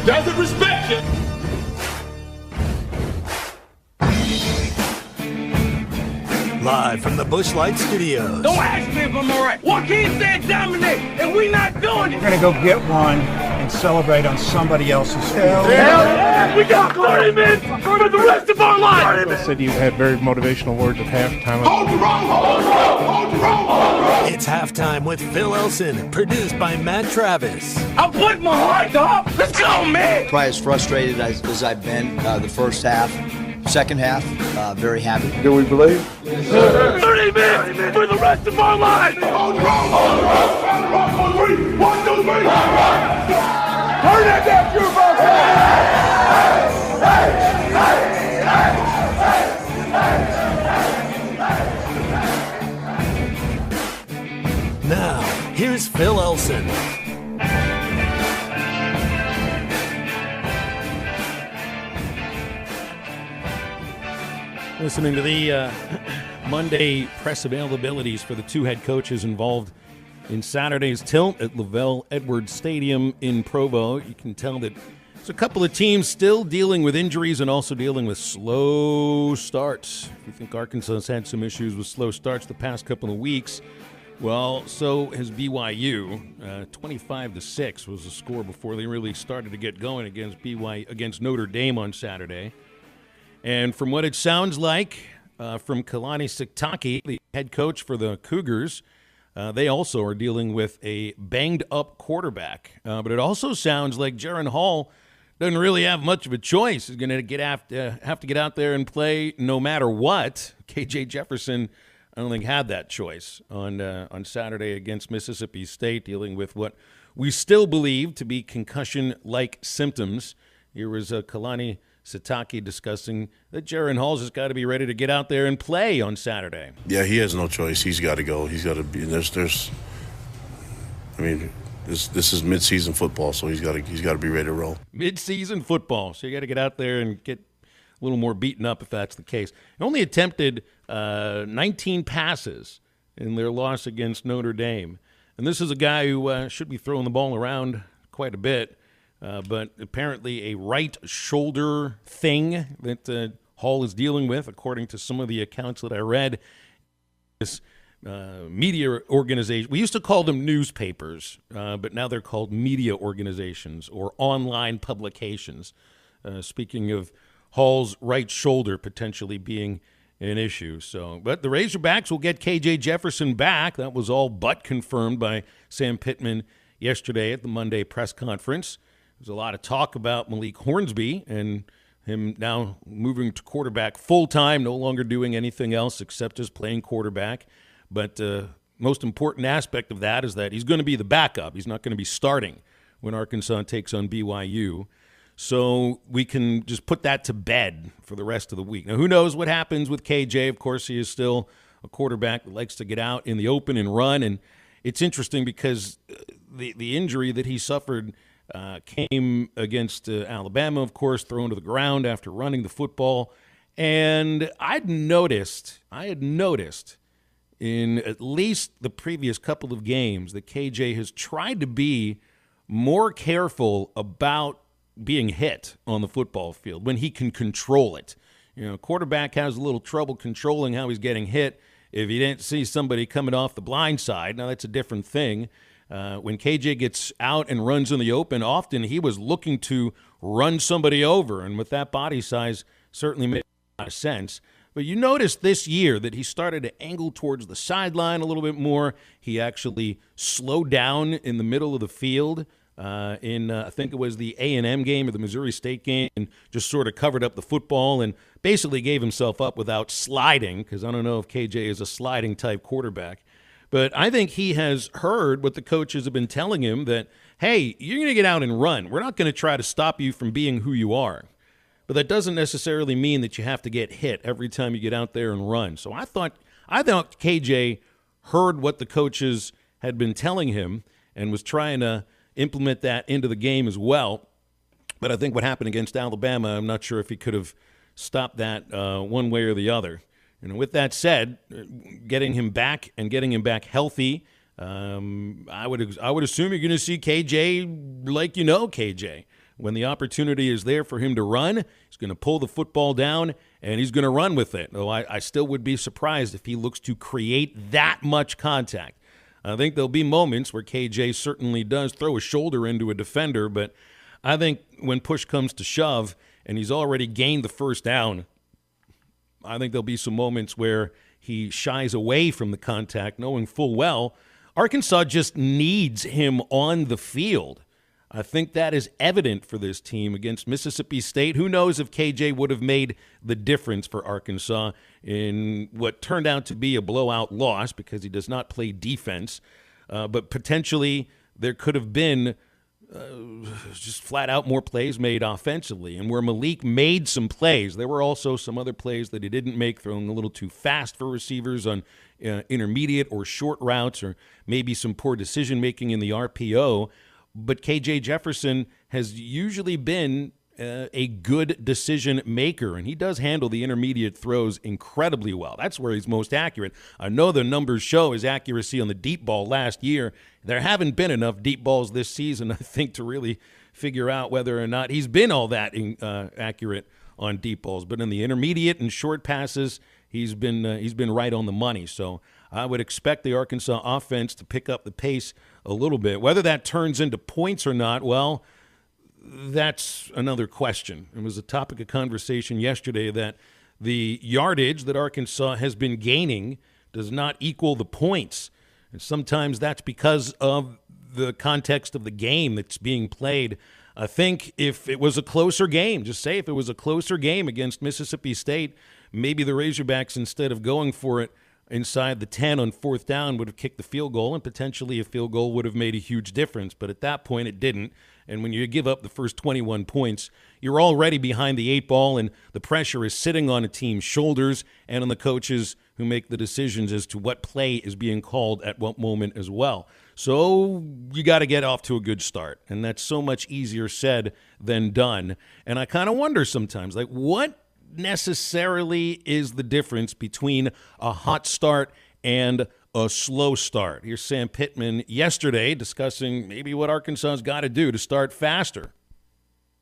doesn't respect you. Live from the Busch Light Studios. Don't ask me if I'm all right. Joaquin said dominate, and we not doing it. We're going to go get one and celebrate on somebody else's field. Hell yeah! We got 30 minutes for the rest of our lives. You said you had very motivational words at halftime. Hold the roll, hold the roll, hold the roll, hold the roll. It's halftime with Phil Elson, produced by Matt Travis. I'm putting my heart up. Let's go, man. Probably as frustrated as I've been the first half. Second half, very happy. Do we believe? Yes, sir. 30 minutes for the rest of our lives. Hold the roll, hold the roll, hold the roll, on three. 1, 2, 3. Turn that down, Cuba. Now, here's Phil Elson. Listening to the Monday press availabilities for the two head coaches involved in Saturday's tilt at Lavelle Edwards Stadium in Provo. You can tell that there's a couple of teams still dealing with injuries and also dealing with slow starts. If you think Arkansas has had some issues with slow starts the past couple of weeks, well, so has BYU. 25-6 was the score before they really started to get going against Notre Dame on Saturday. And from what it sounds like from Kalani Sitake, the head coach for the Cougars, they also are dealing with a banged-up quarterback. But it also sounds like Jaren Hall doesn't really have much of a choice. He's going to have to get out there and play no matter what. KJ Jefferson, I don't think, had that choice on Saturday against Mississippi State, dealing with what we still believe to be concussion-like symptoms. Here was Kalani Sitake discussing that Jaren Hall's just got to be ready to get out there and play on Saturday. Yeah, he has no choice. He's got to go. He's got to be. This is mid-season football, so he's got to be ready to roll. Mid-season football, so you got to get out there and get a little more beaten up if that's the case. He only attempted 19 passes in their loss against Notre Dame, and this is a guy who should be throwing the ball around quite a bit. But apparently a right shoulder thing that Hall is dealing with, according to some of the accounts that I read. This media organization, we used to call them newspapers, but now they're called media organizations or online publications. Speaking of Hall's right shoulder potentially being an issue. But the Razorbacks will get KJ Jefferson back. That was all but confirmed by Sam Pittman yesterday at the Monday press conference. There's a lot of talk about Malik Hornsby and him now moving to quarterback full-time, no longer doing anything else except just playing quarterback. But most important aspect of that is that he's going to be the backup. He's not going to be starting when Arkansas takes on BYU. So we can just put that to bed for the rest of the week. Now, who knows what happens with KJ? Of course, he is still a quarterback that likes to get out in the open and run. And it's interesting because the injury that he suffered came against Alabama, of course, thrown to the ground after running the football. And I had noticed in at least the previous couple of games that KJ has tried to be more careful about being hit on the football field when he can control it. You know, quarterback has a little trouble controlling how he's getting hit if he didn't see somebody coming off the blind side. Now, that's a different thing. When KJ gets out and runs in the open, often he was looking to run somebody over, and with that body size, certainly made a lot of sense. But you noticed this year that he started to angle towards the sideline a little bit more. He actually slowed down in the middle of the field in, I think it was the A&M game or the Missouri State game, and just sort of covered up the football and basically gave himself up without sliding, because I don't know if KJ is a sliding-type quarterback. But I think he has heard what the coaches have been telling him, that, hey, you're going to get out and run. We're not going to try to stop you from being who you are. But that doesn't necessarily mean that you have to get hit every time you get out there and run. So I thought KJ heard what the coaches had been telling him and was trying to implement that into the game as well. But I think what happened against Alabama, I'm not sure if he could have stopped that one way or the other. And with that said, getting him back and getting him back healthy, I would assume you're going to see KJ like you know KJ. When the opportunity is there for him to run, he's going to pull the football down, and he's going to run with it. Though I still would be surprised if he looks to create that much contact. I think there'll be moments where KJ certainly does throw a shoulder into a defender, but I think when push comes to shove and he's already gained the first down, I think there'll be some moments where he shies away from the contact, knowing full well Arkansas just needs him on the field. I think that is evident for this team against Mississippi State. Who knows if KJ would have made the difference for Arkansas in what turned out to be a blowout loss because he does not play defense. But potentially there could have been just flat out more plays made offensively. And where Malik made some plays, there were also some other plays that he didn't make, throwing a little too fast for receivers on intermediate or short routes, or maybe some poor decision-making in the RPO. But KJ Jefferson has usually been a good decision maker, and he does handle the intermediate throws incredibly well. That's where he's most accurate. I know the numbers show his accuracy on the deep ball last year. There haven't been enough deep balls this season, I think, to really figure out whether or not he's been all that accurate on deep balls. But in the intermediate and short passes, he's been right on the money. So I would expect the Arkansas offense to pick up the pace a little bit. Whether that turns into points or not, well, that's another question. It was a topic of conversation yesterday that the yardage that Arkansas has been gaining does not equal the points. And sometimes that's because of the context of the game that's being played. I think if it was a closer game, just say if it was a closer game against Mississippi State, maybe the Razorbacks, instead of going for it inside the 10 on fourth down, would have kicked the field goal, and potentially a field goal would have made a huge difference. But at that point, it didn't. And when you give up the first 21 points, you're already behind the 8 ball, and the pressure is sitting on a team's shoulders and on the coaches who make the decisions as to what play is being called at what moment as well. So you got to get off to a good start, and that's so much easier said than done. And I kind of wonder sometimes, like, what necessarily is the difference between a hot start and a slow start? Here's Sam Pittman yesterday discussing maybe what Arkansas's got to do to start faster.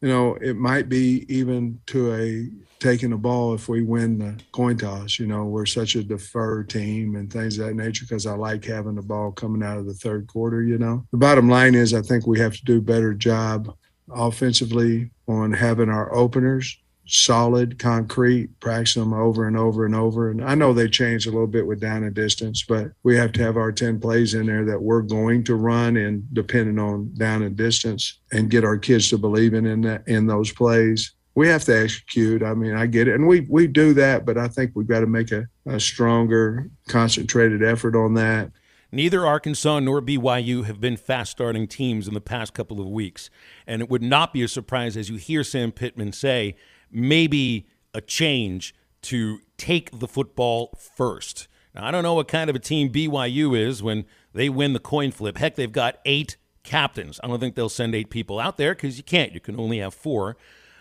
You know, it might be even to a taking the ball if we win the coin toss. You know, we're such a defer team and things of that nature because I like having the ball coming out of the third quarter, you know. The bottom line is I think we have to do a better job offensively on having our openers solid, concrete, practice them over and over and over. And I know they changed a little bit with down and distance, but we have to have our 10 plays in there that we're going to run, and depending on down and distance, and get our kids to believe in those plays. We have to execute. I mean, I get it. And we do that, but I think we've got to make a stronger, concentrated effort on that. Neither Arkansas nor BYU have been fast-starting teams in the past couple of weeks. And it would not be a surprise, as you hear Sam Pittman say, maybe a change to take the football first. Now, I don't know what kind of a team BYU is when they win the coin flip. Heck, they've got 8 captains. I don't think they'll send 8 people out there because you can't. You can only have 4.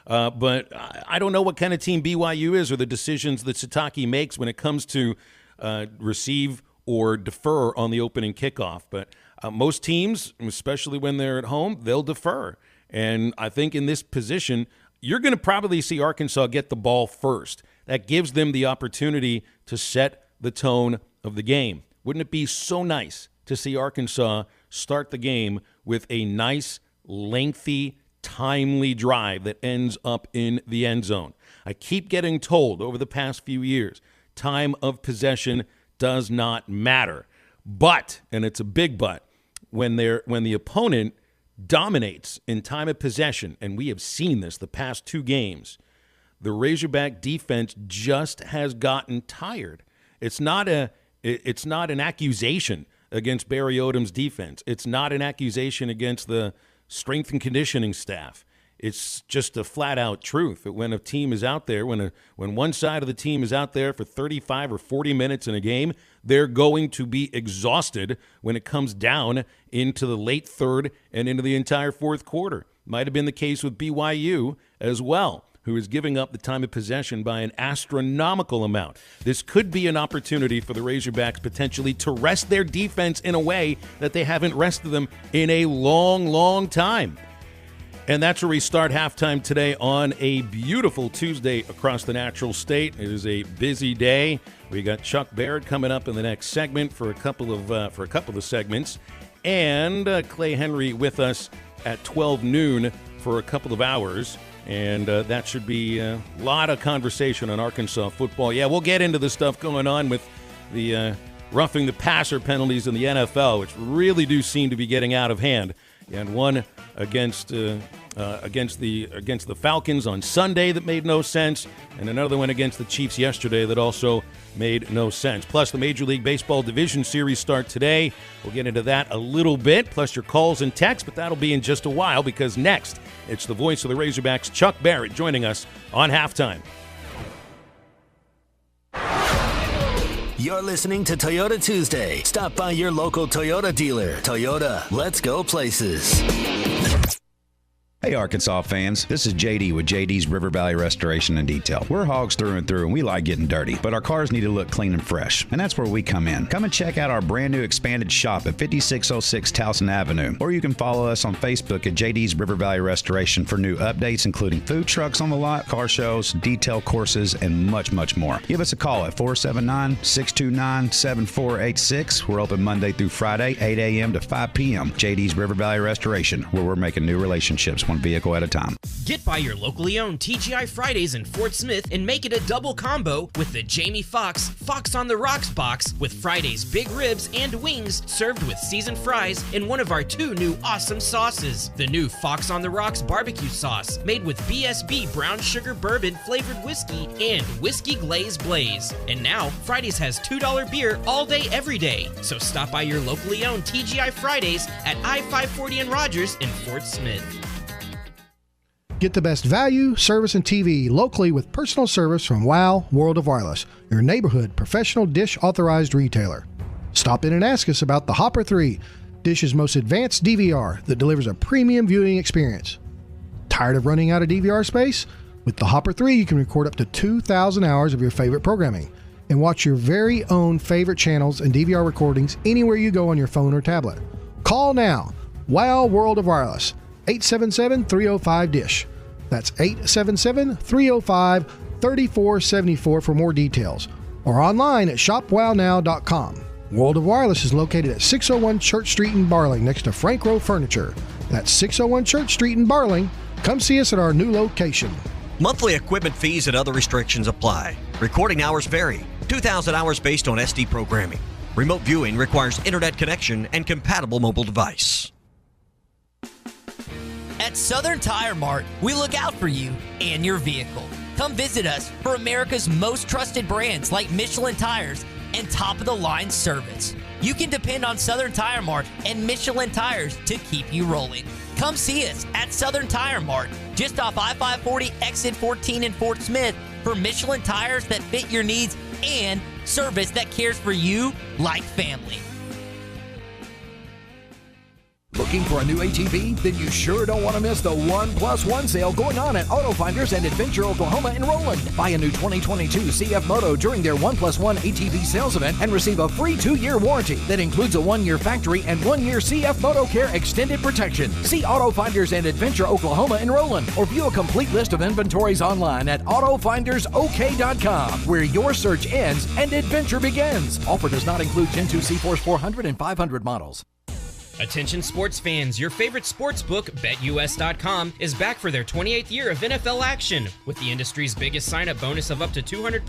But I don't know what kind of team BYU is or the decisions that Satake makes when it comes to receive or defer on the opening kickoff. But most teams, especially when they're at home, they'll defer. And I think in this position, you're going to probably see Arkansas get the ball first. That gives them the opportunity to set the tone of the game. Wouldn't it be so nice to see Arkansas start the game with a nice, lengthy, timely drive that ends up in the end zone? I keep getting told over the past few years, time of possession does not matter. But, and it's a big but, when the opponent dominates in time of possession, and we have seen this the past 2 games, the Razorback defense just has gotten tired. It's not an accusation against Barry Odom's defense. It's not an accusation against the strength and conditioning staff. It's just a flat-out truth that when a team is out there, when one side of the team is out there for 35 or 40 minutes in a game, they're going to be exhausted when it comes down into the late third and into the entire fourth quarter. Might have been the case with BYU as well, who is giving up the time of possession by an astronomical amount. This could be an opportunity for the Razorbacks potentially to rest their defense in a way that they haven't rested them in a long, long time. And that's where we start halftime today on a beautiful Tuesday across the natural state. It is a busy day. We got Chuck Barrett coming up in the next segment for a couple of segments, and Clay Henry with us at 12 noon for a couple of hours. And that should be a lot of conversation on Arkansas football. Yeah, we'll get into the stuff going on with the roughing the passer penalties in the NFL, which really do seem to be getting out of hand. And one against the Falcons on Sunday that made no sense, and another one against the Chiefs yesterday that also made no sense. Plus, the Major League Baseball Division Series start today. We'll get into that a little bit, plus your calls and texts, but that'll be in just a while, because next, it's the voice of the Razorbacks, Chuck Barrett, joining us on Halftime. You're listening to Toyota Tuesday. Stop by your local Toyota dealer. Toyota, let's go places. Hey Arkansas fans, this is JD with JD's River Valley Restoration and Detail. We're hogs through and through, and we like getting dirty, but our cars need to look clean and fresh, and that's where we come in. Come and check out our brand new expanded shop at 5606 Towson Avenue, or you can follow us on Facebook at JD's River Valley Restoration for new updates, including food trucks on the lot, car shows, detail courses, and much, much more. Give us a call at 479-629-7486. We're open Monday through Friday, 8 a.m. to 5 p.m. JD's River Valley Restoration, where we're making new relationships one vehicle at a time. Get by your locally owned TGI Fridays in Fort Smith and make it a double combo with the Jamie Foxx Fox on the Rocks box with Friday's big ribs and wings served with seasoned fries in one of our 2 new awesome sauces. The new Fox on the Rocks barbecue sauce made with BSB brown sugar bourbon flavored whiskey and whiskey glaze blaze. And now Fridays has $2 beer all day every day. So stop by your locally owned TGI Fridays at I-540 and Rogers in Fort Smith. Get the best value, service, and TV locally with personal service from WOW World of Wireless, your neighborhood professional Dish authorized retailer. Stop in and ask us about the Hopper 3, Dish's most advanced DVR that delivers a premium viewing experience. Tired of running out of DVR space? With the Hopper 3, you can record up to 2,000 hours of your favorite programming and watch your very own favorite channels and DVR recordings anywhere you go on your phone or tablet. Call now. WOW World of Wireless, 877-305-DISH. That's 877-305-3474 for more details, or online at shopwownow.com. World of Wireless is located at 601 Church Street in Barling, next to Frank Rowe Furniture. That's 601 Church Street in Barling. Come see us at our new location. Monthly equipment fees and other restrictions apply. Recording hours vary. 2,000 hours based on SD programming. Remote viewing requires internet connection and compatible mobile device. At Southern Tire Mart, we look out for you and your vehicle. Come visit us for America's most trusted brands like Michelin Tires and top-of-the-line service. You can depend on Southern Tire Mart and Michelin Tires to keep you rolling. Come see us at Southern Tire Mart, just off I-540 exit 14 in Fort Smith, for Michelin tires that fit your needs and service that cares for you like family. Looking for a new ATV? Then you sure don't want to miss the 1+1 sale going on at Auto Finders and Adventure Oklahoma in Roland. Buy a new 2022 CF Moto during their 1+1 ATV sales event and receive a free 2-year warranty that includes a 1-year factory and 1-year CF Moto Care extended protection. See Auto Finders and Adventure Oklahoma in Roland, or view a complete list of inventories online at AutoFindersOK.com, where your search ends and adventure begins. Offer does not include Gen 2 C-Force 400 and 500 models. Attention sports fans, your favorite sports book, BetUS.com, is back for their 28th year of NFL action. With the industry's biggest sign-up bonus of up to 200%,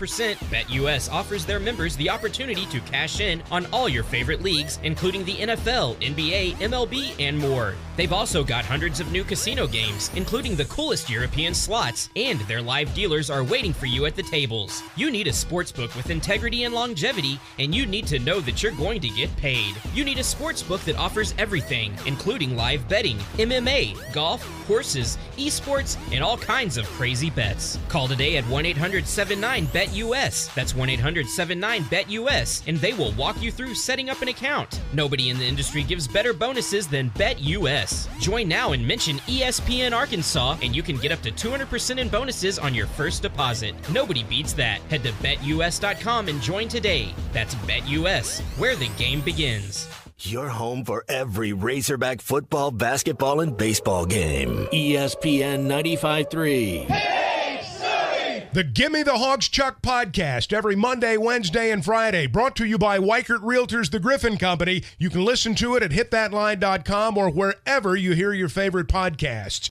BetUS offers their members the opportunity to cash in on all your favorite leagues, including the NFL, NBA, MLB, and more. They've also got hundreds of new casino games, including the coolest European slots, and their live dealers are waiting for you at the tables. You need a sports book with integrity and longevity, and you need to know that you're going to get paid. You need a sports book that offers everything, including live betting, MMA, golf, horses, esports, and all kinds of crazy bets. Call today at 1-800-79-BET-US. That's 1-800-79-BET-US, and they will walk you through setting up an account. Nobody in the industry gives better bonuses than BetUS. Join now and mention ESPN Arkansas, and you can get up to 200% in bonuses on your first deposit. Nobody beats that. Head to BetUS.com and join today. That's BetUS, where the game begins. Your home for every Razorback football, basketball, and baseball game. ESPN 95.3. The Gimme the Hogs Chuck podcast every Monday, Wednesday, and Friday. Brought to you by Weichert Realtors, the Griffin Company. You can listen to it at hitthatline.com or wherever you hear your favorite podcasts.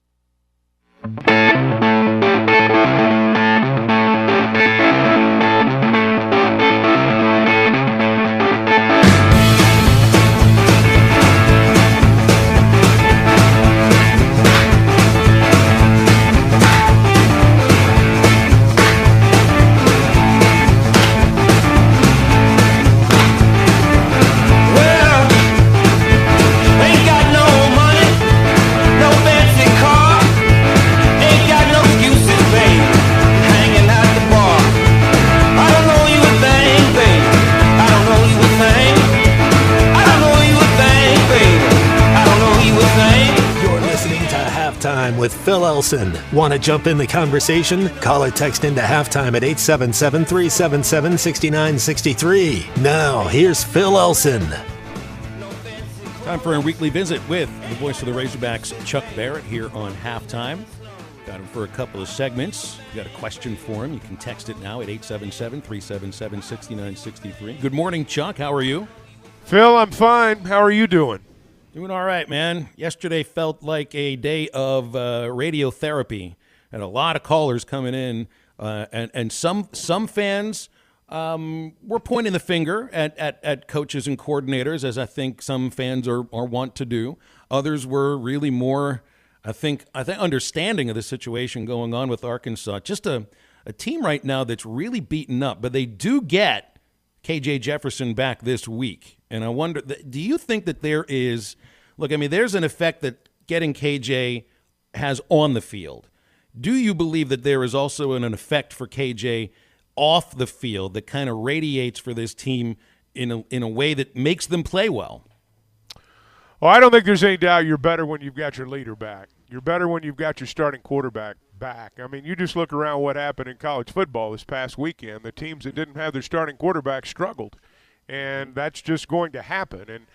With Phil Elson. Want to jump in the conversation? Call or text into halftime at 877-377-6963. Now, here's Phil Elson. Time for a weekly visit with the voice of the Razorbacks, Chuck Barrett, here on Halftime. Got him for a couple of segments. If you got a question for him, you can text it now at 877-377-6963. Good morning, Chuck. How are you? Phil, I'm fine. How are you doing? Doing all right, man. Yesterday felt like a day of radiotherapy, and a lot of callers coming in, and some fans were pointing the finger at coaches and coordinators, as I think some fans are wont to do. Others were really more, I think understanding of the situation going on with Arkansas. Just a team right now that's really beaten up, but they do get KJ Jefferson back this week. And I wonder, do you think that there is – look, I mean, there's an effect that getting KJ has on the field. Do you believe that there is also an effect for KJ off the field that kind of radiates for this team in a way that makes them play well? Well, I don't think there's any doubt you're better when you've got your leader back. You're better when you've got your starting quarterback back. I mean, you just look around what happened in college football this past weekend. The teams that didn't have their starting quarterback struggled. And that's just going to happen. And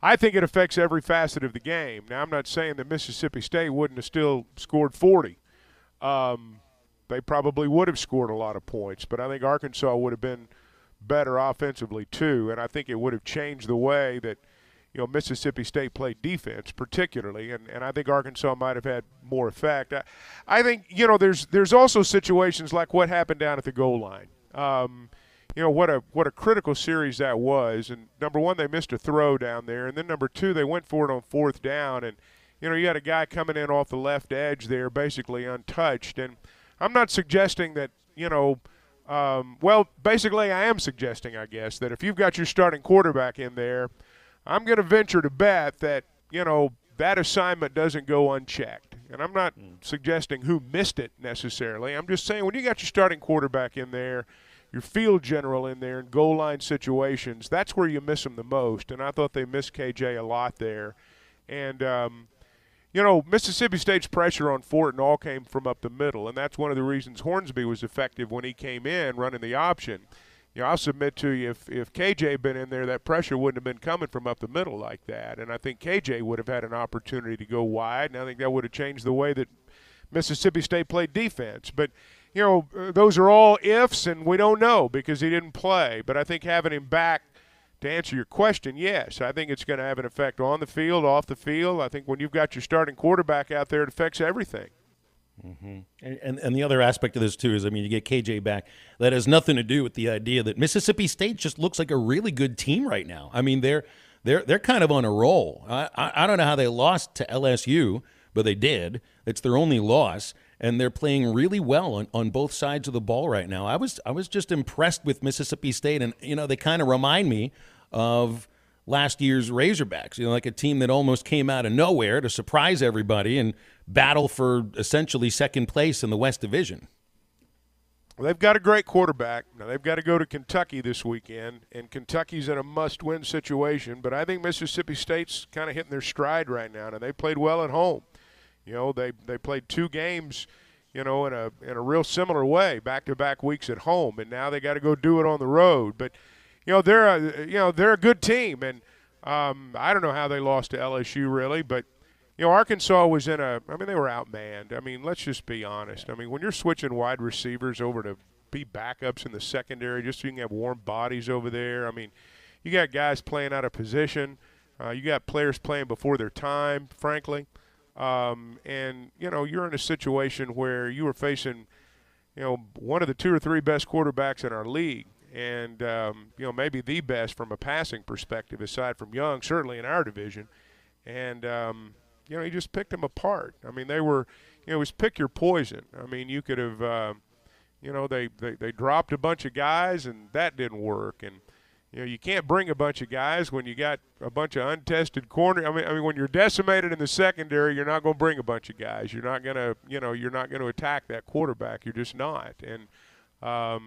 I think it affects every facet of the game. Now, I'm not saying that Mississippi State wouldn't have still scored 40. They probably would have scored a lot of points. But I think Arkansas would have been better offensively too. And I think it would have changed the way that, Mississippi State played defense particularly. And I think Arkansas might have had more effect. I think, there's also situations like what happened down at the goal line. What a critical series that was. And number one, they missed a throw down there. And then number two, they went for it on fourth down. And, you had a guy coming in off the left edge there, basically untouched. And I'm not suggesting that, basically I am suggesting, I guess, that if you've got your starting quarterback in there, I'm going to venture to bet that, that assignment doesn't go unchecked. And I'm not suggesting who missed it necessarily. I'm just saying when you got your starting quarterback in there, your field general in there in goal line situations, that's where you miss them the most. And I thought they missed KJ a lot there. And, Mississippi State's pressure on Fortin all came from up the middle, and that's one of the reasons Hornsby was effective when he came in running the option. I'll submit to you, if KJ had been in there, that pressure wouldn't have been coming from up the middle like that. And I think KJ would have had an opportunity to go wide, and I think that would have changed the way that Mississippi State played defense. But, those are all ifs, and we don't know because he didn't play. But I think having him back, to answer your question, yes, I think it's going to have an effect on the field, off the field. I think when you've got your starting quarterback out there, it affects everything. Mm-hmm. And the other aspect of this, too, is, you get KJ back. That has nothing to do with the idea that Mississippi State just looks like a really good team right now. They're kind of on a roll. I don't know how they lost to LSU, but they did. It's their only loss, and they're playing really well on both sides of the ball right now. I was just impressed with Mississippi State, and they kind of remind me of last year's Razorbacks. Like a team that almost came out of nowhere to surprise everybody and battle for essentially second place in the West Division. Well, they've got a great quarterback. Now, they've got to go to Kentucky this weekend, and Kentucky's in a must-win situation. But I think Mississippi State's kind of hitting their stride right now, and they played well at home. They played two games, in a real similar way, back-to-back weeks at home, and now they got to go do it on the road. But they're a good team, and I don't know how they lost to LSU really, but Arkansas was they were outmanned. I mean, let's just be honest. I mean, when you're switching wide receivers over to be backups in the secondary just so you can have warm bodies over there, I mean, you got guys playing out of position. You got players playing before their time, frankly. And, you're in a situation where you were facing, one of the 2 or 3 best quarterbacks in our league. And, maybe the best from a passing perspective aside from Young, certainly in our division. And, he just picked them apart. I mean, they were, it was pick your poison. I mean, you could have, they dropped a bunch of guys and that didn't work. And, you can't bring a bunch of guys when you got a bunch of untested corner. I mean, when you're decimated in the secondary, you're not going to bring a bunch of guys. You're not going to, you're not going to attack that quarterback. You're just not. And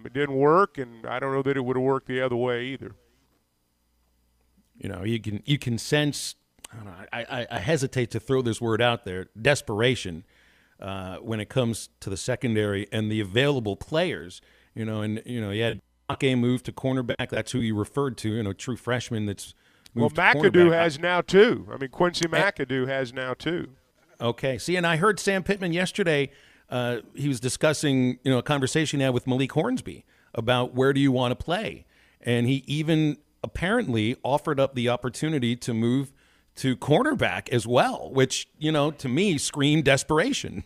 it didn't work, and I don't know that it would have worked the other way either. You can sense. I don't know, I hesitate to throw this word out there. Desperation when it comes to the secondary and the available players. You had game move to cornerback. That's who you referred to, true freshman that's moved to cornerback. McAdoo has now too. I mean, Quincy McAdoo has now too. Okay. See, and I heard Sam Pittman yesterday. He was discussing, a conversation he had with Malik Hornsby about where do you want to play. And he even apparently offered up the opportunity to move to cornerback as well, which, to me screamed desperation.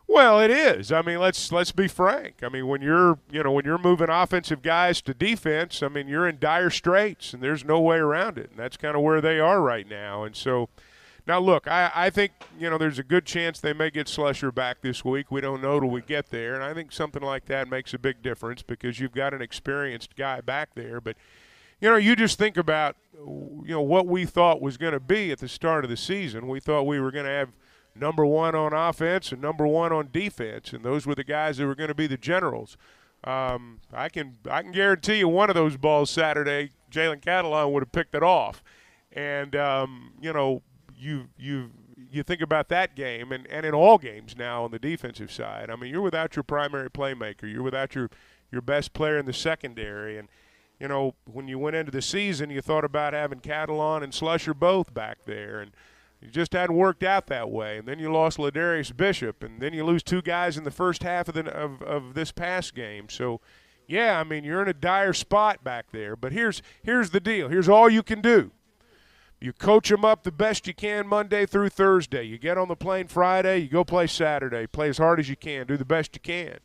Well, it is. I mean, let's be frank. I mean, when you're moving offensive guys to defense, I mean, you're in dire straits, and there's no way around it. And that's kind of where they are right now. And so, now look, I think there's a good chance they may get Slusher back this week. We don't know till we get there, and I think something like that makes a big difference because you've got an experienced guy back there. But you just think about what we thought was going to be at the start of the season. We thought we were going to have number 1 on offense and number 1 on defense, and those were the guys that were going to be the generals. I can guarantee you one of those balls Saturday, Jalen Catalon would have picked it off. And you think about that game, and in all games now on the defensive side. I mean, you're without your primary playmaker, you're without your best player in the secondary, and when you went into the season, you thought about having Catalon and Slusher both back there, and it just hadn't worked out that way. And then you lost Ladarius Bishop, and then you lose 2 guys in the first half of this past game. So, yeah, I mean, you're in a dire spot back there. But here's the deal. Here's all you can do. You coach them up the best you can Monday through Thursday. You get on the plane Friday. You go play Saturday. Play as hard as you can. Do the best you can.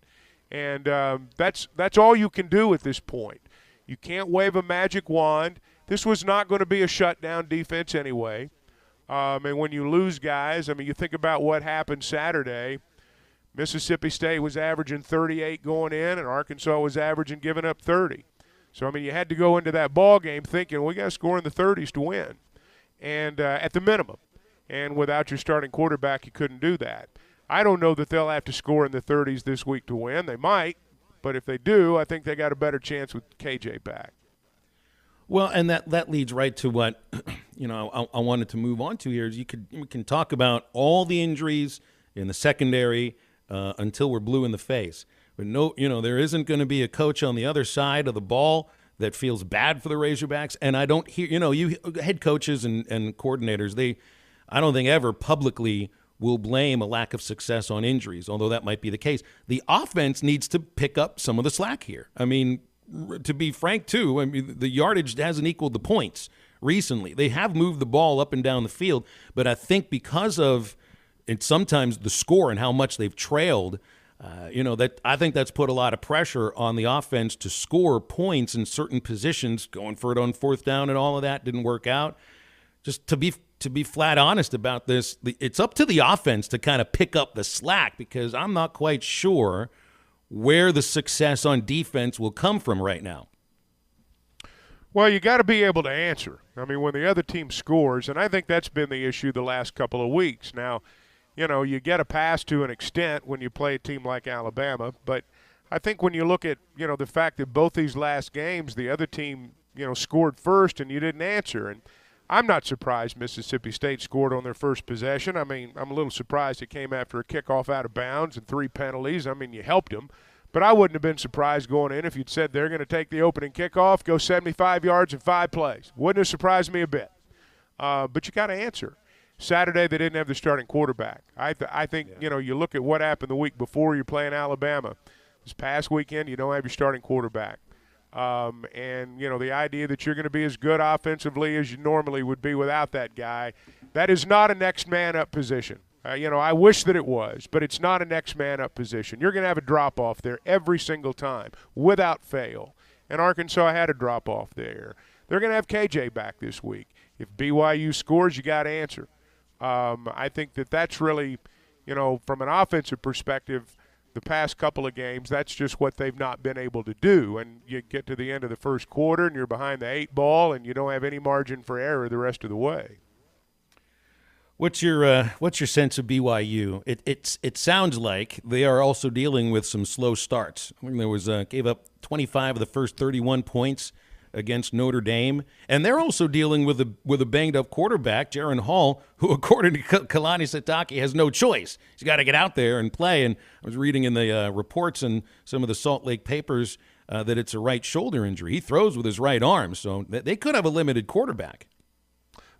And that's all you can do at this point. You can't wave a magic wand. This was not going to be a shutdown defense anyway. And when you lose guys, I mean, you think about what happened Saturday. Mississippi State was averaging 38 going in, and Arkansas was averaging giving up 30. So, I mean, you had to go into that ball game thinking, we got to score in the 30s to win, and at the minimum. And without your starting quarterback, you couldn't do that. I don't know that they'll have to score in the 30s this week to win. They might, but if they do, I think they got a better chance with KJ back. Well, and that leads right to what I wanted to move on to here. Is we can talk about all the injuries in the secondary until we're blue in the face. But there isn't going to be a coach on the other side of the ball that feels bad for the Razorbacks. And I don't hear you head coaches and coordinators. I don't think ever publicly will blame a lack of success on injuries, although that might be the case. The offense needs to pick up some of the slack here. I mean, to be frank, too, I mean, the yardage hasn't equaled the points recently. They have moved the ball up and down the field, but I think because of sometimes the score and how much they've trailed, that I think that's put a lot of pressure on the offense to score points in certain positions. Going for it on 4th down and all of that didn't work out. Just to be flat honest about this, it's up to the offense to kind of pick up the slack because I'm not quite sure where the success on defense will come from right now. Well, you got to be able to answer. I mean, when the other team scores, and I think that's been the issue the last couple of weeks. Now, you get a pass to an extent when you play a team like Alabama, but I think when you look at, the fact that both these last games, the other team, scored first and you didn't answer. And I'm not surprised Mississippi State scored on their first possession. I mean, I'm a little surprised it came after a kickoff out of bounds and 3 penalties. I mean, you helped them. But I wouldn't have been surprised going in if you'd said they're going to take the opening kickoff, go 75 yards in 5 plays. Wouldn't have surprised me a bit. But you got to answer. Saturday they didn't have the starting quarterback. I think, you look at what happened the week before. You're playing Alabama. This past weekend you don't have your starting quarterback. And, the idea that you're going to be as good offensively as you normally would be without that guy, that is not a next man up position. I wish that it was, but it's not a next man up position. You're going to have a drop-off there every single time without fail. And Arkansas had a drop-off there. They're going to have KJ back this week. If BYU scores, you got to answer. I think that's really, from an offensive perspective, the past couple of games, that's just what they've not been able to do. And you get to the end of the first quarter and you're behind the 8 ball and you don't have any margin for error the rest of the way. What's your sense of BYU? It sounds like they are also dealing with some slow starts. I mean, there was gave up 25 of the first 31 points against Notre Dame, and they're also dealing with a banged up quarterback, Jaron Hall, who, according to Kalani Sitake, has no choice. He's got to get out there and play. And I was reading in the reports and some of the Salt Lake papers that it's a right shoulder injury. He throws with his right arm, so they could have a limited quarterback.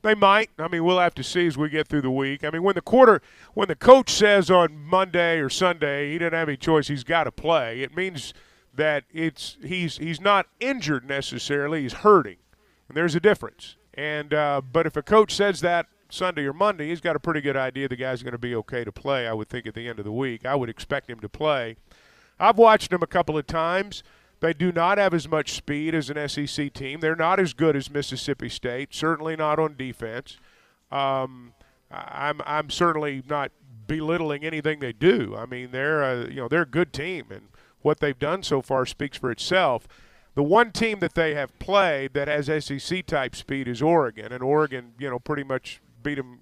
They might. I mean, we'll have to see as we get through the week. I mean, when the coach says on Monday or Sunday he doesn't have any choice, he's got to play, it means that he's not injured necessarily, he's hurting. And there's a difference. And but if a coach says that Sunday or Monday, he's got a pretty good idea the guy's going to be okay to play, I would think, at the end of the week. I would expect him to play. I've watched him a couple of times. They do not have as much speed as an SEC team. They're not as good as Mississippi State, certainly not on defense. I'm certainly not belittling anything they do. I mean, they're a good team, and what they've done so far speaks for itself. The one team that they have played that has SEC-type speed is Oregon, and Oregon, pretty much beat them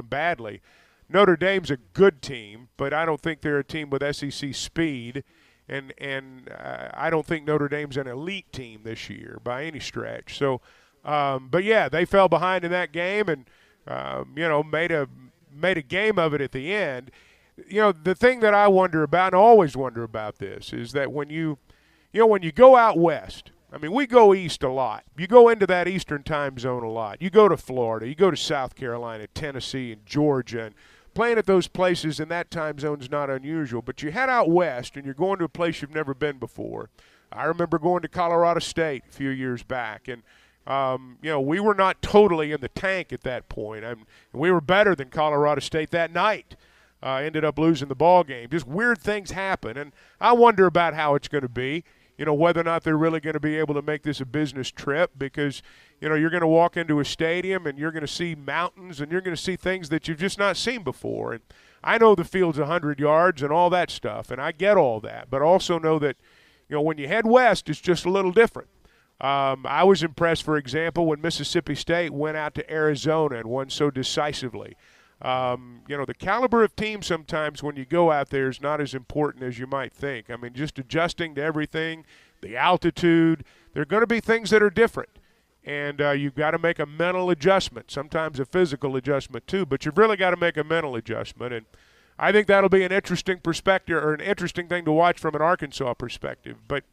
badly. Notre Dame's a good team, but I don't think they're a team with SEC speed. And I don't think Notre Dame's an elite team this year by any stretch. So, but yeah, they fell behind in that game and made a game of it at the end. The thing that I wonder about and always wonder about this is that when you go out west, I mean, we go east a lot. You go into that eastern time zone a lot. You go to Florida, you go to South Carolina, Tennessee, and Georgia, and playing at those places in that time zone is not unusual, but you head out west and you're going to a place you've never been before. I remember going to Colorado State a few years back, and we were not totally in the tank at that point. We were better than Colorado State that night. Ended up losing the ball game. Just weird things happen, and I wonder about how it's going to be. Whether or not they're really going to be able to make this a business trip, because you're going to walk into a stadium and you're going to see mountains and you're going to see things that you've just not seen before. And I know the field's 100 yards and all that stuff, and I get all that, but also know that when you head west, it's just a little different. I was impressed, for example, when Mississippi State went out to Arizona and won so decisively. The caliber of team sometimes when you go out there is not as important as you might think. I mean, just adjusting to everything, the altitude, there are going to be things that are different. And you've got to make a mental adjustment, sometimes a physical adjustment too, but you've really got to make a mental adjustment. And I think that'll be an interesting perspective or an interesting thing to watch from an Arkansas perspective. But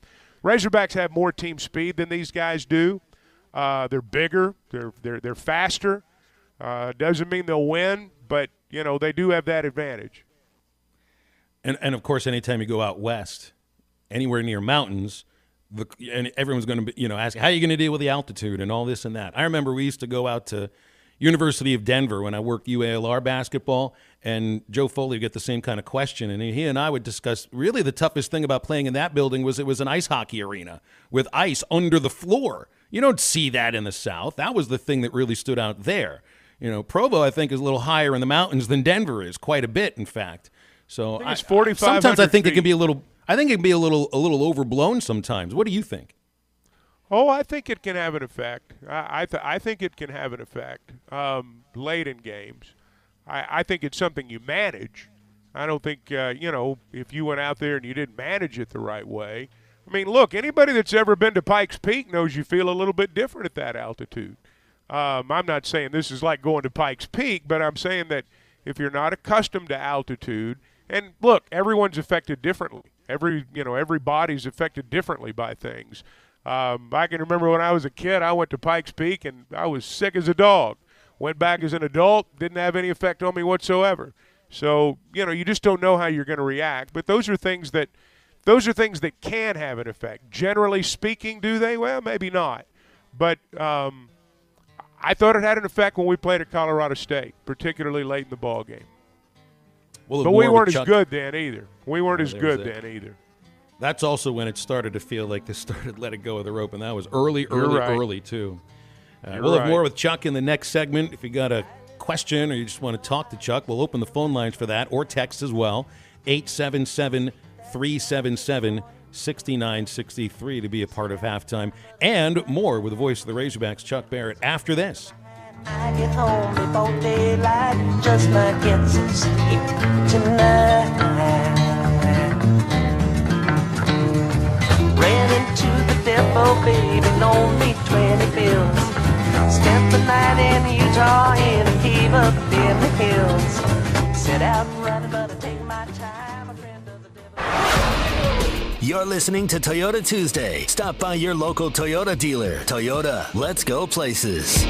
Razorbacks have more team speed than these guys do. They're bigger, they're faster. Doesn't mean they'll win, but, they do have that advantage. And of course, anytime you go out west, anywhere near mountains, and everyone's going to be, asking, how are you going to deal with the altitude and all this and that? I remember we used to go out to University of Denver when I worked UALR basketball, and Joe Foley would get the same kind of question, and he and I would discuss really the toughest thing about playing in that building was it was an ice hockey arena with ice under the floor. You don't see that in the South. That was the thing that really stood out there. Provo, I think, is a little higher in the mountains than Denver is, quite a bit, in fact. So I think it's 4,500 sometimes I think feet. it can be a little. I think it can be a little overblown sometimes. What do you think? Oh, I think it can have an effect. I think it can have an effect late in games. I think it's something you manage. I don't think if you went out there and you didn't manage it the right way. I mean, look, anybody that's ever been to Pikes Peak knows you feel a little bit different at that altitude. I'm not saying this is like going to Pikes Peak, but I'm saying that if you're not accustomed to altitude, And look, everyone's affected differently. Every body's affected differently by things. I can remember when I was a kid, I went to Pikes Peak and I was sick as a dog. Went back as an adult, didn't have any effect on me whatsoever. So, you just don't know how you're going to react. But those are things that can have an effect. Generally speaking, do they? Well, maybe not. But I thought it had an effect when we played at Colorado State, particularly late in the ball game. Well, but we weren't as good then either. That's also when it started to feel like they started letting go of the rope, and that was early too. We'll have more with Chuck in the next segment. If you got a question or you just want to talk to Chuck, we'll open the phone lines for that, or text as well, 877-377-6963 to be a part of halftime, and more with the voice of the Razorbacks, Chuck Barrett, after this. I get home before daylight, just might get some sleep tonight. Ran into the depot, baby, loaned me 20 bills. Spent the night in Utah in a cave up in the hills. Set out running, but I take my time. A friend of the devil. You're listening to Toyota Tuesday. Stop by your local Toyota dealer. Toyota, let's go places.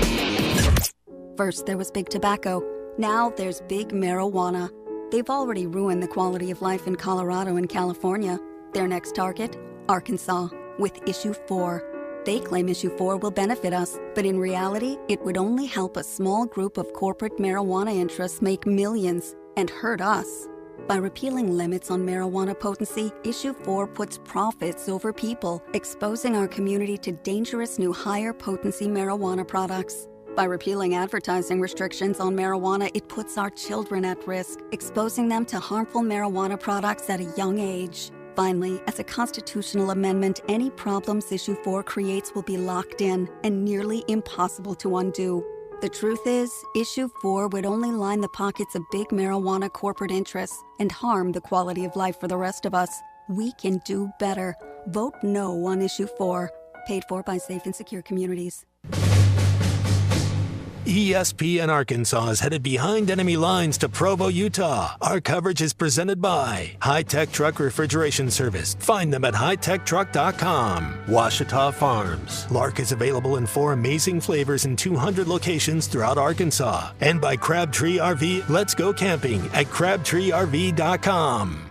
First, there was big tobacco. Now there's big marijuana. They've already ruined the quality of life in Colorado and California. Their next target? Arkansas, with Issue 4. They claim Issue 4 will benefit us, but in reality, it would only help a small group of corporate marijuana interests make millions and hurt us. By repealing limits on marijuana potency, Issue 4 puts profits over people, exposing our community to dangerous new higher potency marijuana products. By repealing advertising restrictions on marijuana, it puts our children at risk, exposing them to harmful marijuana products at a young age. Finally, as a constitutional amendment, any problems Issue 4 creates will be locked in and nearly impossible to undo. The truth is, Issue 4 would only line the pockets of big marijuana corporate interests and harm the quality of life for the rest of us. We can do better. Vote no on Issue 4. Paid for by Safe and Secure Communities. ESPN Arkansas is headed behind enemy lines to Provo, Utah. Our coverage is presented by High Tech Truck Refrigeration Service. Find them at hightechtruck.com. Washita Farms. Lark is available in 4 amazing flavors in 200 locations throughout Arkansas. And by Crabtree RV. Let's go camping at crabtreerv.com.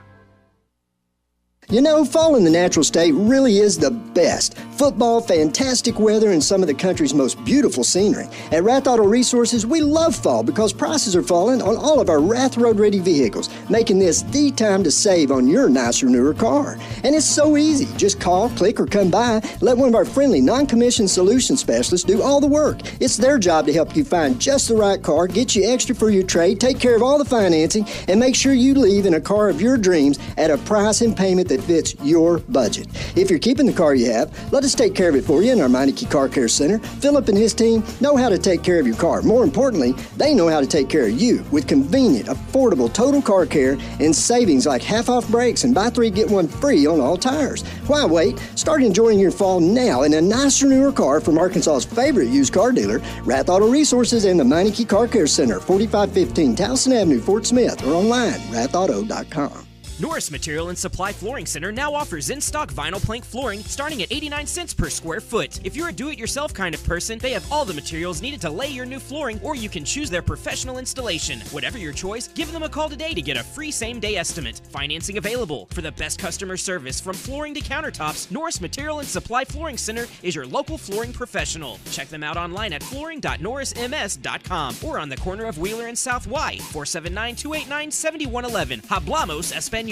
You know, fall in the natural state really is the best. Football, fantastic weather, and some of the country's most beautiful scenery. At Rath Auto Resources, we love fall because prices are falling on all of our Rath Road-ready vehicles, making this the time to save on your nicer, newer car. And it's so easy. Just call, click, or come by. Let one of our friendly, non-commissioned solution specialists do all the work. It's their job to help you find just the right car, get you extra for your trade, take care of all the financing, and make sure you leave in a car of your dreams at a price and payment that fits your budget. If you're keeping the car you have, let us take care of it for you in our Meineke Car Care Center. Philip and his team know how to take care of your car. More importantly, they know how to take care of you with convenient, affordable total car care and savings like half off brakes and buy 3 get 1 free on all tires. Why wait? Start enjoying your fall now in a nicer, newer car from Arkansas's favorite used car dealer, Rath Auto Resources and the Meineke Car Care Center, 4515 Towson Avenue, Fort Smith, or online, rathauto.com. Norris Material and Supply Flooring Center now offers in-stock vinyl plank flooring starting at 89 cents per square foot. If you're a do-it-yourself kind of person, they have all the materials needed to lay your new flooring, or you can choose their professional installation. Whatever your choice, give them a call today to get a free same-day estimate. Financing available. For the best customer service from flooring to countertops, Norris Material and Supply Flooring Center is your local flooring professional. Check them out online at flooring.norrisms.com or on the corner of Wheeler and South Y, 479-289-7111. Hablamos Espanol.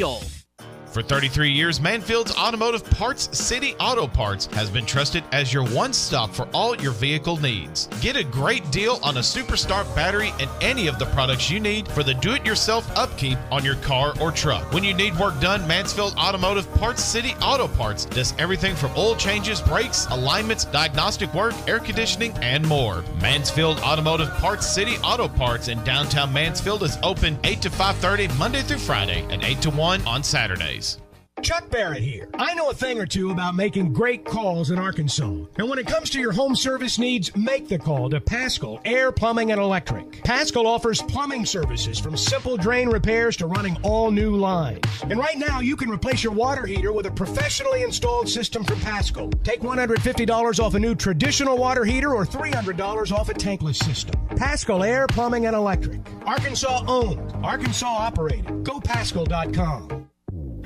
For 33 years, Manfield's Automotive Parts City Auto Parts has been trusted as your one-stop for all your vehicle needs. Get a great deal on a Superstart battery and any of the products you need for the do-it-yourself upkeep on your car or truck. When you need work done, Mansfield Automotive Parts City Auto Parts does everything from oil changes, brakes, alignments, diagnostic work, air conditioning, and more. Mansfield Automotive Parts City Auto Parts in downtown Mansfield is open 8 to 5:30 Monday through Friday and 8 to 1 on Saturdays. Chuck Barrett here. I know a thing or two about making great calls in Arkansas. And when it comes to your home service needs, make the call to Paschal Air, Plumbing, and Electric. Paschal offers plumbing services from simple drain repairs to running all new lines. And right now, you can replace your water heater with a professionally installed system from Paschal. Take $150 off a new traditional water heater or $300 off a tankless system. Paschal Air, Plumbing, and Electric. Arkansas owned. Arkansas operated. Go Paschal.com.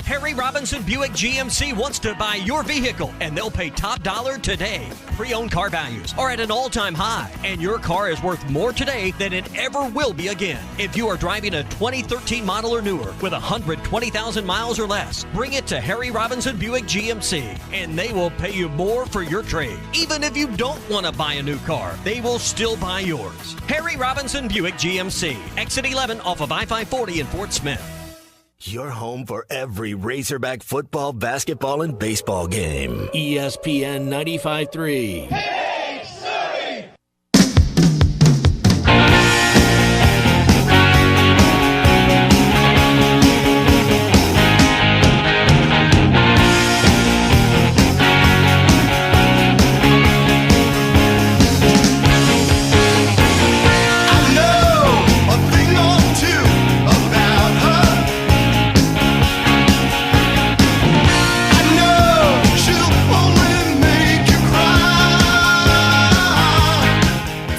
Harry Robinson Buick GMC wants to buy your vehicle, and they'll pay top dollar today. Pre-owned car values are at an all-time high, and your car is worth more today than it ever will be again. If you are driving a 2013 model or newer with 120,000 miles or less, bring it to Harry Robinson Buick GMC, and they will pay you more for your trade. Even if you don't want to buy a new car, they will still buy yours. Harry Robinson Buick GMC, exit 11 off of I-540 in Fort Smith. Your home for every Razorback football, basketball, and baseball game. ESPN 95.3.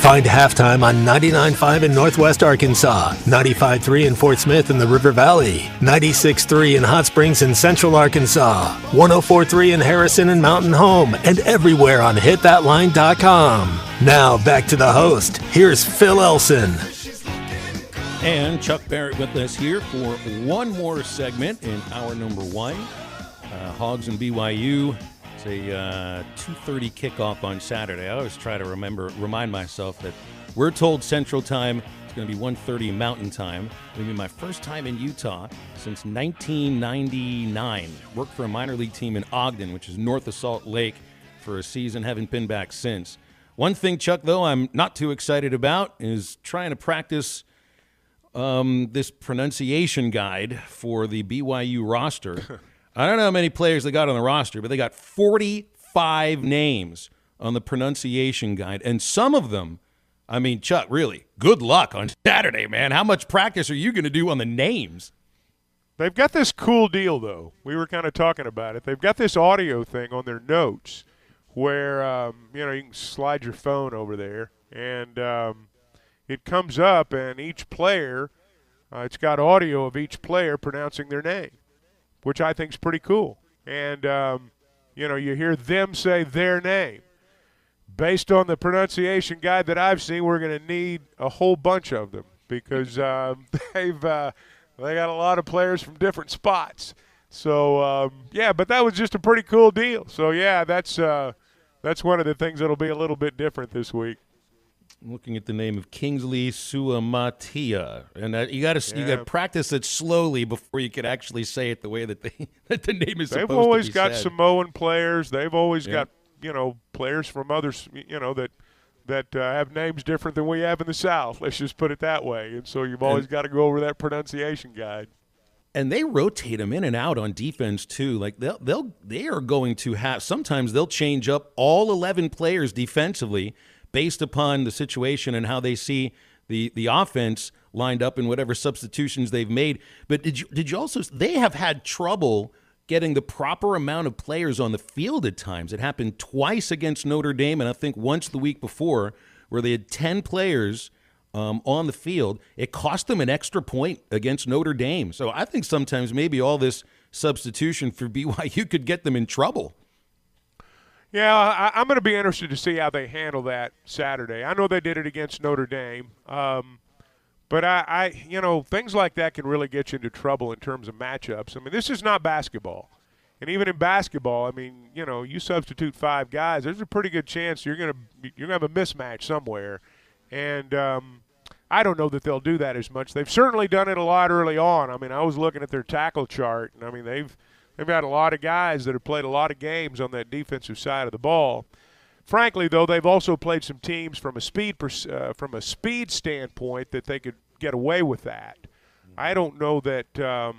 Find Halftime on 99.5 in Northwest Arkansas, 95.3 in Fort Smith in the River Valley, 96.3 in Hot Springs in Central Arkansas, 104.3 in Harrison and Mountain Home, and everywhere on hitthatline.com. Now back to the host. Here's Phil Elson. And Chuck Barrett with us here for one more segment in hour number one. Hogs and BYU. It's a 2:30 kickoff on Saturday. I always try to remind myself that we're told Central Time. It's going to be 1:30 Mountain Time. It'll be my first time in Utah since 1999. Worked for a minor league team in Ogden, which is north of Salt Lake, for a season. Haven't been back since. One thing, Chuck, though, I'm not too excited about is trying to practice this pronunciation guide for the BYU roster. I don't know how many players they got on the roster, but they got 45 names on the pronunciation guide. And some of them, I mean, Chuck, really, good luck on Saturday, man. How much practice are you going to do on the names? They've got this cool deal, though. We were kind of talking about it. They've got this audio thing on their notes where, you can slide your phone over there, and it comes up, and each player, it's got audio of each player pronouncing their name, which I think is pretty cool. And, you hear them say their name. Based on the pronunciation guide that I've seen, we're going to need a whole bunch of them because they got a lot of players from different spots. So, but that was just a pretty cool deal. So, that's one of the things that'll be a little bit different this week. I'm looking at the name of Kingsley Suamatia, and you got to practice it slowly before you can actually say it the way that the name is supposed to be said. They've always got Samoan players. They've always got players from others that have names different than we have in the South. Let's just put it that way. And so you've always got to go over that pronunciation guide. And they rotate them in and out on defense too. Like they are going to have sometimes they'll change up all 11 players defensively based upon the situation and how they see the offense lined up and whatever substitutions they've made. But did you also – they have had trouble getting the proper amount of players on the field at times. It happened twice against Notre Dame and I think once the week before where they had 10 players on the field. It cost them an extra point against Notre Dame. So I think sometimes maybe all this substitution for BYU could get them in trouble. Yeah, I'm going to be interested to see how they handle that Saturday. I know they did it against Notre Dame, but I things like that can really get you into trouble in terms of matchups. I mean, this is not basketball, and even in basketball, I mean, you substitute 5 guys, there's a pretty good chance you're going to have a mismatch somewhere, and I don't know that they'll do that as much. They've certainly done it a lot early on. I mean, I was looking at their tackle chart, and I mean they've got a lot of guys that have played a lot of games on that defensive side of the ball. Frankly, though, they've also played some teams from a speed standpoint that they could get away with that. I don't know that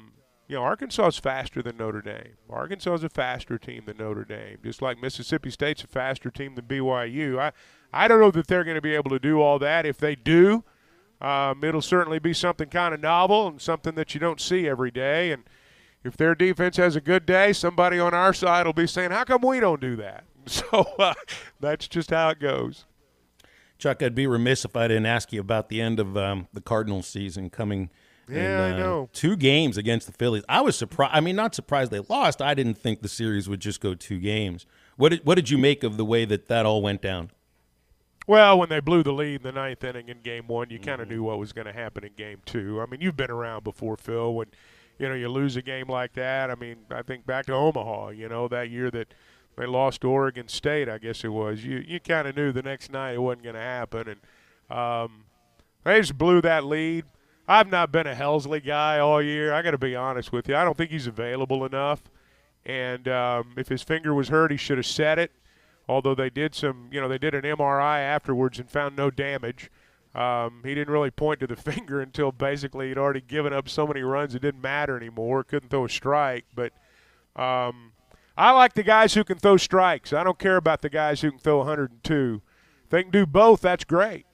Arkansas is faster than Notre Dame. Arkansas is a faster team than Notre Dame, just like Mississippi State's a faster team than BYU. I don't know that they're going to be able to do all that. If they do, it'll certainly be something kind of novel and something that you don't see every day. And if their defense has a good day, somebody on our side will be saying, how come we don't do that? So that's just how it goes. Chuck, I'd be remiss if I didn't ask you about the end of the Cardinals season coming. Yeah, I know. 2 games against the Phillies. I was surprised. I mean, not surprised they lost. I didn't think the series would just go 2 games. What did you make of the way that all went down? Well, when they blew the lead in the 9th inning in Game 1, you kind of knew what was going to happen in Game 2. I mean, you've been around before, Phil, when you lose a game like that. I mean, I think back to Omaha, that year that they lost to Oregon State, I guess it was. You kind of knew the next night it wasn't going to happen, and they just blew that lead. I've not been a Helsley guy all year. I got to be honest with you. I don't think he's available enough. And if his finger was hurt, he should have said it. Although they did an MRI afterwards and found no damage. He didn't really point to the finger until basically he'd already given up so many runs it didn't matter anymore. Couldn't throw a strike. But I like the guys who can throw strikes. I don't care about the guys who can throw 102. If they can do both, that's great.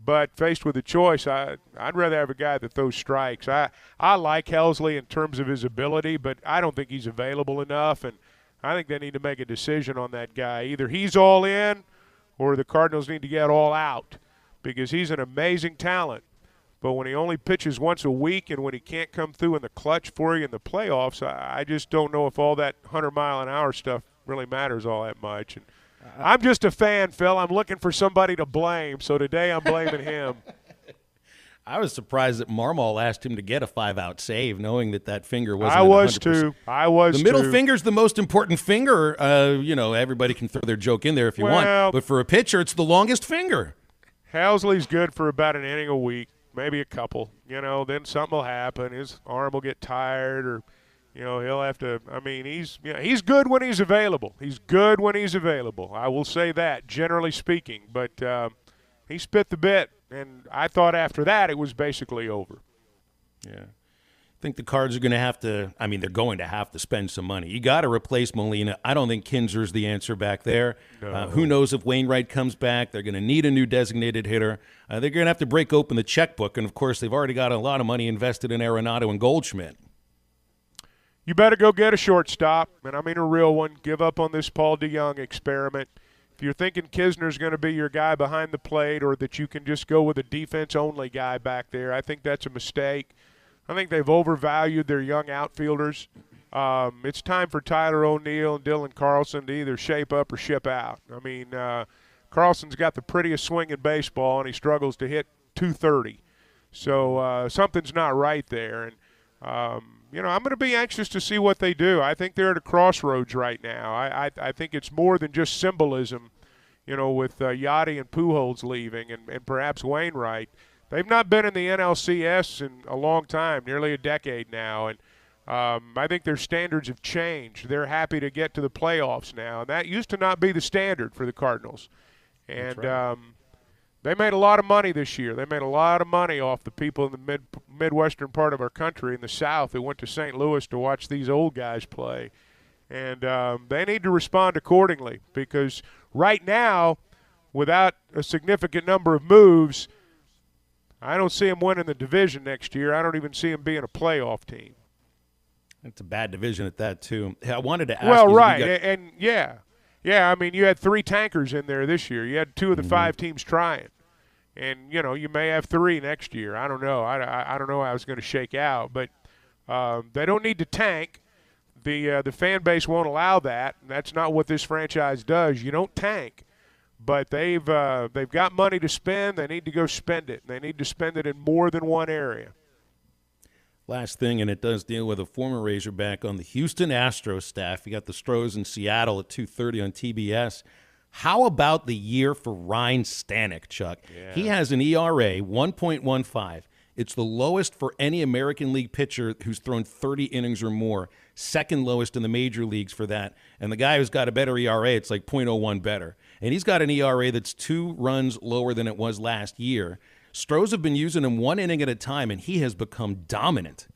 But faced with a choice, I'd rather have a guy that throws strikes. I like Helsley in terms of his ability, but I don't think he's available enough, and I think they need to make a decision on that guy. Either he's all in or the Cardinals need to get all out because he's an amazing talent. But when he only pitches once a week and when he can't come through in the clutch for you in the playoffs, I just don't know if all that 100-mile-an-hour stuff really matters all that much. And I'm just a fan, Phil. I'm looking for somebody to blame, so today I'm blaming him. I was surprised that Marmol asked him to get a 5-out save, knowing that finger wasn't. I was too. The middle finger's the most important finger. Everybody can throw their joke in there if you want, but for a pitcher, it's the longest finger. Helsley's good for about an inning a week, maybe a couple. Then something will happen. His arm will get tired, or he'll have to. I mean, he's good when he's available. He's good when he's available. I will say that, generally speaking. But he spit the bit. And I thought after that it was basically over. Yeah. I think the Cards are going to have to – they're going to have to spend some money. You got to replace Molina. I don't think Kinzer's the answer back there. No. Who knows if Wainwright comes back. They're going to need a new designated hitter. They're going to have to break open the checkbook. And, of course, they've already got a lot of money invested in Arenado and Goldschmidt. You better go get a shortstop, and I mean a real one. Give up on this Paul DeYoung experiment. If you're thinking Kisner's going to be your guy behind the plate or that you can just go with a defense-only guy back there, I think that's a mistake. I think they've overvalued their young outfielders. It's time for Tyler O'Neill and Dylan Carlson to either shape up or ship out. I mean, Carlson's got the prettiest swing in baseball, and he struggles to hit 230. So something's not right there. And, I'm going to be anxious to see what they do. I think they're at a crossroads right now. I think it's more than just symbolism, with Yachty and Pujols leaving and perhaps Wainwright. They've not been in the NLCS in a long time, nearly a decade now, and I think their standards have changed. They're happy to get to the playoffs now, and that used to not be the standard for the Cardinals. And they made a lot of money this year. They made a lot of money off the people in the midwestern part of our country, in the South, that went to St. Louis to watch these old guys play. And they need to respond accordingly because right now, without a significant number of moves, I don't see them winning the division next year. I don't even see them being a playoff team. It's a bad division at that, too. I wanted to ask Well, you, right, Yeah, I mean, you had 3 tankers in there this year. You had 2 of the 5 teams trying. And, you may have 3 next year. I don't know. I don't know how it's going to shake out. But they don't need to tank. The fan base won't allow that. That's not what this franchise does. You don't tank. But they've got money to spend. They need to go spend it. They need to spend it in more than one area. Last thing, and it does deal with a former Razorback on the Houston Astros staff. You got the Stros in Seattle at 2:30 on TBS. How about the year for Ryan Stanek, Chuck? Yeah. He has an ERA, 1.15. It's the lowest for any American League pitcher who's thrown 30 innings or more, second lowest in the major leagues for that. And the guy who's got a better ERA, it's like 0.01 better. And he's got an ERA that's 2 runs lower than it was last year. Stros have been using him 1 inning at a time, and he has become dominant.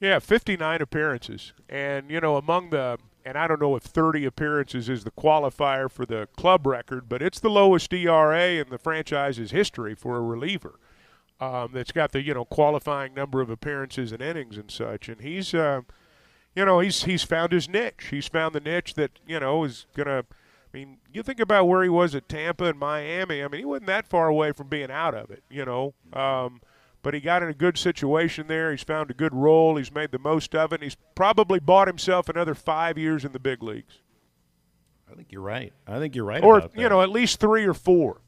Yeah, 59 appearances. And, among the – and I don't know if 30 appearances is the qualifier for the club record, but it's the lowest ERA in the franchise's history for a reliever that's got the, qualifying number of appearances and innings and such. And he's found his niche. He's found the niche that, is going to – I mean, you think about where he was at Tampa and Miami. I mean, he wasn't that far away from being out of it, but he got in a good situation there. He's found a good role. He's made the most of it. He's probably bought himself another 5 years in the big leagues. I think you're right. Or, about that. At least 3 or 4.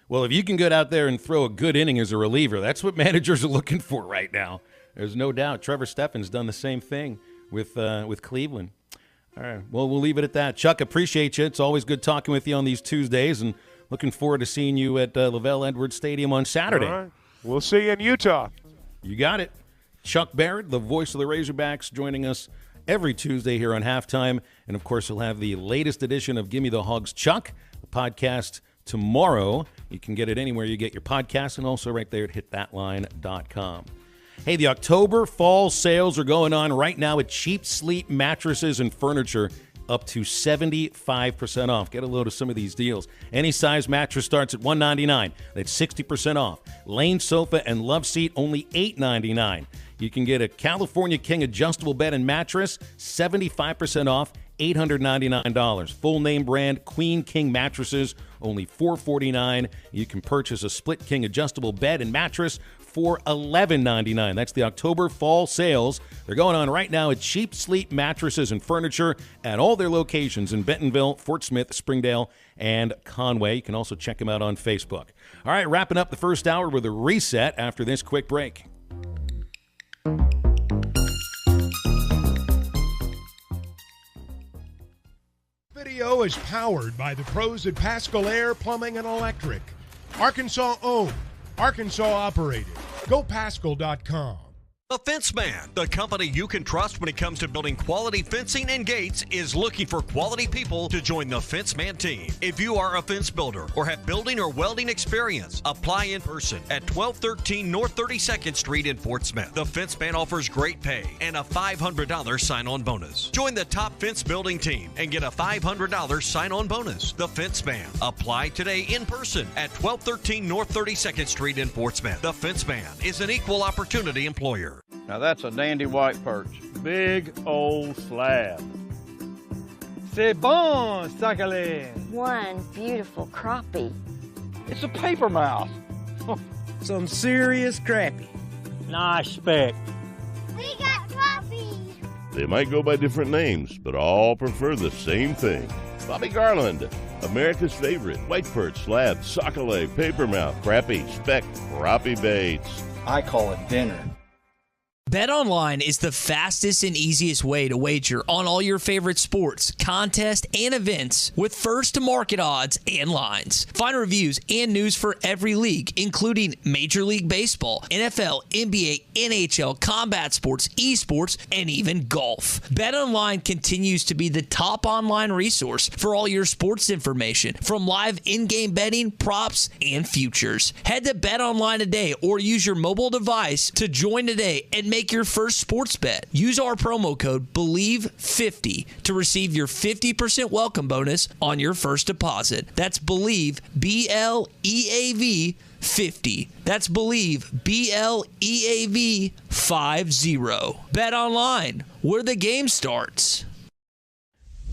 Well, if you can get out there and throw a good inning as a reliever, that's what managers are looking for right now. There's no doubt. Trevor Steffen's done the same thing with Cleveland. All right. Well, we'll leave it at that. Chuck, appreciate you. It's always good talking with you on these Tuesdays, and looking forward to seeing you at Lavelle Edwards Stadium on Saturday. All right. We'll see you in Utah. You got it. Chuck Barrett, the voice of the Razorbacks, joining us every Tuesday here on Halftime. And, of course, we'll have the latest edition of Gimme the Hogs Chuck, the podcast tomorrow. You can get it anywhere you get your podcasts, and also right there at hitthatline.com. Hey, the October fall sales are going on right now at Cheap Sleep Mattresses and Furniture, up to 75% off. Get a load of some of these deals. Any size mattress starts at $199. That's 60% off. Lane sofa and love seat, only $899. You can get a California King adjustable bed and mattress, 75% off, $899. Full name brand Queen King mattresses, only $449. You can purchase a Split King adjustable bed and mattress for $11.99. That's the October fall sales. They're going on right now at Cheap Sleep Mattresses and Furniture at all their locations in Bentonville, Fort Smith, Springdale, and Conway. You can also check them out on Facebook. All right, wrapping up the first hour with a reset after this quick break. Video is powered by the pros at Pascal Air Plumbing and Electric. Arkansas owned, Arkansas operated. GoPascal.com. The Fence Man, the company you can trust when it comes to building quality fencing and gates, is looking for quality people to join the Fence Man team. If you are a fence builder or have building or welding experience, apply in person at 1213 North 32nd Street in Fort Smith. The Fence Man offers great pay and a $500 sign-on bonus. Join the top fence building team and get a $500 sign-on bonus. The Fence Man. Apply today in person at 1213 North 32nd Street in Fort Smith. The Fence Man is an equal opportunity employer. Now that's a dandy white perch. Big old slab. C'est bon, sacalé. One beautiful crappie. It's a paper mouth. Some serious crappie. Nice speck. We got crappie. They might go by different names, but all prefer the same thing. Bobby Garland, America's favorite white perch, slab, sacalé, paper mouth, crappie, speck, crappie baits. I call it dinner. BetOnline is the fastest and easiest way to wager on all your favorite sports, contests, and events with first-to-market odds and lines. Find reviews and news for every league, including Major League Baseball, NFL, NBA, NHL, combat sports, esports, and even golf. BetOnline continues to be the top online resource for all your sports information, from live in-game betting, props, and futures. Head to BetOnline today or use your mobile device to join today and make your first sports bet. Use our promo code BELIEVE50 to receive your 50% welcome bonus on your first deposit. That's BELIEVE, BLEAV 50. That's BELIEVE, BLEAV 50. Bet online, where the game starts.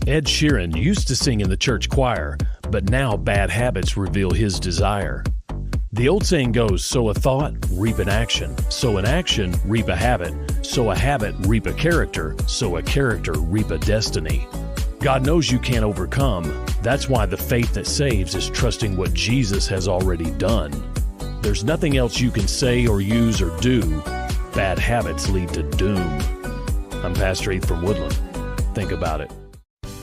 Ed Sheeran used to sing in the church choir, but now bad habits reveal his desire. The old saying goes, sow a thought, reap an action. Sow an action, reap a habit. Sow a habit, reap a character. Sow a character, reap a destiny. God knows you can't overcome. That's why the faith that saves is trusting what Jesus has already done. There's nothing else you can say or use or do. Bad habits lead to doom. I'm Pastor Heath from Woodland. Think about it.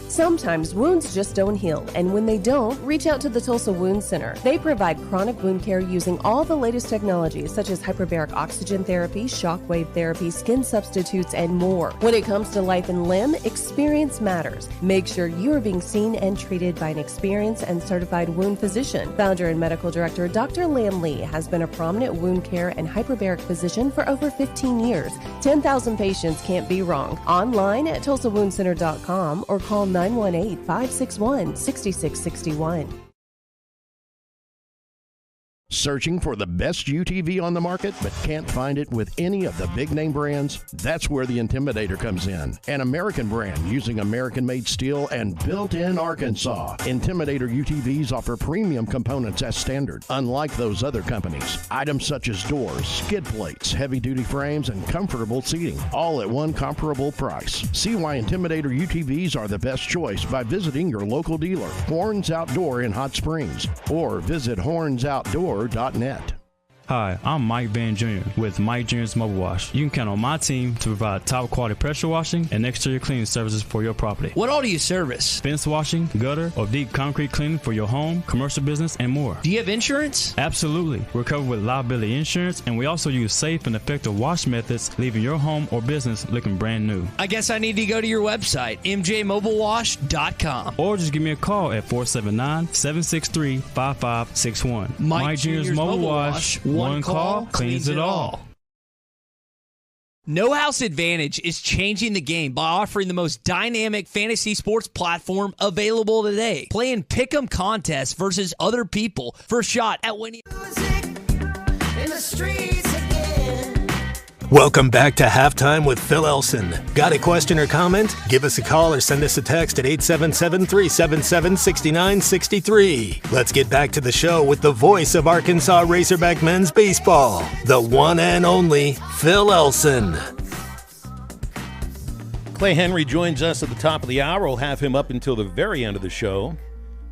Sometimes wounds just don't heal, and when they don't, reach out to the Tulsa Wound Center. They provide chronic wound care using all the latest technologies such as hyperbaric oxygen therapy, shockwave therapy, skin substitutes, and more. When it comes to life and limb, experience matters. Make sure you are being seen and treated by an experienced and certified wound physician. Founder and medical director Dr. Lam Lee has been a prominent wound care and hyperbaric physician for over 15 years. 10,000 patients can't be wrong. Online at TulsaWoundCenter.com or call 918-561-6661. Searching for the best UTV on the market but can't find it with any of the big name brands? That's where the Intimidator comes in. An American brand using American-made steel and built in Arkansas. Intimidator UTVs offer premium components as standard, unlike those other companies. Items such as doors, skid plates, heavy-duty frames, and comfortable seating, all at one comparable price. See why Intimidator UTVs are the best choice by visiting your local dealer, Horns Outdoor in Hot Springs, or visit hornsoutdoor.net. Hi, I'm Mike Van Jr. with Mike Jr.'s Mobile Wash. You can count on my team to provide top quality pressure washing and exterior cleaning services for your property. What all do you service? Fence washing, gutter, or deep concrete cleaning for your home, commercial business, and more. Do you have insurance? Absolutely. We're covered with liability insurance, and we also use safe and effective wash methods, leaving your home or business looking brand new. I guess I need to go to your website, mjmobilewash.com. Or just give me a call at 479-763-5561. Mike Jr.'s Mobile Wash. One call cleans it all. No House Advantage is changing the game by offering the most dynamic fantasy sports platform available today. Play in pick'em contests versus other people for a shot at winning. In the streets again. Welcome back to Halftime with Phil Elson. Got a question or comment? Give us a call or send us a text at 877-377-6963. Let's get back to the show with the voice of Arkansas Razorback men's baseball, the one and only Phil Elson. Clay Henry joins us at the top of the hour. We'll have him up until the very end of the show.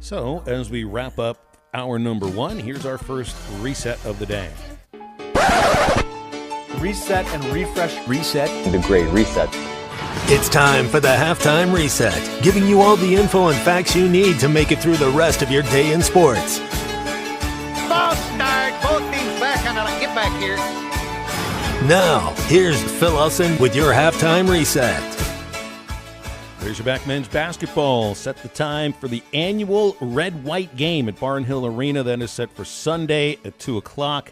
So, as we wrap up hour number one, here's our first reset of the day. Reset and refresh. Reset. The great reset. It's time for the Halftime Reset, giving you all the info and facts you need to make it through the rest of your day in sports. False start. Both teams back on it. Get back here. Now, here's Phil Elson with your Halftime Reset. Razorback men's basketball set the time for the annual Red-White game at Barnhill Arena. That is set for Sunday at 2 o'clock.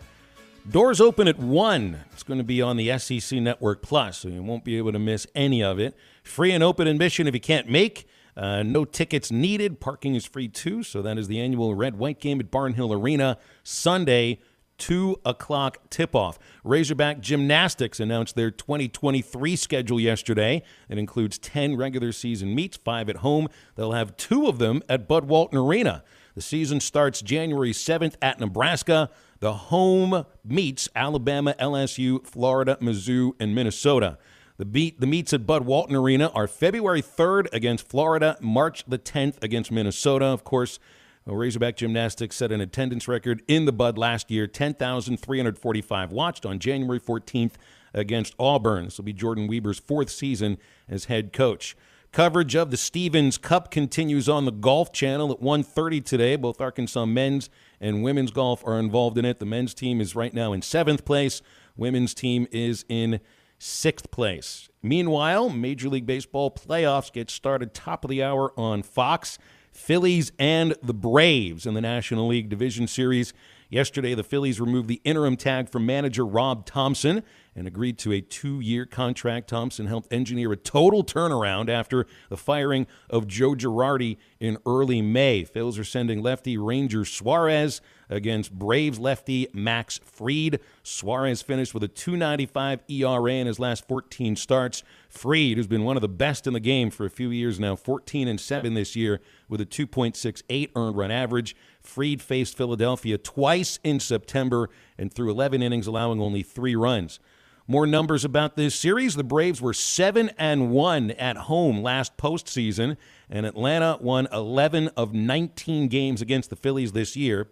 Doors open at 1. It's going to be on the SEC Network Plus, so you won't be able to miss any of it. Free and open admission if you can't make. No tickets needed. Parking is free, too. So that is the annual Red-White game at Barnhill Arena, Sunday, 2 o'clock tip-off. Razorback Gymnastics announced their 2023 schedule yesterday. It includes 10 regular season meets, 5 at home. They'll have 2 of them at Bud Walton Arena. The season starts January 7th at Nebraska. The home meets Alabama, LSU, Florida, Mizzou, and Minnesota. The meets at Bud Walton Arena are February 3rd against Florida, March the 10th against Minnesota. Of course, Razorback Gymnastics set an attendance record in the Bud last year, 10,345 watched on January 14th against Auburn. This will be Jordan Weber's 4th season as head coach. Coverage of the Stevens Cup continues on the Golf Channel at 1:30 today. Both Arkansas men's and women's golf are involved in it. The men's team is right now in 7th place. Women's team is in 6th place. Meanwhile, Major League Baseball playoffs get started top of the hour on Fox. Phillies and the Braves in the National League Division Series. Yesterday, the Phillies removed the interim tag from manager Rob Thompson and agreed to a 2-year contract. Thompson helped engineer a total turnaround after the firing of Joe Girardi in early May. Phils are sending lefty Ranger Suarez against Braves lefty Max Fried. Suarez finished with a .295 ERA in his last 14 starts. Fried, who's been one of the best in the game for a few years now, 14-7 this year with a 2.68 earned run average. Fried faced Philadelphia twice in September and threw 11 innings, allowing only 3 runs. More numbers about this series. The Braves were 7-1 at home last postseason, and Atlanta won 11 of 19 games against the Phillies this year.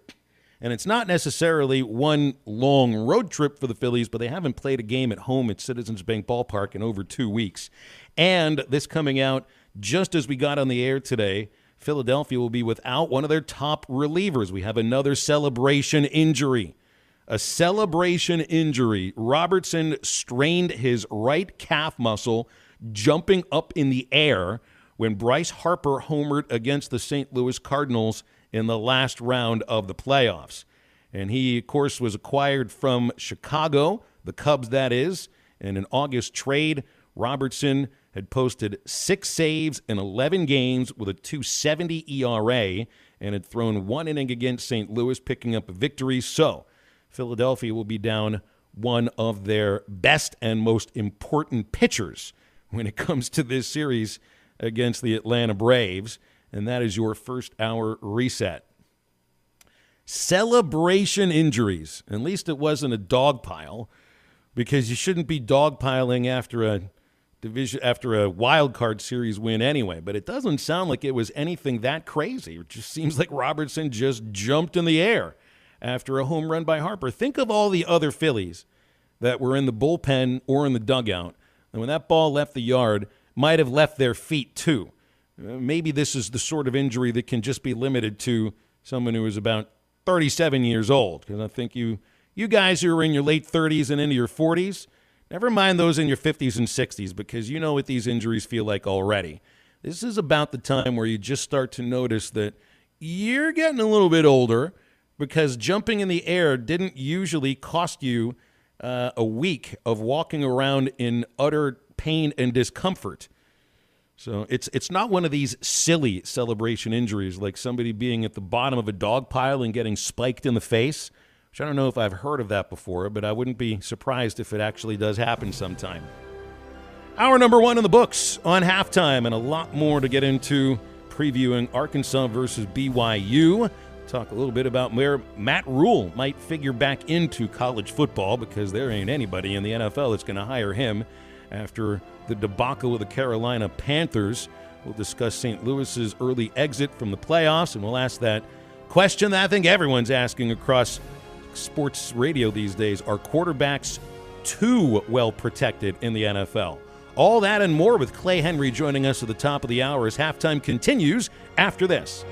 And it's not necessarily one long road trip for the Phillies, but they haven't played a game at home at Citizens Bank Ballpark in over 2 weeks. And this coming out just as we got on the air today, Philadelphia will be without one of their top relievers. We have another celebration injury. A celebration injury. Robertson strained his right calf muscle jumping up in the air when Bryce Harper homered against the St. Louis Cardinals in the last round of the playoffs. And he, of course, was acquired from Chicago, the Cubs that is, in an August trade. Robertson had posted 6 saves in 11 games with a .270 ERA and had thrown 1 inning against St. Louis, picking up a victory. So Philadelphia will be down one of their best and most important pitchers when it comes to this series against the Atlanta Braves, and that is your first hour reset. Celebration injuries. At least it wasn't a dog pile, because you shouldn't be dogpiling after a wild card series win anyway. But it doesn't sound like it was anything that crazy. It just seems like Robertson just jumped in the air after a home run by Harper. Think of all the other Phillies that were in the bullpen or in the dugout, and when that ball left the yard, might have left their feet too. Maybe this is the sort of injury that can just be limited to someone who is about 37 years old, because I think you guys who are in your late 30s and into your 40s, never mind those in your 50s and 60s, because you know what these injuries feel like already. This is about the time where you just start to notice that you're getting a little bit older, because jumping in the air didn't usually cost you a week of walking around in utter pain and discomfort. So it's not one of these silly celebration injuries like somebody being at the bottom of a dog pile and getting spiked in the face, which I don't know if I've heard of that before, but I wouldn't be surprised if it actually does happen sometime. Hour number 1 in the books on halftime, and a lot more to get into, previewing Arkansas versus BYU. Talk a little bit about where Matt Rhule might figure back into college football, because there ain't anybody in the NFL that's going to hire him after the debacle of the Carolina Panthers. We'll discuss St. Louis's early exit from the playoffs, and we'll ask that question that I think everyone's asking across sports radio these days. Are quarterbacks too well protected in the NFL? All that and more with Clay Henry joining us at the top of the hour as halftime continues after this.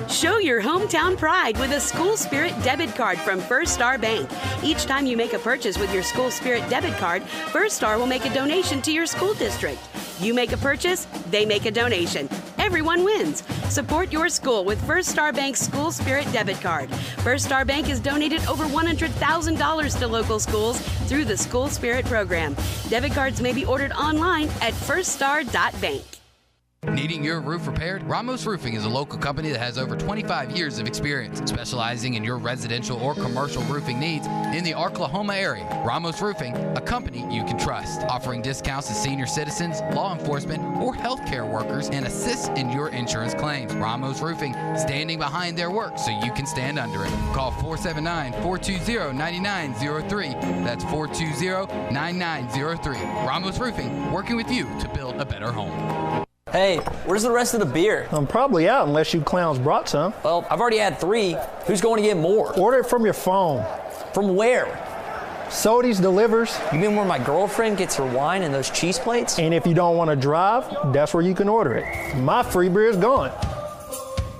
Show your hometown pride with a School Spirit debit card from First Star Bank. Each time you make a purchase with your School Spirit debit card, First Star will make a donation to your school district. You make a purchase, they make a donation. Everyone wins. Support your school with First Star Bank's School Spirit debit card. First Star Bank has donated over $100,000 to local schools through the School Spirit program. Debit cards may be ordered online at firststar.bank. Needing your roof repaired? Ramos Roofing is a local company that has over 25 years of experience, specializing in your residential or commercial roofing needs in the Oklahoma area. Ramos Roofing, a company you can trust, offering discounts to senior citizens, law enforcement, or healthcare workers, and assists in your insurance claims. Ramos Roofing, standing behind their work so you can stand under it. Call 479-420-9903. That's 420-9903. Ramos Roofing, working with you to build a better home. Hey, where's the rest of the beer? I'm probably out unless you clowns brought some. Well, I've already had 3. Who's going to get more? Order it from your phone. From where? Sody's delivers. You mean where my girlfriend gets her wine and those cheese plates? And if you don't want to drive, that's where you can order it. My free beer is gone.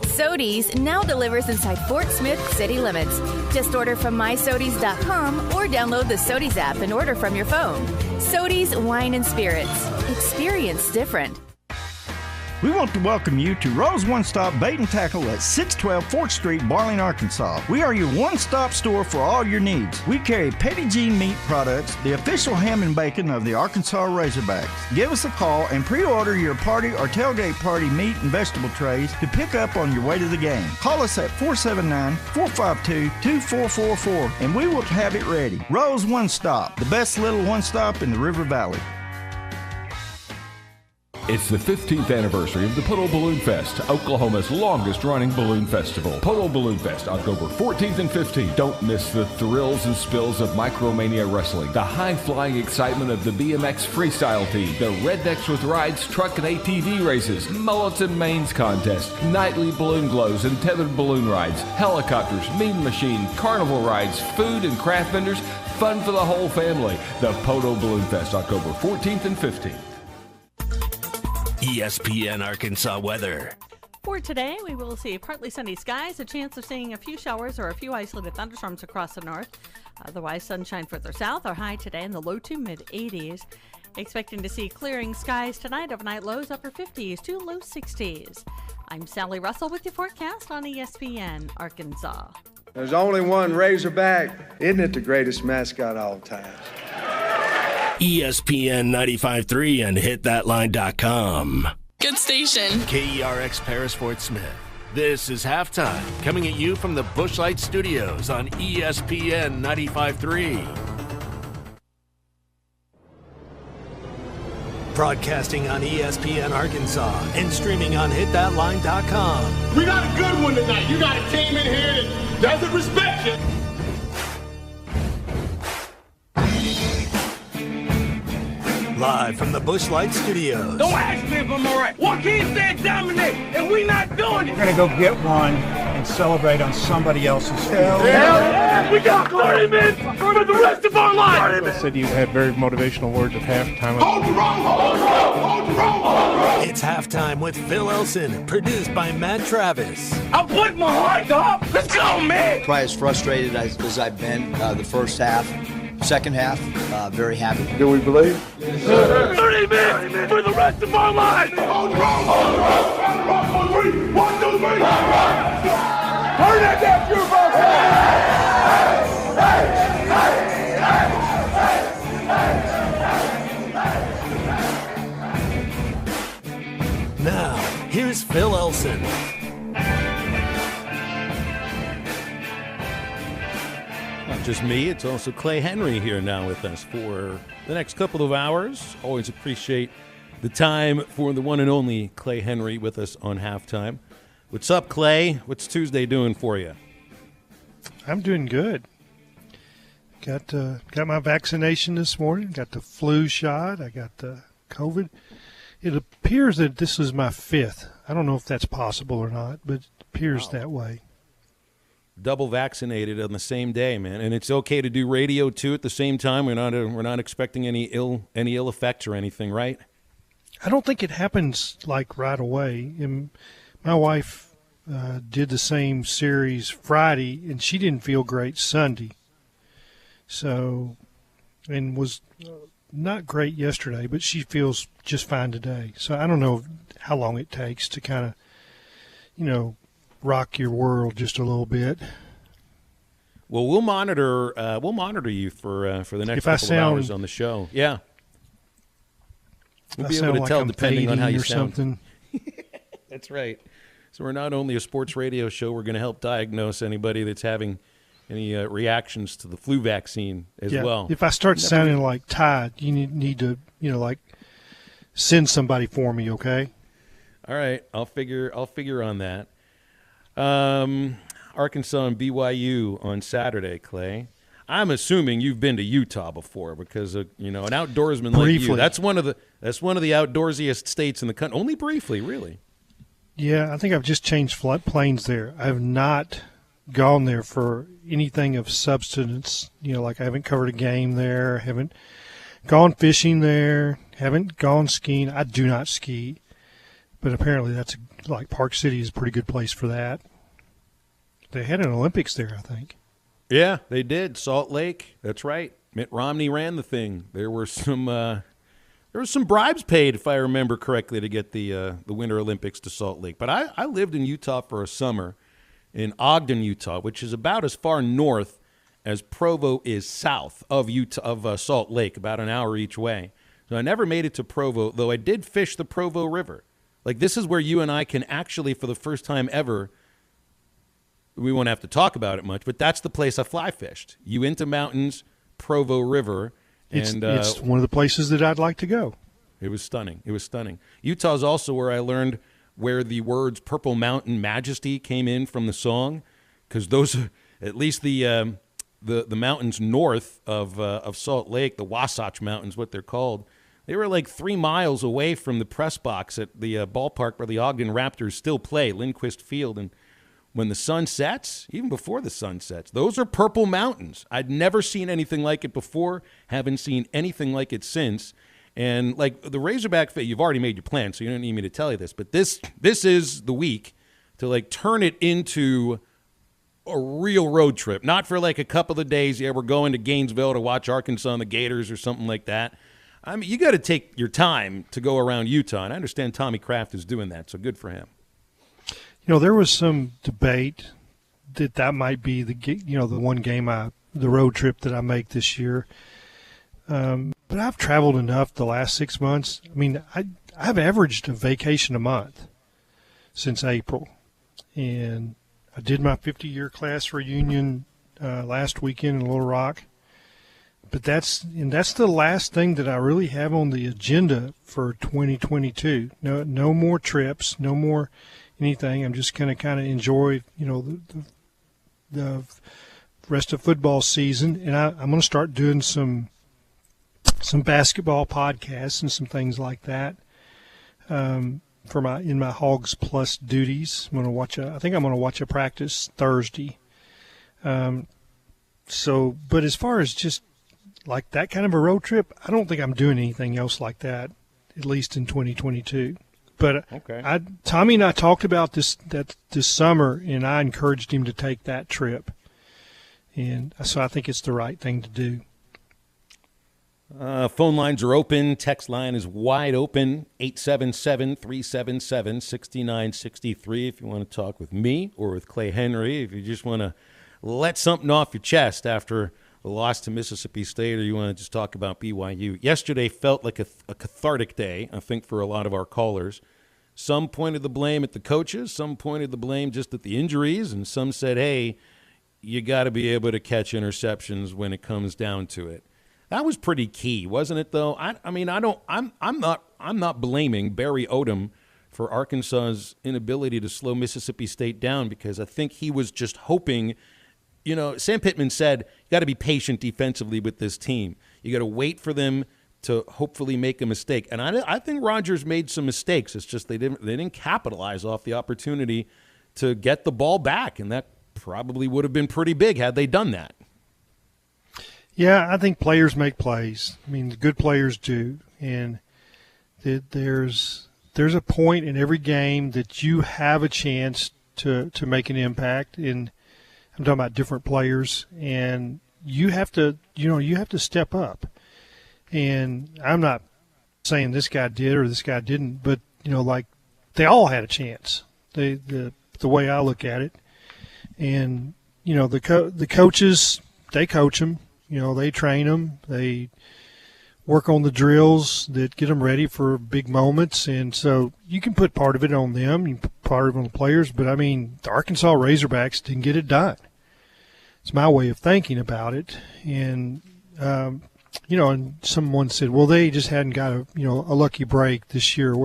Sody's now delivers inside Fort Smith city limits. Just order from mysodys.com or download the Sody's app and order from your phone. Sody's Wine and Spirits. Experience different. We want to welcome you to Rose One Stop Bait and Tackle at 612 4th Street, Barling, Arkansas. We are your one-stop store for all your needs. We carry Petty Jean Meat Products, the official ham and bacon of the Arkansas Razorbacks. Give us a call and pre-order your party or tailgate party meat and vegetable trays to pick up on your way to the game. Call us at 479-452-2444 and we will have it ready. Rose One Stop, the best little one-stop in the River Valley. It's the 15th anniversary of the Poto Balloon Fest, Oklahoma's longest-running balloon festival. Poto Balloon Fest, October 14th and 15th. Don't miss the thrills and spills of Micromania Wrestling, the high-flying excitement of the BMX freestyle team, the Rednecks with Rides truck and ATV races, mullets and mains contest, nightly balloon glows and tethered balloon rides, helicopters, mean machine, carnival rides, food and craft vendors, fun for the whole family. The Poto Balloon Fest, October 14th and 15th. ESPN Arkansas weather. For today, we will see partly sunny skies, a chance of seeing a few showers or a few isolated thunderstorms across the north. Otherwise, sunshine further south. Our high today in the low to mid-80s. Expecting to see clearing skies tonight, overnight lows upper 50s to low 60s. I'm Sally Russell with your forecast on ESPN Arkansas. There's only one Razorback. Isn't it the greatest mascot of all time? ESPN 95.3 and hitthatline.com. Good station. KERX Paris Fort Smith. This is Halftime, coming at you from the Bushlight Studios on ESPN 95.3. Broadcasting on ESPN Arkansas and streaming on hitthatline.com. We got a good one tonight. You got a team in here that doesn't respect you. Live from the Bushlight Studios. Don't ask me if I'm all right. Joaquin said dominate, and we not doing it. We're going to go get one and celebrate on somebody else's field. Hell yeah! We got 30 minutes for the rest of our lives. I said you had very motivational words at halftime. Hold the roll, hold the roll, hold the roll, hold the roll. It's Halftime with Phil Elson, produced by Matt Travis. I'm putting my heart up. Let's go, man. Probably as frustrated as I've been the first half. Second half, very happy. Do we believe? Yes, sir. 30 minutes for the rest of our lives. Hold the roll, hold the roll, hold the roll, on three. 1, 2, 3. Turn that down, your Now, here's Phil Elson. Not just me, it's also Clay Henry here now with us for the next couple of hours. Always appreciate the time for the one and only Clay Henry with us on Halftime. What's up, Clay? What's Tuesday doing for you? I'm doing good. Got my vaccination this morning. Got the flu shot. I got the COVID. It appears that this is my 5th. I don't know if that's possible or not, but it appears that way. Double vaccinated on the same day, man, and it's okay to do radio too at the same time. We're not expecting any ill effects or anything, right? I don't think it happens like right away. And my wife did the same series Friday, and she didn't feel great Sunday. So, and was not great yesterday, but she feels just fine today. So I don't know how long it takes to kind of, rock your world just a little bit. Well, we'll monitor you for the next couple of hours on the show. Yeah, we'll be able to tell depending on how you sound. That's right. So we're not only a sports radio show, we're going to help diagnose anybody that's having any reactions to the flu vaccine as well. If I start sounding like Todd, you need to send somebody for me, okay? All right, I'll figure on that. Arkansas and BYU on Saturday, Clay. I'm assuming you've been to Utah before because an outdoorsman like you. That's one of the outdoorsiest states in the country. Only briefly, really. Yeah, I think I've just changed planes there. I have not gone there for anything of substance. Like I haven't covered a game there, haven't gone fishing there, haven't gone skiing. I do not ski, but apparently that's like Park City is a pretty good place for that. They had an Olympics there, I think. Yeah, they did. Salt Lake. That's right. Mitt Romney ran the thing. There were some bribes paid, if I remember correctly, to get the Winter Olympics to Salt Lake. But I lived in Utah for a summer, in Ogden, Utah, which is about as far north as Provo is south of Salt Lake, about an hour each way. So I never made it to Provo, though I did fish the Provo River. Like, this is where you and I can actually, for the first time ever, we won't have to talk about it much, but that's the place I fly fished. Uinta Mountains, Provo River. It's one of the places that I'd like to go. It was stunning. It was stunning. Utah's also where I learned where the words Purple Mountain Majesty came in from the song, because those are at least the mountains north of Salt Lake, the Wasatch Mountains, what they're called. They were like 3 miles away from the press box at the ballpark where the Ogden Raptors still play, Lindquist Field. And when the sun sets, even before the sun sets, those are purple mountains. I'd never seen anything like it before, haven't seen anything like it since. And like the Razorback Fit, you've already made your plan, so you don't need me to tell you this. But this is the week to like turn it into a real road trip. Not for like a couple of days. Yeah, we're going to Gainesville to watch Arkansas and the Gators or something like that. I mean, you got to take your time to go around Utah, and I understand Tommy Kraft is doing that, so good for him. You know, there was some debate that might be the one game the road trip that I make this year. But I've traveled enough the last 6 months. I mean, I've averaged a vacation a month since April, and I did my 50-year class reunion last weekend in Little Rock. But that's the last thing that I really have on the agenda for 2022. No more trips, no more anything. I'm just going to kind of enjoy, the rest of football season, and I'm going to start doing some basketball podcasts and some things like that in my Hogs Plus duties. I think I'm going to watch a practice Thursday. But as far as just like that kind of a road trip, I don't think I'm doing anything else like that, at least in 2022. But okay. Tommy and I talked about this summer, and I encouraged him to take that trip. And so I think it's the right thing to do. Phone lines are open. Text line is wide open, 877-377-6963 if you want to talk with me or with Clay Henry. If you just want to let something off your chest after the loss to Mississippi State, or you want to just talk about BYU. Yesterday felt like a cathartic day, I think, for a lot of our callers. Some pointed the blame at the coaches, some pointed the blame just at the injuries, and some said, hey, you got to be able to catch interceptions when it comes down to it. That was pretty key, wasn't it? Though I'm not blaming Barry Odom for Arkansas's inability to slow Mississippi State down, because I think he was just hoping. Sam Pittman said you got to be patient defensively with this team. You got to wait for them to hopefully make a mistake. And I think Rodgers made some mistakes. It's just they didn't capitalize off the opportunity to get the ball back, and that probably would have been pretty big had they done that. Yeah, I think players make plays. I mean, the good players do, and there's a point in every game that you have a chance to make an impact. And I'm talking about different players, and you have to step up. And I'm not saying this guy did or this guy didn't, but like they all had a chance. The way I look at it, and the coaches, they coach them. They train them. They work on the drills that get them ready for big moments. And so you can put part of it on them, you can put part of it on the players. But, I mean, the Arkansas Razorbacks didn't get it done. It's my way of thinking about it. And, and someone said, well, they just hadn't got a lucky break this year.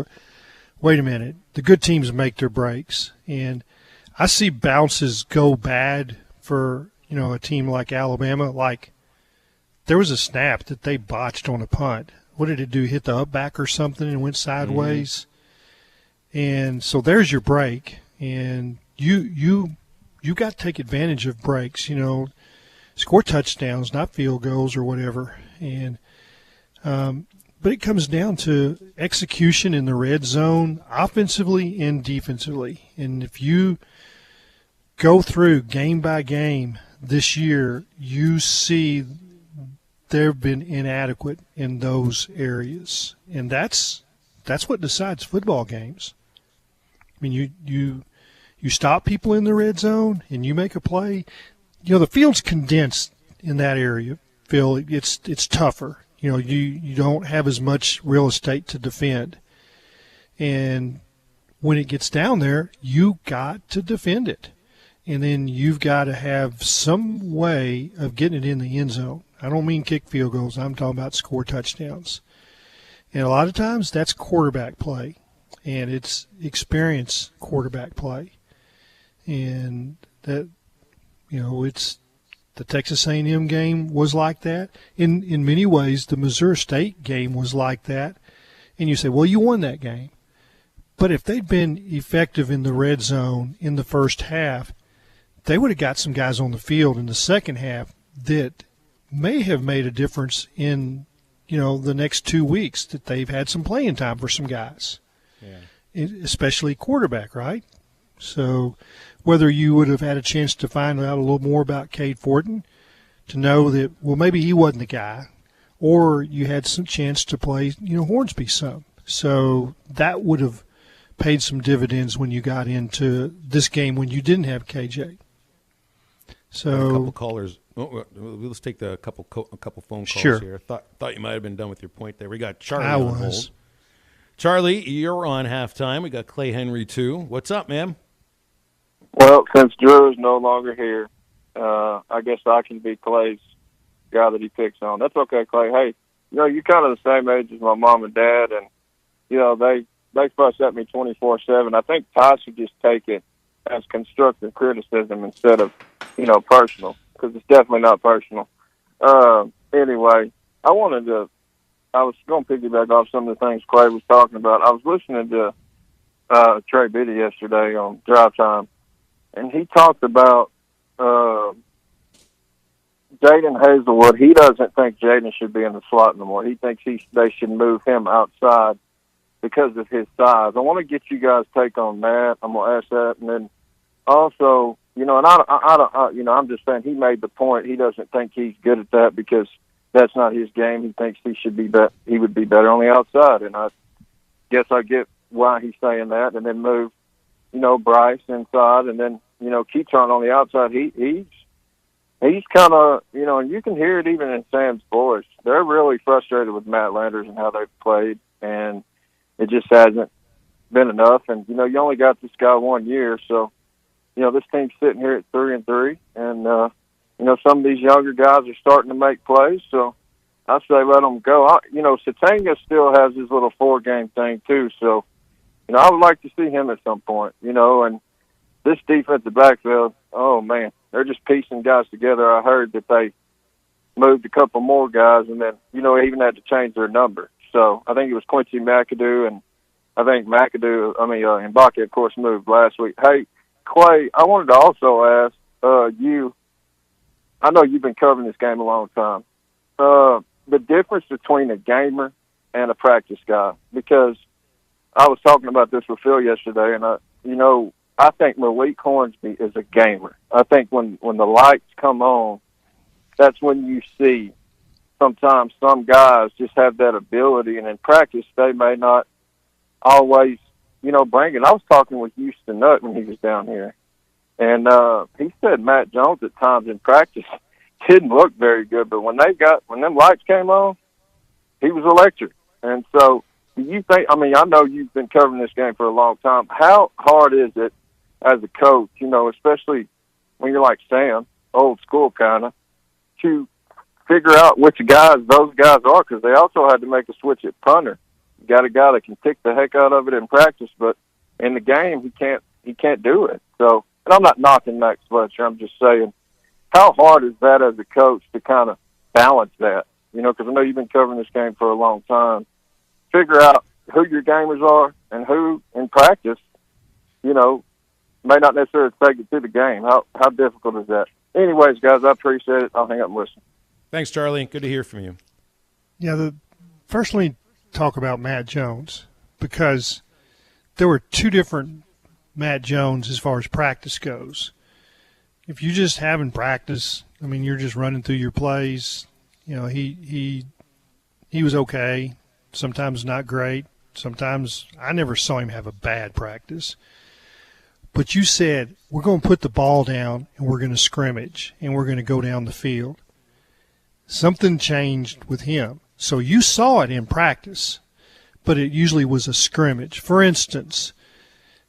Wait a minute. The good teams make their breaks. And I see bounces go bad for, a team like Alabama. Like, there was a snap that they botched on a punt. What did it do? Hit the up back or something and went sideways? Mm-hmm. And so there's your break. And you got to take advantage of breaks, score touchdowns, not field goals or whatever. And but it comes down to execution in the red zone, offensively and defensively. And if you go through game by game this year, you see they've been inadequate in those areas. And that's what decides football games. I mean, you stop people in the red zone and you make a play. The field's condensed in that area. Phil, it's tougher. You don't have as much real estate to defend. And when it gets down there, you got to defend it. And then you've got to have some way of getting it in the end zone. I don't mean kick field goals. I'm talking about score touchdowns. And a lot of times that's quarterback play, and it's experienced quarterback play. And that, it's the Texas A&M game was like that. In many ways, the Missouri State game was like that. And you say, well, you won that game. But if they'd been effective in the red zone in the first half, they would have got some guys on the field in the second half that may have made a difference in, the next 2 weeks, that they've had some playing time for some guys, especially quarterback, right? So whether you would have had a chance to find out a little more about Cade Fortin, to know that, well, maybe he wasn't the guy, or you had some chance to play, Hornsby some. So that would have paid some dividends when you got into this game when you didn't have KJ. So a couple callers. Let's take a couple phone calls here. Thought you might have been done with your point there. We got Charlie on hold. Charlie, you're on halftime. We got Clay Henry too. What's up, man? Well, since Drew is no longer here, I guess I can be Clay's guy that he picks on. That's okay, Clay. Hey, you're kind of the same age as my mom and dad, and they fuss at me 24/7. I think Ty should just take it as constructive criticism instead of personal, because it's definitely not personal. Anyway, I was going to piggyback off some of the things Clay was talking about. I was listening to Trey Biddy yesterday on Drive Time, and he talked about Jaden Hazelwood. He doesn't think Jaden should be in the slot no more. He thinks they should move him outside because of his size. I want to get you guys' take on that. I'm going to ask that, and then also, I'm just saying he made the point. He doesn't think he's good at that because that's not his game. He thinks he should be he would be better on the outside, and I guess I get why he's saying that. And then move, Bryce inside, and then Keytron on the outside. He's kind of and you can hear it even in Sam's voice. They're really frustrated with Matt Landers and how they've played, and it just hasn't been enough. And you only got this guy 1 year, so. This team's sitting here at 3-3, and some of these younger guys are starting to make plays. So I say let them go. Satanga still has his little 4-game thing too. So I would like to see him at some point. And this defensive backfield, oh man, they're just piecing guys together. I heard that they moved a couple more guys, and then even had to change their number. So I think it was Quincy McAdoo, and I think Mbaka, of course, moved last week. Hey, Clay, I wanted to also ask you, I know you've been covering this game a long time, the difference between a gamer and a practice guy, because I was talking about this with Phil yesterday, and I think Malik Hornsby is a gamer. I think when the lights come on, that's when you see sometimes some guys just have that ability, and in practice they may not always bring it. I was talking with Houston Nutt when he was down here, and he said Matt Jones at times in practice didn't look very good, but when them lights came on, he was electric. And so, do you think? I know you've been covering this game for a long time. How hard is it as a coach, especially when you're like Sam, old school kind of, to figure out which guys those guys are? Because they also had to make a switch at punter. Got a guy that can kick the heck out of it in practice, but in the game he can't do it. So, and I'm not knocking Max Fletcher. I'm just saying, how hard is that as a coach to kind of balance that? Because I know you've been covering this game for a long time. Figure out who your gamers are and who in practice, may not necessarily take it to the game. How difficult is that? Anyways, guys, I appreciate it. I'll hang up and listen. Thanks, Charlie. Good to hear from you. Yeah, first let me talk about Matt Jones, because there were two different Matt Jones as far as practice goes. If you just haven't practiced, you're just running through your plays. He was okay. Sometimes not great. Sometimes I never saw him have a bad practice. But you said, we're going to put the ball down and we're going to scrimmage and we're going to go down the field. Something changed with him. So you saw it in practice, but it usually was a scrimmage. For instance,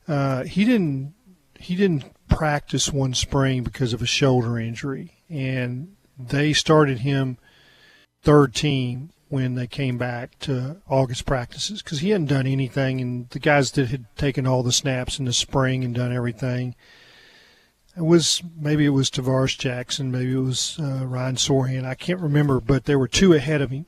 he didn't practice one spring because of a shoulder injury, and they started him third team when they came back to August practices because he hadn't done anything, and the guys that had taken all the snaps in the spring and done everything, maybe it was Tavares Jackson, maybe it was Ryan Sorhan, I can't remember, but there were two ahead of him.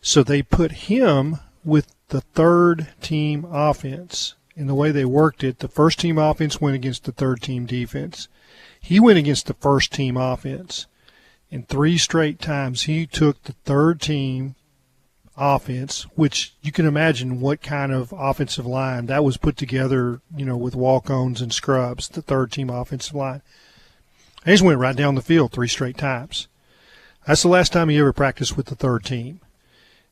So they put him with the third-team offense. And the way they worked it, the first-team offense went against the third-team defense. He went against the first-team offense. And 3 straight times he took the third-team offense, which you can imagine what kind of offensive line that was put together, with walk-ons and scrubs, the third-team offensive line. He just went right down the field 3 straight times. That's the last time he ever practiced with the third team.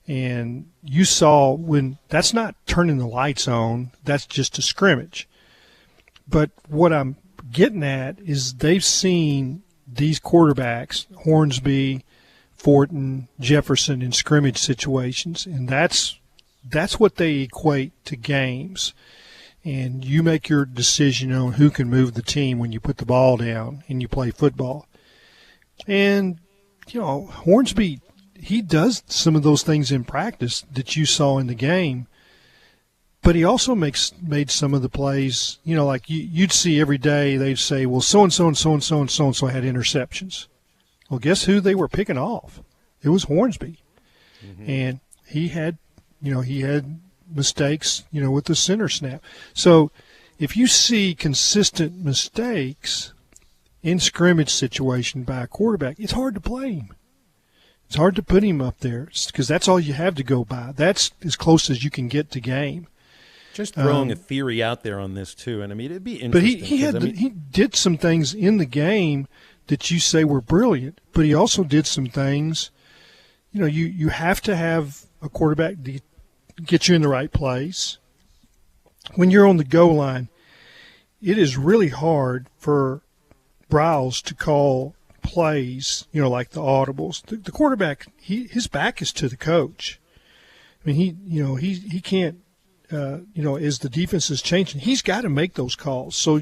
And you saw when that's not turning the lights on, that's just a scrimmage. But what I'm getting at is they've seen these quarterbacks, Hornsby, Fortin, Jefferson, in scrimmage situations, and that's what they equate to games. And you make your decision on who can move the team when you put the ball down and you play football. And, Hornsby, he does some of those things in practice that you saw in the game, but he also made some of the plays, like you'd see every day. They'd say, well, so-and-so and so-and-so and so-and-so had interceptions. Well, guess who they were picking off? It was Hornsby. Mm-hmm. And he had mistakes, with the center snap. So if you see consistent mistakes in scrimmage situation by a quarterback, it's hard to play him. It's hard to put him up there because that's all you have to go by. That's as close as you can get to game. Just throwing a theory out there on this too, and it'd be interesting. But he did some things in the game that you say were brilliant, but he also did some things. You have to have a quarterback to get you in the right place. When you're on the goal line, it is really hard for Rhule to call plays, like the audibles. The quarterback, his back is to the coach. I mean, he can't, as the defense is changing, he's got to make those calls. So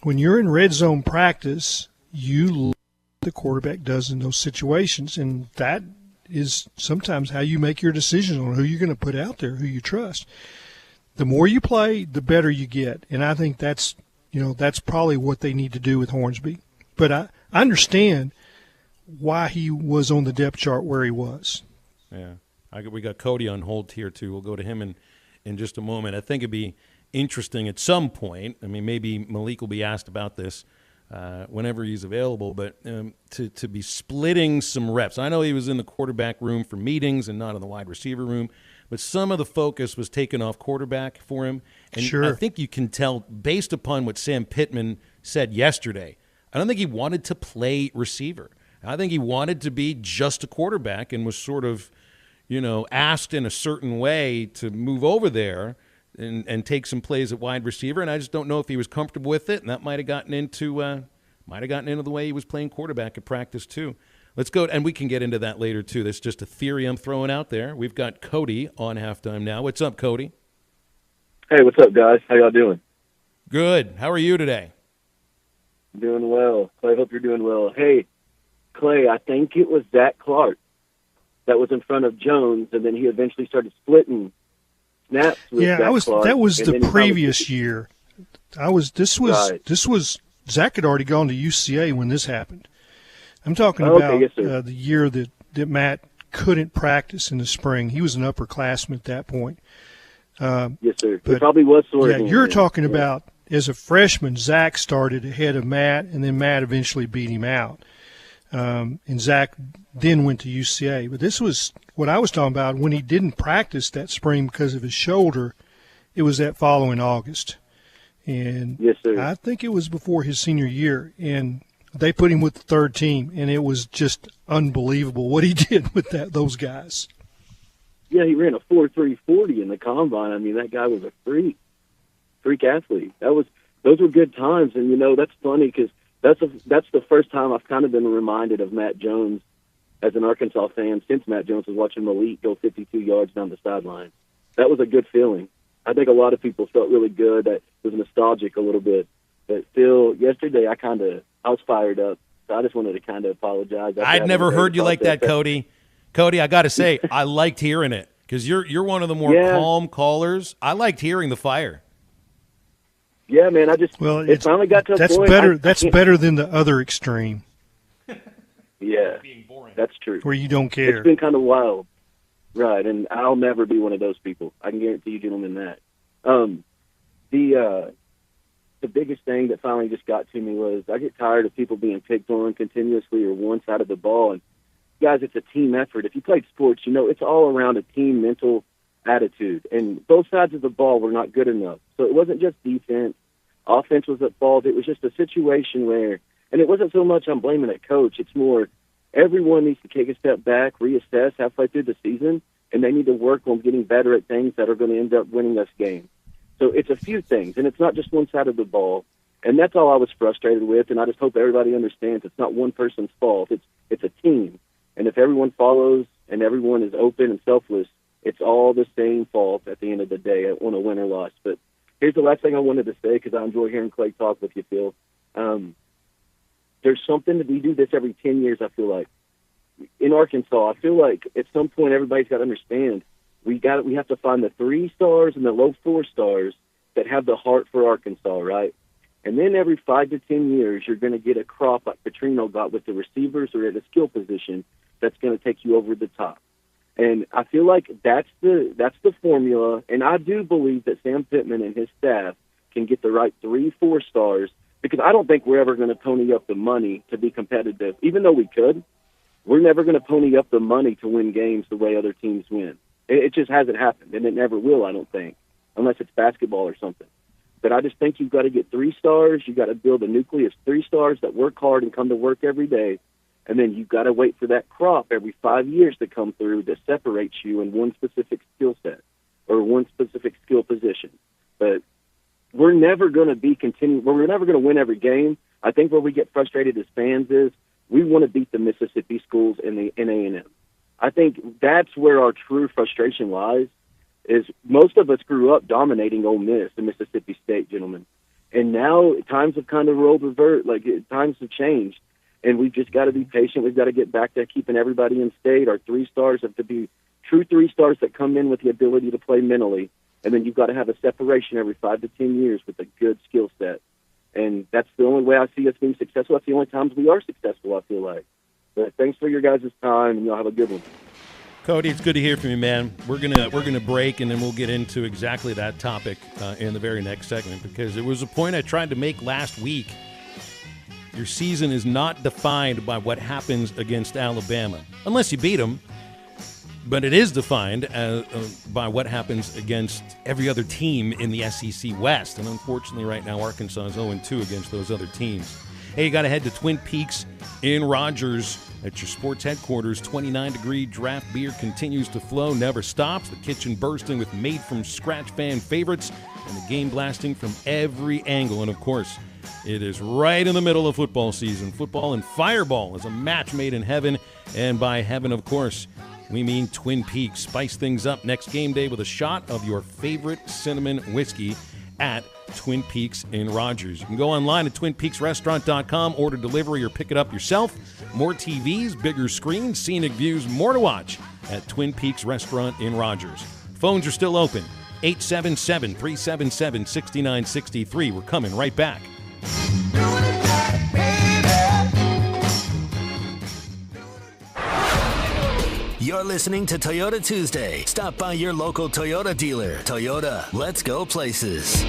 when you're in red zone practice, you look at the quarterback does in those situations, and that is sometimes how you make your decisions on who you're going to put out there, who you trust. The more you play, the better you get, and I think that's probably what they need to do with Hornsby. But I understand why he was on the depth chart where he was. Yeah. We got Cody on hold here, too. We'll go to him in just a moment. I think it'd be interesting at some point. I mean, maybe Malik will be asked about this whenever he's available, but to be splitting some reps. I know he was in the quarterback room for meetings and not in the wide receiver room, but some of the focus was taken off quarterback for him. And sure. I think you can tell based upon what Sam Pittman said yesterday, I don't think he wanted to play receiver. I think he wanted to be just a quarterback and was sort of, asked in a certain way to move over there and take some plays at wide receiver. And I just don't know if he was comfortable with it, and that might have gotten into the way he was playing quarterback at practice too. Let's go, and we can get into that later too. That's just a theory I'm throwing out there. We've got Cody on halftime now. What's up, Cody? Hey, what's up, guys? How y'all doing? Good. How are you today? Doing well. Clay, I hope you're doing well. Hey, Clay, I think it was Zach Clark that was in front of Jones, and then he eventually started splitting snaps with Zach Clark. That was the previous year. This was Zach had already gone to UCA when this happened. I'm talking about the year that Matt couldn't practice in the spring. He was an upperclassman at that point. Yes, sir. It probably was sort of. Yeah, you're talking about as a freshman, Zach started ahead of Matt, and then Matt eventually beat him out. And Zach then went to UCA. But this was what I was talking about when he didn't practice that spring because of his shoulder. It was that following August. And yes, sir. I think it was before his senior year. And they put him with the third team, and it was just unbelievable what he did with those guys. Yeah, he ran a 4.340 in the combine. I mean, that guy was a freak athlete. Those were good times, and that's funny because that's the first time I've kind of been reminded of Matt Jones as an Arkansas fan since Matt Jones was watching Malik go 52 yards down the sideline. That was a good feeling. I think a lot of people felt really good. That was nostalgic a little bit. But still, yesterday I was fired up. So I just wanted to kind of apologize. I'd never heard you like that, Cody. Cody, I got to say, I liked hearing it because you're one of the more calm callers. I liked hearing the fire. Yeah, man. It finally got to a that's point. Better. That's better than the other extreme. Yeah, that's true. Where you don't care. It's been kind of wild, right? And I'll never be one of those people. I can guarantee you, gentlemen, that. The biggest thing that finally just got to me was I get tired of people being picked on continuously or one side of the ball. And guys, it's a team effort. If you played sports, you know it's all around a team mental attitude. And both sides of the ball were not good enough. So it wasn't just defense. Offense was at fault. It was just a situation where, and it wasn't so much I'm blaming a coach. It's more everyone needs to take a step back, reassess halfway through the season, and they need to work on getting better at things that are going to end up winning us games. So it's a few things, and it's not just one side of the ball. And that's all I was frustrated with, and I just hope everybody understands it's not one person's fault. It's a team. And if everyone follows and everyone is open and selfless, it's all the same fault at the end of the day on a win or loss. But here's the last thing I wanted to say because I enjoy hearing Clay talk with you, Phil. There's something that we do this every 10 years, I feel like. In Arkansas, I feel like at some point everybody's got to understand we have to find the 3 stars and the low 4 stars that have the heart for Arkansas, right? And then every 5 to 10 years, you're going to get a crop like Petrino got with the receivers or at a skill position that's going to take you over the top. And I feel like that's the formula. And I do believe that Sam Pittman and his staff can get the right 3-4 stars because I don't think we're ever going to pony up the money to be competitive. Even though we could, we're never going to pony up the money to win games the way other teams win. It just hasn't happened, and it never will, I don't think, unless it's basketball or something. But I just think you've got to get 3 stars. You've got to build a nucleus, 3 stars that work hard and come to work every day. And then you've got to wait for that crop every 5 years to come through that separates you in one specific skill set or one specific skill position. But we're never going to we're never going to win every game. I think where we get frustrated as fans is we want to beat the Mississippi schools in the A&M. I think that's where our true frustration lies, is most of us grew up dominating Ole Miss and Mississippi State, gentlemen. And now times have kind of rolled revert, times have changed. And we've just got to be patient. We've got to get back to keeping everybody in state. Our 3 stars have to be true 3 stars that come in with the ability to play mentally. And then you've got to have a separation every 5 to 10 years with a good skill set. And that's the only way I see us being successful. That's the only times we are successful, I feel like. But thanks for your guys' time, and y'all have a good one. Cody, it's good to hear from you, man. We're gonna break, and then we'll get into exactly that topic in the very next segment, because it was a point I tried to make last week. Your season is not defined by what happens against Alabama, unless you beat them. But it is defined by what happens against every other team in the SEC West. And unfortunately, right now, Arkansas is 0-2 against those other teams. Hey, you got to head to Twin Peaks in Rogers at your sports headquarters. 29-degree draft beer continues to flow, never stops. The kitchen bursting with made-from-scratch fan favorites and the game blasting from every angle. And, of course, it is right in the middle of football season. Football and Fireball is a match made in heaven. And by heaven, of course, we mean Twin Peaks. Spice things up next game day with a shot of your favorite cinnamon whiskey at Twin Peaks in Rogers. You can go online at twinpeaksrestaurant.com, order delivery, or pick it up yourself. More TVs, bigger screens, scenic views, more to watch at Twin Peaks Restaurant in Rogers. Phones are still open, 877-377-6963. We're coming right back. You're listening to Toyota Tuesday. Stop by your local Toyota dealer. Toyota, let's go places.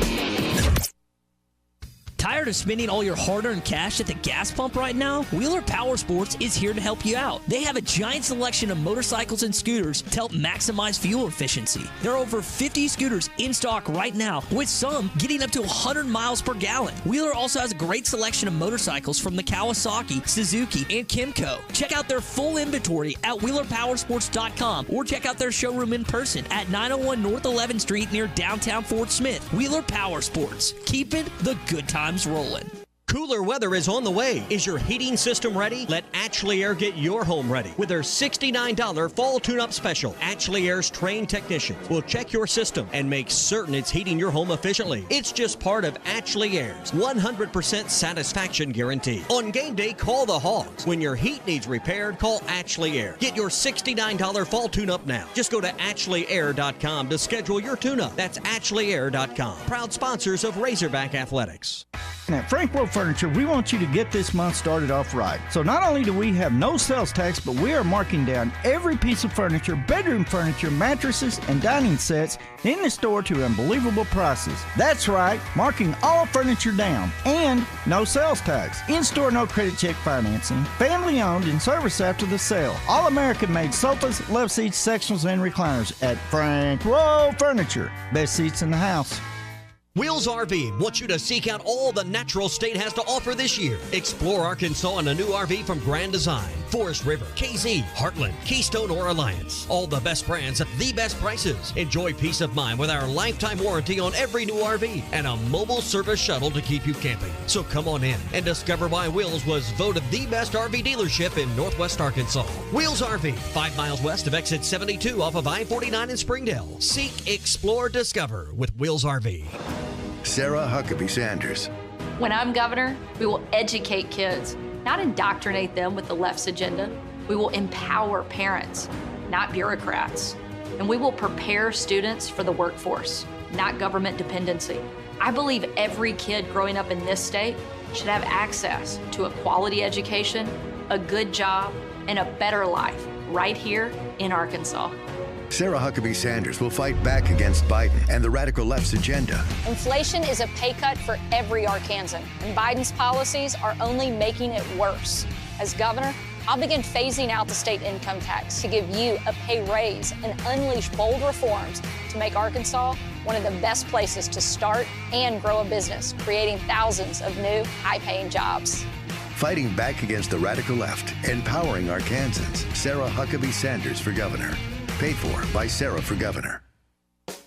Tired of spending all your hard-earned cash at the gas pump right now? Wheeler Power Sports is here to help you out. They have a giant selection of motorcycles and scooters to help maximize fuel efficiency. There are over 50 scooters in stock right now, with some getting up to 100 miles per gallon. Wheeler also has a great selection of motorcycles from the Kawasaki, Suzuki, and Kimco. Check out their full inventory at WheelerPowersports.com or check out their showroom in person at 901 North 11th Street near downtown Fort Smith. Wheeler Power Sports, keeping the good times rolling. Cooler weather is on the way. Is your heating system ready? Let Ashley Air get your home ready with their $69 fall tune-up special. Ashley Air's trained technicians will check your system and make certain it's heating your home efficiently. It's just part of Ashley Air's 100% satisfaction guarantee. On game day, call the Hogs. When your heat needs repaired, call Ashley Air. Get your $69 fall tune-up now. Just go to AshleyAir.com to schedule your tune-up. That's AshleyAir.com. Proud sponsors of Razorback Athletics. At Frank World Furniture, we want you to get this month started off right. So not only do we have no sales tax, but we are marking down every piece of furniture, bedroom furniture, mattresses, and dining sets in the store to unbelievable prices. That's right, marking all furniture down and no sales tax. In-store, no credit check financing, family owned and service after the sale. All American made sofas, love seats, sectionals, and recliners at Frank World Furniture. Best seats in the house. Wheels RV wants you to seek out all the natural state has to offer this year. Explore Arkansas in a new RV from Grand Design, Forest River, KZ, Heartland, Keystone, or Alliance. All the best brands at the best prices. Enjoy peace of mind with our lifetime warranty on every new RV and a mobile service shuttle to keep you camping. So come on in and discover why Wheels was voted the best RV dealership in Northwest Arkansas. Wheels RV, 5 miles west of exit 72 off of I-49 in Springdale. Seek, explore, discover with Wheels RV. Sarah Huckabee Sanders. When I'm governor, we will educate kids, not indoctrinate them with the left's agenda. We will empower parents, not bureaucrats. And we will prepare students for the workforce, not government dependency. I believe every kid growing up in this state should have access to a quality education, a good job, and a better life right here in Arkansas. Sarah Huckabee Sanders will fight back against Biden and the radical left's agenda. Inflation is a pay cut for every Arkansan, and Biden's policies are only making it worse. As governor, I'll begin phasing out the state income tax to give you a pay raise and unleash bold reforms to make Arkansas one of the best places to start and grow a business, creating thousands of new, high-paying jobs. Fighting back against the radical left, empowering Arkansans. Sarah Huckabee Sanders for governor. Paid for by Sarah for governor.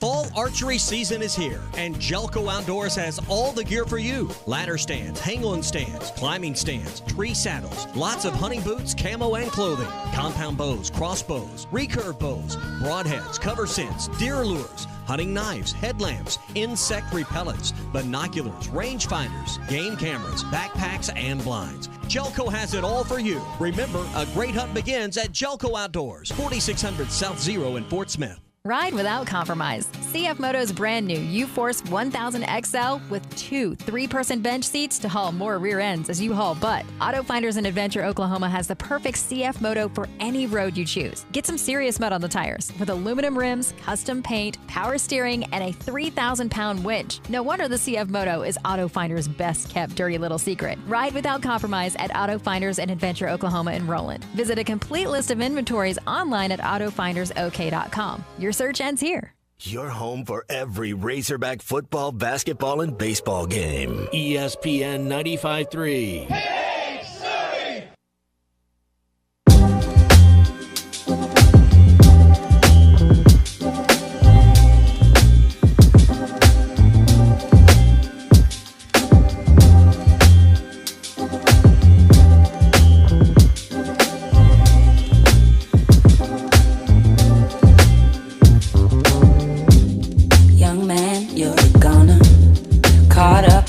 Fall archery season is here, and Jelco Outdoors has all the gear for you. Ladder stands, hang-on stands, climbing stands, tree saddles, lots of hunting boots, camo, and clothing, compound bows, crossbows, recurve bows, broadheads, cover scents, deer lures, hunting knives, headlamps, insect repellents, binoculars, rangefinders, game cameras, backpacks, and blinds. Jelco has it all for you. Remember, a great hunt begins at Jelco Outdoors, 4600 South Zero in Fort Smith. Ride without compromise. CF Moto's brand new U-Force 1000 XL with 2 3-person bench seats to haul more rear ends as you haul butt. Auto Finders in Adventure, Oklahoma has the perfect CF Moto for any road you choose. Get some serious mud on the tires with aluminum rims, custom paint, power steering, and a 3,000-pound winch. No wonder the CF Moto is Auto Finders' best kept dirty little secret. Ride without compromise at Auto Finders in Adventure, Oklahoma in Roland. Visit a complete list of inventories online at autofindersok.com. Your search ends here. Your home for every Razorback football, basketball, and baseball game. ESPN 95.3. Hey, Surrey!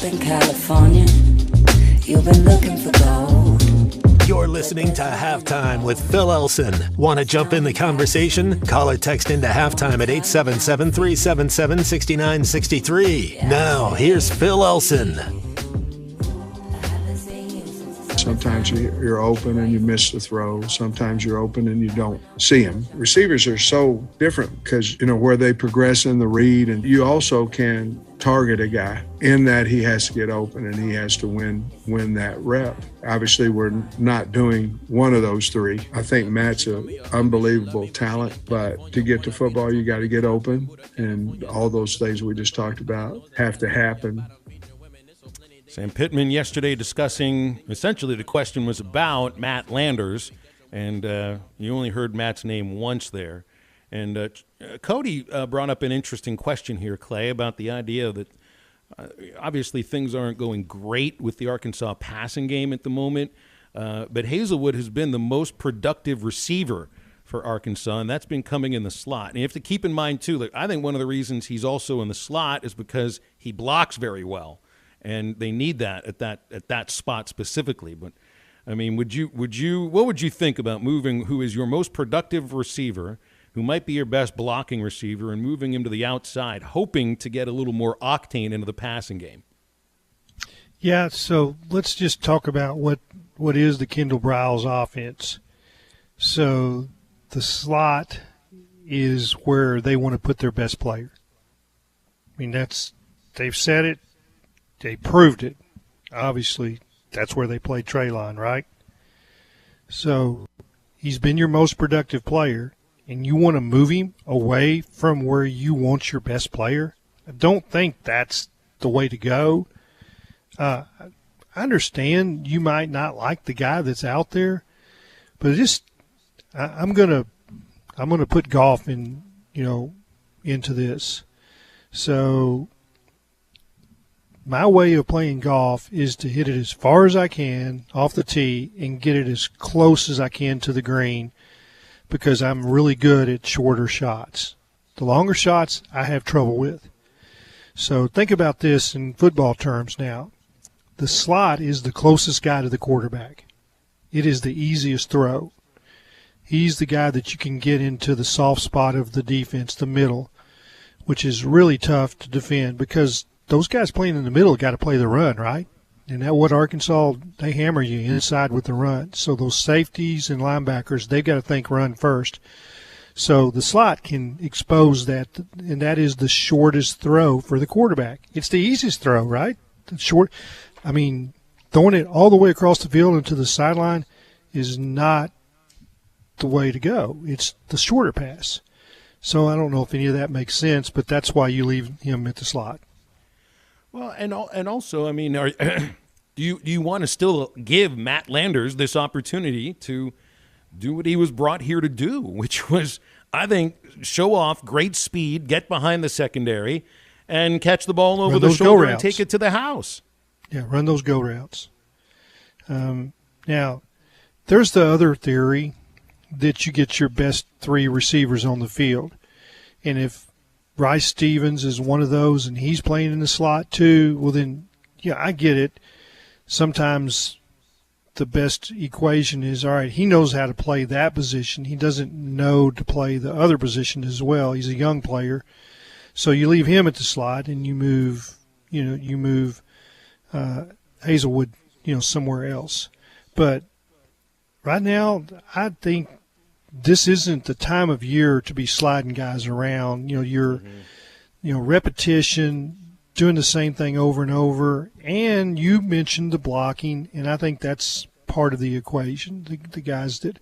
In California, you've been looking for gold. You're listening to Halftime with Phil Elson. Want to jump in the conversation? Call or text into Halftime at 877-377-6963. Now, here's Phil Elson. Sometimes you're open and you miss the throw. Sometimes you're open and you don't see them. Receivers are so different because, where they progress in the read, and you also can target a guy in that he has to get open and he has to win that rep. Obviously, we're not doing one of those three. I think Matt's an unbelievable talent, but to get to football, you got to get open, and all those things we just talked about have to happen. Sam Pittman yesterday discussing, essentially the question was about Matt Landers, and you only heard Matt's name once there. And Cody brought up an interesting question here, Clay, about the idea that Obviously, things aren't going great with the Arkansas passing game at the moment, but Hazelwood has been the most productive receiver for Arkansas, and that's been coming in the slot. And you have to keep in mind, too, that I think one of the reasons he's also in the slot is because he blocks very well, and they need that at that spot specifically. But, I mean, what would you think about moving who is your most productive receiver, who might be your best blocking receiver, and moving him to the outside, hoping to get a little more octane into the passing game? Yeah, so let's just talk about what is the Kendall Briles offense. So the slot is where they want to put their best player. I mean, they've said it, they proved it. Obviously, that's where they played Treylon, right? So he's been your most productive player, and you want to move him away from where you want your best player? I don't think that's the way to go. I understand you might not like the guy that's out there, but I'm gonna put golf into this. So my way of playing golf is to hit it as far as I can off the tee and get it as close as I can to the green, because I'm really good at shorter shots. The longer shots I have trouble with. So think about this in football terms now. The slot is the closest guy to the quarterback. It is the easiest throw. He's the guy that you can get into the soft spot of the defense, the middle, which is really tough to defend because those guys playing in the middle got to play the run, right? And that's what Arkansas, they hammer you inside with the run. So those safeties and linebackers, they've got to think run first. So the slot can expose that, and that is the shortest throw for the quarterback. It's the easiest throw, right? Throwing it all the way across the field into the sideline is not the way to go. It's the shorter pass. So I don't know if any of that makes sense, but that's why you leave him at the slot. Well, and also, I mean, do you want to still give Matt Landers this opportunity to do what he was brought here to do, which was, I think, show off great speed, get behind the secondary, and catch the ball over the shoulder and take it to the house. Yeah, run those go routes. Now, there's the other theory that you get your best three receivers on the field. And if Bryce Stevens is one of those and he's playing in the slot too, well then, yeah, I get it. Sometimes the best equation is, all right, he knows how to play that position. He doesn't know to play the other position as well. He's a young player. So you leave him at the slot and you move Hazelwood, somewhere else. But right now, I think this isn't the time of year to be sliding guys around. Repetition, doing the same thing over and over. And you mentioned the blocking, and I think that's part of the equation. The guys that,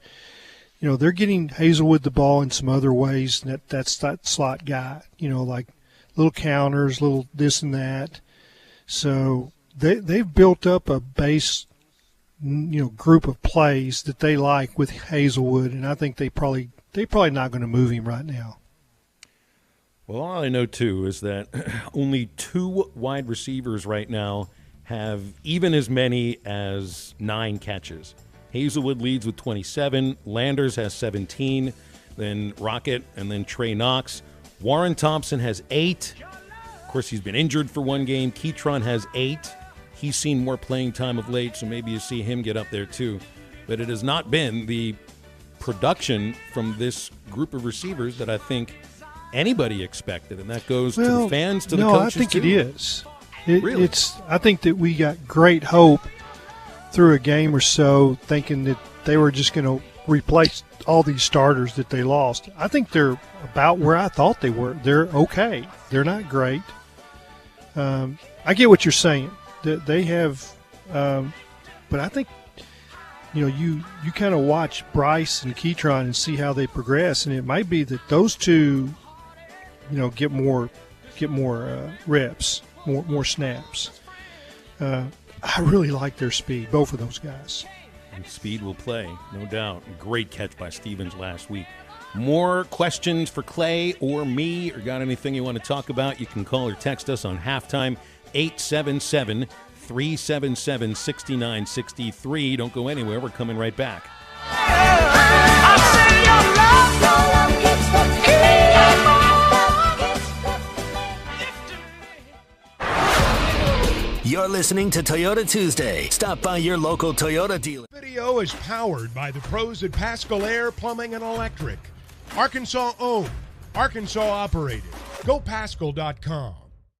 they're getting Hazelwood the ball in some other ways. And that's that slot guy, like little counters, little this and that. So they've built up a base group of plays that they like with Hazelwood, and I think they probably not going to move him right now. Well, all I know, too, is that only 2 wide receivers right now have even as many as 9 catches. Hazelwood leads with 27. Landers has 17. Then Rocket, and then Trey Knox. Warren Thompson has 8. Of course, he's been injured for 1 game. Keytron has 8. He's seen more playing time of late, so maybe you see him get up there too. But it has not been the production from this group of receivers that I think anybody expected, and that goes to the fans, to the coaches. No, I think too. it is. Really? I think that we got great hope through a game or so, thinking that they were just going to replace all these starters that they lost. I think they're about where I thought they were. They're okay. They're not great. I get what you're saying. They have, but I think, you kind of watch Bryce and Keytron and see how they progress, and it might be that those two, get more reps, more snaps. I really like their speed, both of those guys. And speed will play, no doubt. Great catch by Stevens last week. More questions for Clay or me, or got anything you want to talk about, you can call or text us on halftime. 877-377-6963. Don't go anywhere. We're coming right back. You're listening to Toyota Tuesday. Stop by your local Toyota dealer. Video is powered by the pros at Pascal Air Plumbing and Electric. Arkansas owned, Arkansas operated. GoPascal.com.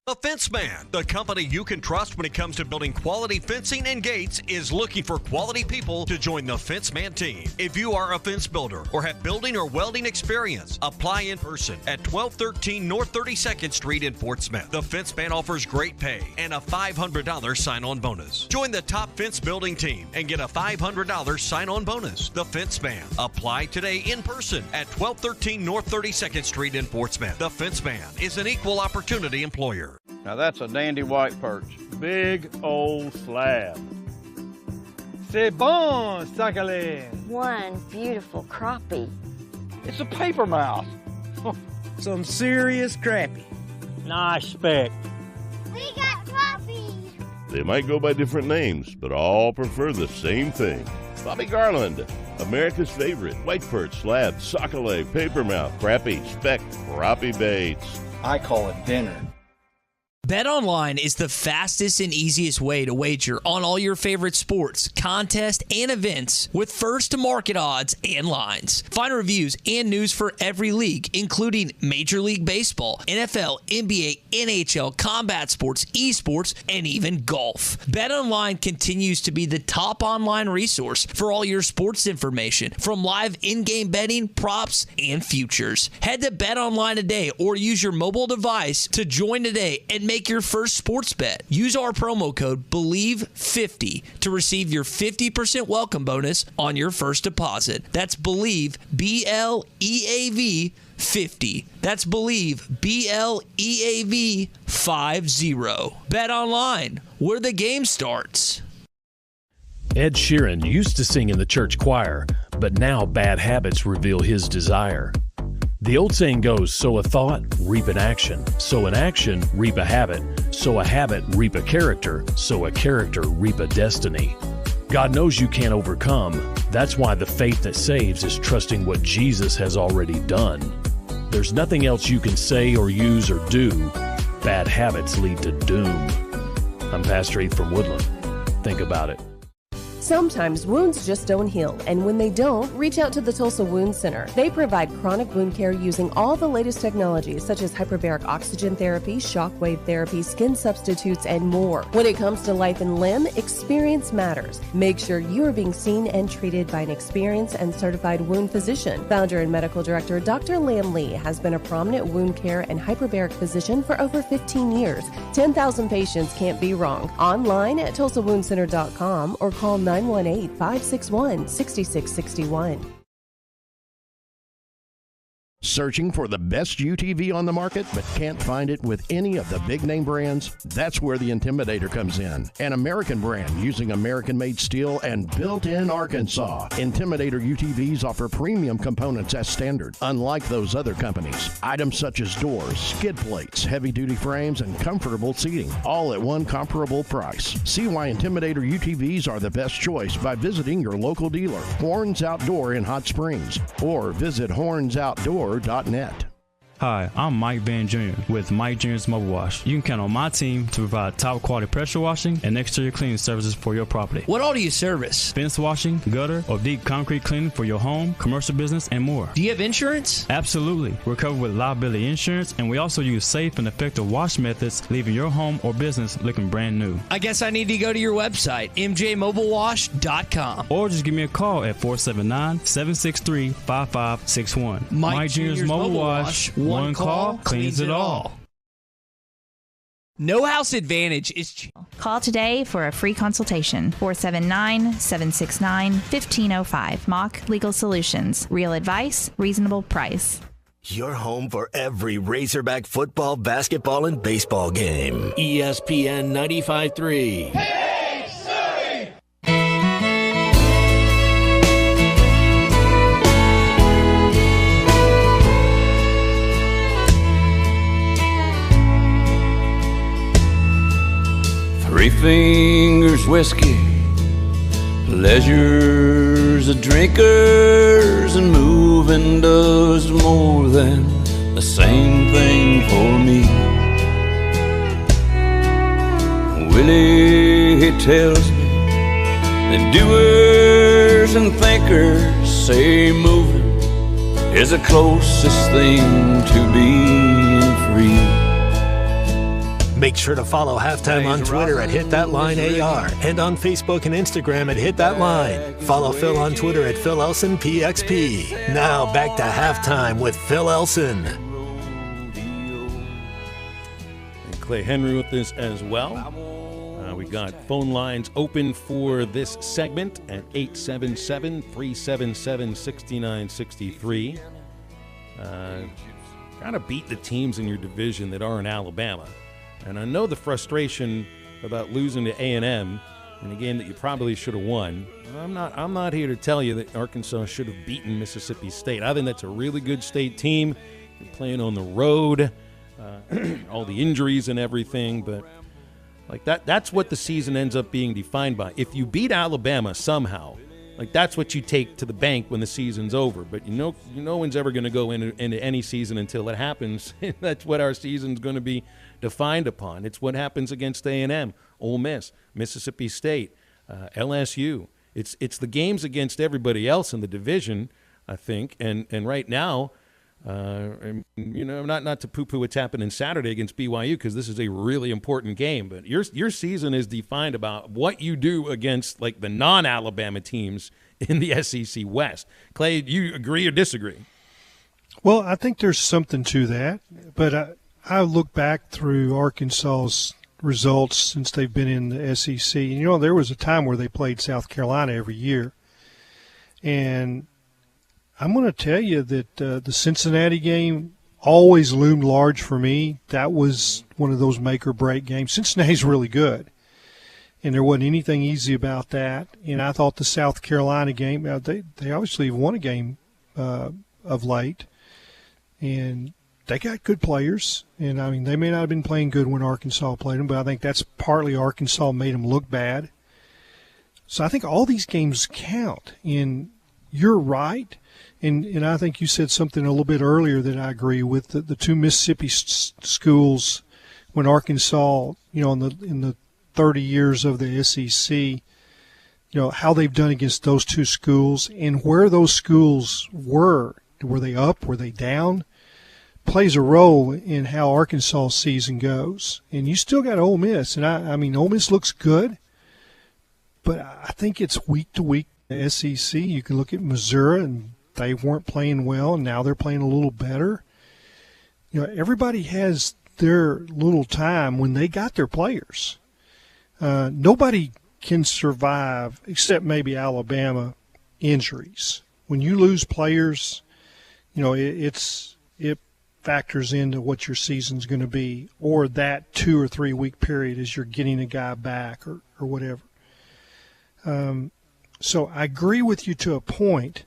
The Fence Man, the company you can trust when it comes to building quality fencing and gates, is looking for quality people to join the Fence Man team. If you are a fence builder or have building or welding experience, apply in person at 1213 North 32nd Street in Fort Smith. The Fence Man offers great pay and a $500 sign-on bonus. Join the top fence building team and get a $500 sign-on bonus. The Fence Man. Apply today in person at 1213 North 32nd Street in Fort Smith. The Fence Man is an equal opportunity employer. Now that's a dandy white perch. Big old slab. C'est bon, sacalé. One beautiful crappie. It's a paper mouse. Some serious crappie. Nice speck. We got crappie. They might go by different names, but all prefer the same thing. Bobby Garland, America's favorite. White perch, slab, sockeye, papermouth, crappie, speck, crappie baits. I call it dinner. BetOnline is the fastest and easiest way to wager on all your favorite sports, contests, and events with first-to-market odds and lines. Find reviews and news for every league, including Major League Baseball, NFL, NBA, NHL, combat sports, esports, and even golf. BetOnline continues to be the top online resource for all your sports information, from live in-game betting, props, and futures. Head to BetOnline today or use your mobile device to join today and make your first sports bet. Use our promo code BELIEVE50 to receive your 50% welcome bonus on your first deposit. That's BELIEVE, BLEAV 50. That's BELIEVE, BLEAV 50. Bet online, where the game starts. Ed Sheeran used to sing in the church choir, but now bad habits reveal his desire. The old saying goes, sow a thought, reap an action. Sow an action, reap a habit. Sow a habit, reap a character. Sow a character, reap a destiny. God knows you can't overcome. That's why the faith that saves is trusting what Jesus has already done. There's nothing else you can say or use or do. Bad habits lead to doom. I'm Pastor Heath from Woodland. Think about it. Sometimes wounds just don't heal, and when they don't, reach out to the Tulsa Wound Center. They provide chronic wound care using all the latest technologies such as hyperbaric oxygen therapy, shockwave therapy, skin substitutes, and more. When it comes to life and limb, experience matters. Make sure you are being seen and treated by an experienced and certified wound physician. Founder and medical director Dr. Lam Lee has been a prominent wound care and hyperbaric physician for over 15 years. 10,000 patients can't be wrong. Online at TulsaWoundCenter.com or call 918-561-6661. Searching for the best UTV on the market but can't find it with any of the big name brands? That's where the Intimidator comes in. An American brand using American-made steel and built in Arkansas. Intimidator UTVs offer premium components as standard, unlike those other companies. Items such as doors, skid plates, heavy-duty frames, and comfortable seating, all at one comparable price. See why Intimidator UTVs are the best choice by visiting your local dealer, Horns Outdoor in Hot Springs, or visit hornsoutdoor.net. Hi, I'm Mike Van Jr. with Mike Jr.'s Mobile Wash. You can count on my team to provide top quality pressure washing and exterior cleaning services for your property. What all do you service? Fence washing, gutter, or deep concrete cleaning for your home, commercial business, and more. Do you have insurance? Absolutely. We're covered with liability insurance, and we also use safe and effective wash methods, leaving your home or business looking brand new. I guess I need to go to your website, mjmobilewash.com. Or just give me a call at 479-763-5561. Mike Jr.'s Mobile Wash. One call cleans it all. No House Advantage is... Call today for a free consultation. 479-769-1505. Mock Legal Solutions. Real advice, reasonable price. Your home for every Razorback football, basketball, and baseball game. ESPN 95.3. Hey! fingers whiskey, pleasures of drinkers, and moving does more than the same thing for me. Willie, he tells me that doers and thinkers say moving is the closest thing to being free. Make sure to follow Halftime on Twitter at HitThatLineAR and on Facebook and Instagram at HitThatLine. Follow Phil on Twitter at PhilElsonPXP. Now back to Halftime with Phil Elson. And Clay Henry with us as well. We got phone lines open for this segment at 877-377-6963. Got to beat the teams in your division that are in Alabama. And I know the frustration about losing to A&M in a game that you probably should have won. I'm not here to tell you that Arkansas should have beaten Mississippi State. I think that's a really good state team. You're playing on the road, all the injuries and everything, but like that's what the season ends up being defined by. If you beat Alabama somehow, like that's what you take to the bank when the season's over. But no one's ever going to go into any season until it happens. That's what our season's going to be defined upon. It's what happens against A&M, Ole Miss, Mississippi State, LSU. It's the games against everybody else in the division, I think. And right now, not to poo-poo what's happening Saturday against BYU, because this is a really important game. But your season is defined about what you do against like the non-Alabama teams in the SEC West. Clay, do you agree or disagree? Well, I think there's something to that, but I look back through Arkansas's results since they've been in the SEC. And, there was a time where they played South Carolina every year. And I'm going to tell you that the Cincinnati game always loomed large for me. That was one of those make-or-break games. Cincinnati's really good, and there wasn't anything easy about that. And I thought the South Carolina game, they obviously won a game of late, and they got good players. And, they may not have been playing good when Arkansas played them, but I think that's partly Arkansas made them look bad. So I think all these games count, and you're right. And I think you said something a little bit earlier that I agree with. The two Mississippi schools, when Arkansas, in the 30 years of the SEC, how they've done against those two schools and where those schools were. Were they up? Were they down? Plays a role in how Arkansas' season goes. And you still got Ole Miss. And, Ole Miss looks good, but I think it's week to week. The SEC, you can look at Missouri, and they weren't playing well, and now they're playing a little better. Everybody has their little time when they got their players. Nobody can survive, except maybe Alabama, injuries. When you lose players, it factors into what your season's going to be, or that 2 or 3 week period as you're getting a guy back or whatever. So I agree with you to a point,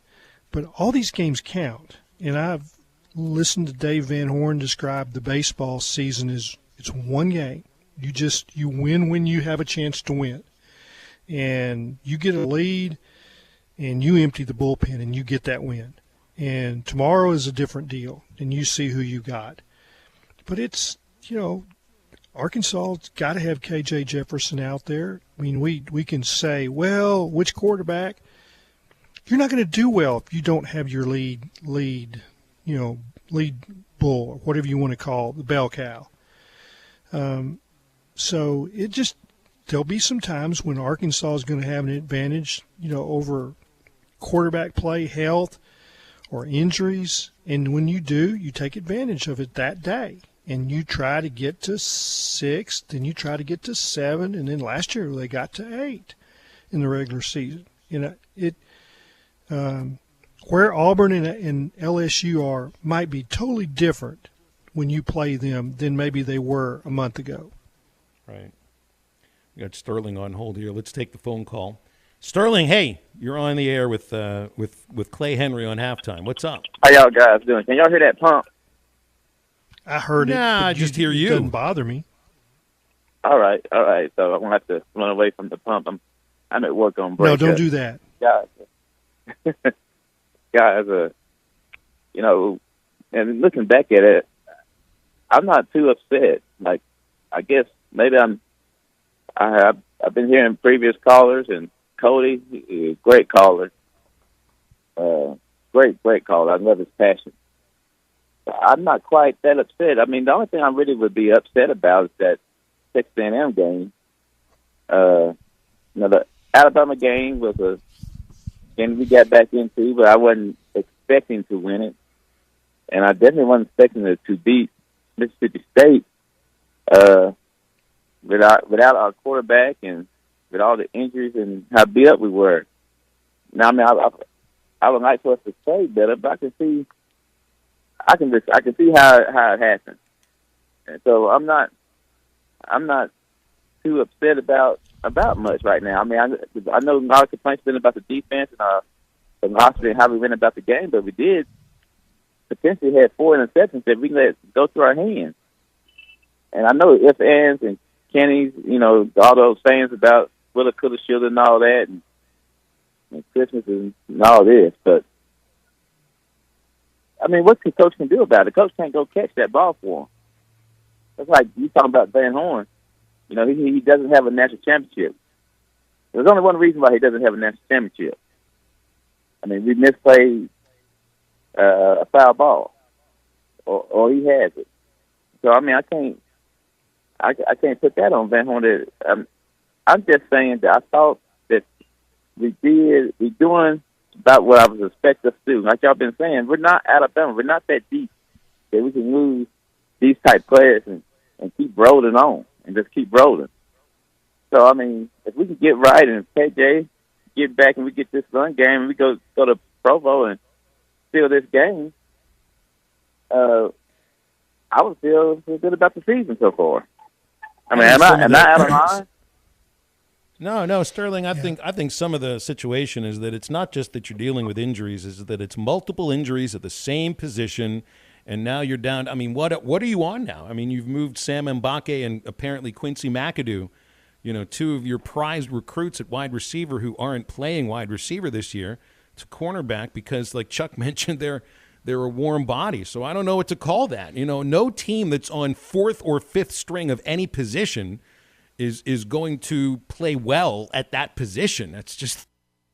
but all these games count. And I've listened to Dave Van Horn describe the baseball season as it's one game. You win when you have a chance to win. And you get a lead, and you empty the bullpen, and you get that win. And tomorrow is a different deal, and you see who you got. But it's, Arkansas's got to have K.J. Jefferson out there. We can say, well, which quarterback? You're not going to do well if you don't have your lead bull, or whatever you want to call it, the bell cow. So there'll be some times when Arkansas is going to have an advantage, over quarterback play, health, or injuries. And when you do, you take advantage of it that day. And you try to get to 6, then you try to get to 7, and then last year they got to 8 in the regular season. Where Auburn and LSU might be totally different when you play them than maybe they were a month ago. Right. We got Sterling on hold here. Let's take the phone call. Sterling, hey, you're on the air with Clay Henry on Halftime. What's up? How y'all guys doing? Can y'all hear that pump? I heard it. I just hear you. It doesn't bother me. All right. So I'm gonna have to run away from the pump. I'm at work on break. No, don't do that. Guys, and looking back at it, I'm not too upset. Like, I guess maybe I've been hearing previous callers, and Cody, great caller, great caller. I love his passion. I'm not quite that upset. I mean, the only thing I really would be upset about is that Texas A&M game. The Alabama game was a game we got back into, but I wasn't expecting to win it, and I definitely wasn't expecting it to beat Mississippi State without our quarterback and with all the injuries and how beat up we were. Now, I mean, I would like for us to play better, but I can see how it happened, and so I'm not too upset about much right now. I mean, I know a lot of complaints been about the defense and our philosophy and how we went about the game, but we did potentially have 4 interceptions that we let go through our hands. And I know ifs, ands, and Kenny's, all those things about woulda, coulda, shoulda, and all that, and Christmas and all this. But I mean, what the coach can do about it? The coach can't go catch that ball for him. That's like you talking about Van Horn. He doesn't have a national championship. There's only one reason why he doesn't have a national championship. I mean, we misplayed a foul ball, or he has it. So I mean, I can't put that on Van Horn. I'm just saying that I thought that we doing about what I was expecting us to do. Like y'all been saying, we're not Alabama. We're not that deep that we can lose these type players and keep rolling on. And just keep rolling. So, I mean, if we can get right and KJ get back and we get this run game and we go to Provo and steal this game, I would feel good about the season so far. I mean, am I out of line? No, Sterling. I think some of the situation is that it's not just that you're dealing with injuries; is that it's multiple injuries at the same position. And now you're down. I mean, what are you on now? I mean, you've moved Sam Mbake and apparently Quincy McAdoo, two of your prized recruits at wide receiver who aren't playing wide receiver this year, to cornerback because, like Chuck mentioned, they're a warm body. So I don't know what to call that. No team that's on 4th or 5th string of any position is going to play well at that position. That's just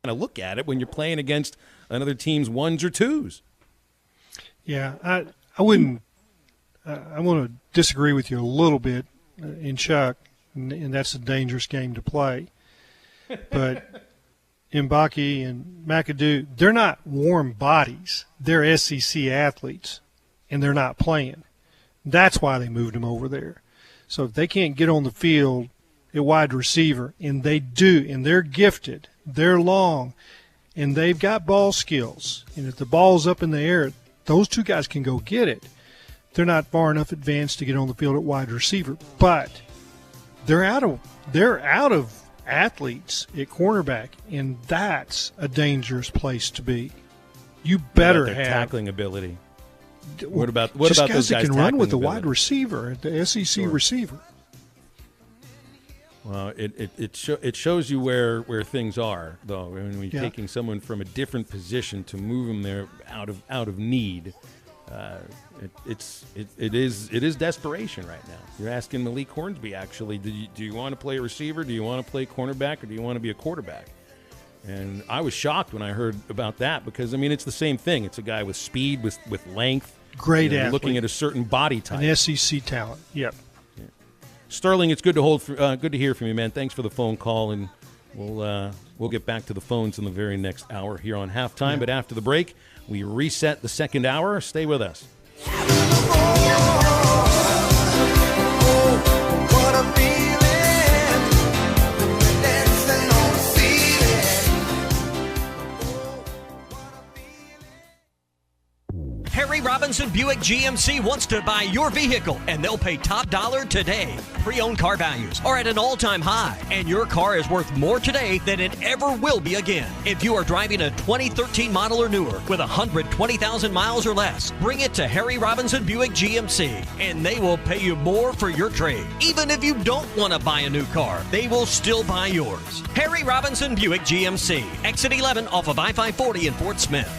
kind of look at it when you're playing against another team's 1s or 2s. Yeah, I wouldn't. I want to disagree with you a little bit in Chuck, and that's a dangerous game to play. But Mbake and McAdoo, they're not warm bodies. They're SEC athletes, and they're not playing. That's why they moved them over there. So if they can't get on the field at wide receiver, and they do, and they're gifted, they're long, and they've got ball skills, and if the ball's up in the air, those two guys can go get it. They're not far enough advanced to get on the field at wide receiver, but they're out of athletes at cornerback, and that's a dangerous place to be. You better have tackling ability. What about guys those that guys can run with the ability? wide receiver, the SEC receiver? Well, it shows you where things are, though. When we're taking someone from a different position to move them there out of need, it is desperation right now. You're asking Malik Hornsby, actually, do you want to play a receiver? Do you want to play cornerback, or do you want to be a quarterback? And I was shocked when I heard about that because, I mean, it's the same thing. It's a guy with speed, with length. Great athlete. Looking at a certain body type. An SEC talent. Yep. Yeah. Sterling, it's good to hear from you, man. Thanks for the phone call, and we'll get back to the phones in the very next hour here on Halftime. Yeah. But after the break, we reset the second hour. Stay with us. Harry Robinson Buick GMC wants to buy your vehicle, and they'll pay top dollar today. Pre-owned car values are at an all-time high, and your car is worth more today than it ever will be again. If you are driving a 2013 model or newer with 120,000 miles or less, bring it to Harry Robinson Buick GMC, and they will pay you more for your trade. Even if you don't want to buy a new car, they will still buy yours. Harry Robinson Buick GMC, exit 11 off of I-540 in Fort Smith.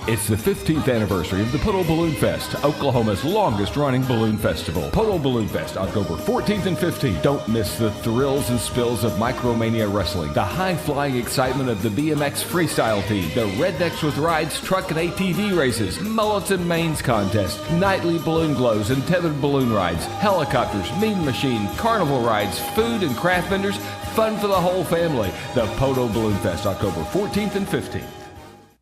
It's the 15th anniversary of the Poto Balloon Fest, Oklahoma's longest-running balloon festival. Poto Balloon Fest, October 14th and 15th. Don't miss the thrills and spills of Micromania Wrestling, the high-flying excitement of the BMX Freestyle Team, the Rednecks with Rides truck and ATV races, Mullets and Mains contest, nightly balloon glows and tethered balloon rides, helicopters, Mean Machine, carnival rides, food and craft vendors, fun for the whole family. The Poto Balloon Fest, October 14th and 15th.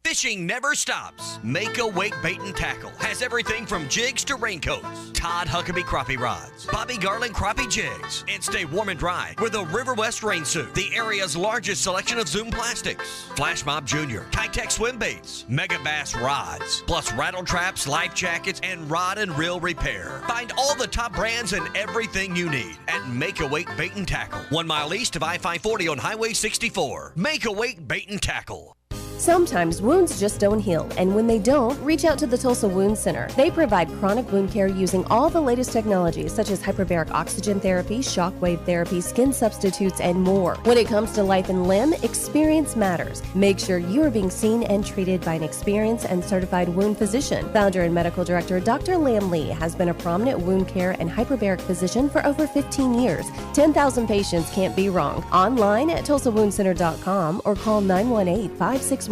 Fishing never stops. Make a Wake Bait and Tackle has everything from jigs to raincoats, Todd Huckabee crappie rods, Bobby Garland crappie jigs, and stay warm and dry with a River West rain suit, the area's largest selection of Zoom plastics, Flash Mob Jr., Kitech swim baits, Mega Bass rods, plus rattle traps, life jackets, and rod and reel repair. Find all the top brands and everything you need at Make a Wake Bait and Tackle, 1 mile east of I-540 on Highway 64. Make a Wake Bait and Tackle. Sometimes wounds just don't heal, and when they don't, reach out to the Tulsa Wound Center. They provide chronic wound care using all the latest technologies such as hyperbaric oxygen therapy, shockwave therapy, skin substitutes, and more. When it comes to life and limb, experience matters. Make sure you are being seen and treated by an experienced and certified wound physician. Founder and medical director Dr. Lam Lee has been a prominent wound care and hyperbaric physician for over 15 years. 10,000 patients can't be wrong. Online at TulsaWoundCenter.com or call 918-561-6661.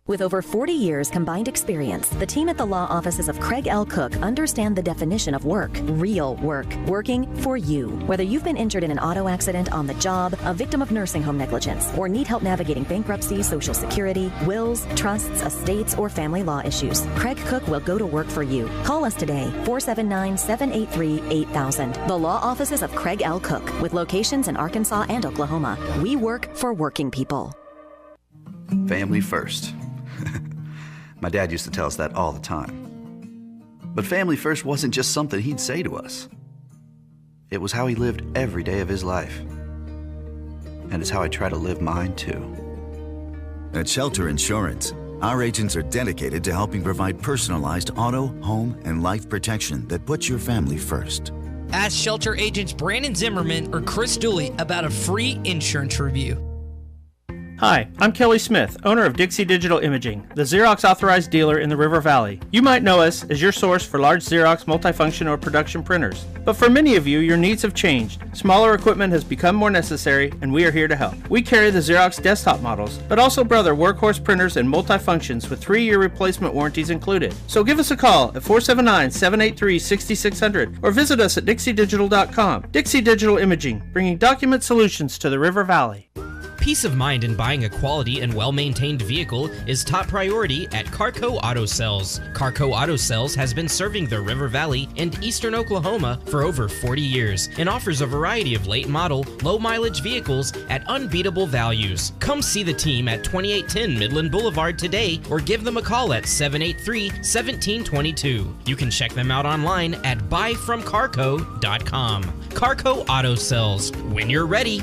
With over 40 years combined experience, the team at the law offices of Craig L. Cook understand the definition of work, real work, working for you. Whether you've been injured in an auto accident, on the job, a victim of nursing home negligence, or need help navigating bankruptcy, Social Security, wills, trusts, estates, or family law issues, Craig Cook will go to work for you. Call us today, 479-783-8000. The law offices of Craig L. Cook, with locations in Arkansas and Oklahoma. We work for working people. Family first. My dad used to tell us that all the time. But family first wasn't just something he'd say to us. It was how he lived every day of his life. And it's how I try to live mine too. At Shelter Insurance, our agents are dedicated to helping provide personalized auto, home, and life protection that puts your family first. Ask Shelter agents Brandon Zimmerman or Chris Dooley about a free insurance review. Hi, I'm Kelly Smith, owner of Dixie Digital Imaging, the Xerox authorized dealer in the River Valley. You might know us as your source for large Xerox multifunction or production printers. But for many of you, your needs have changed. Smaller equipment has become more necessary, and we are here to help. We carry the Xerox desktop models, but also brother workhorse printers and multifunctions with 3-year replacement warranties included. So give us a call at 479-783-6600 or visit us at dixiedigital.com. Dixie Digital Imaging, bringing document solutions to the River Valley. Peace of mind in buying a quality and well-maintained vehicle is top priority at Carco Auto Sales. Carco Auto Sales has been serving the River Valley and eastern Oklahoma for over 40 years and offers a variety of late model, low mileage vehicles at unbeatable values. Come see the team at 2810 Midland Boulevard today or give them a call at 783-1722. You can check them out online at buyfromcarco.com. Carco Auto Sales. When you're ready.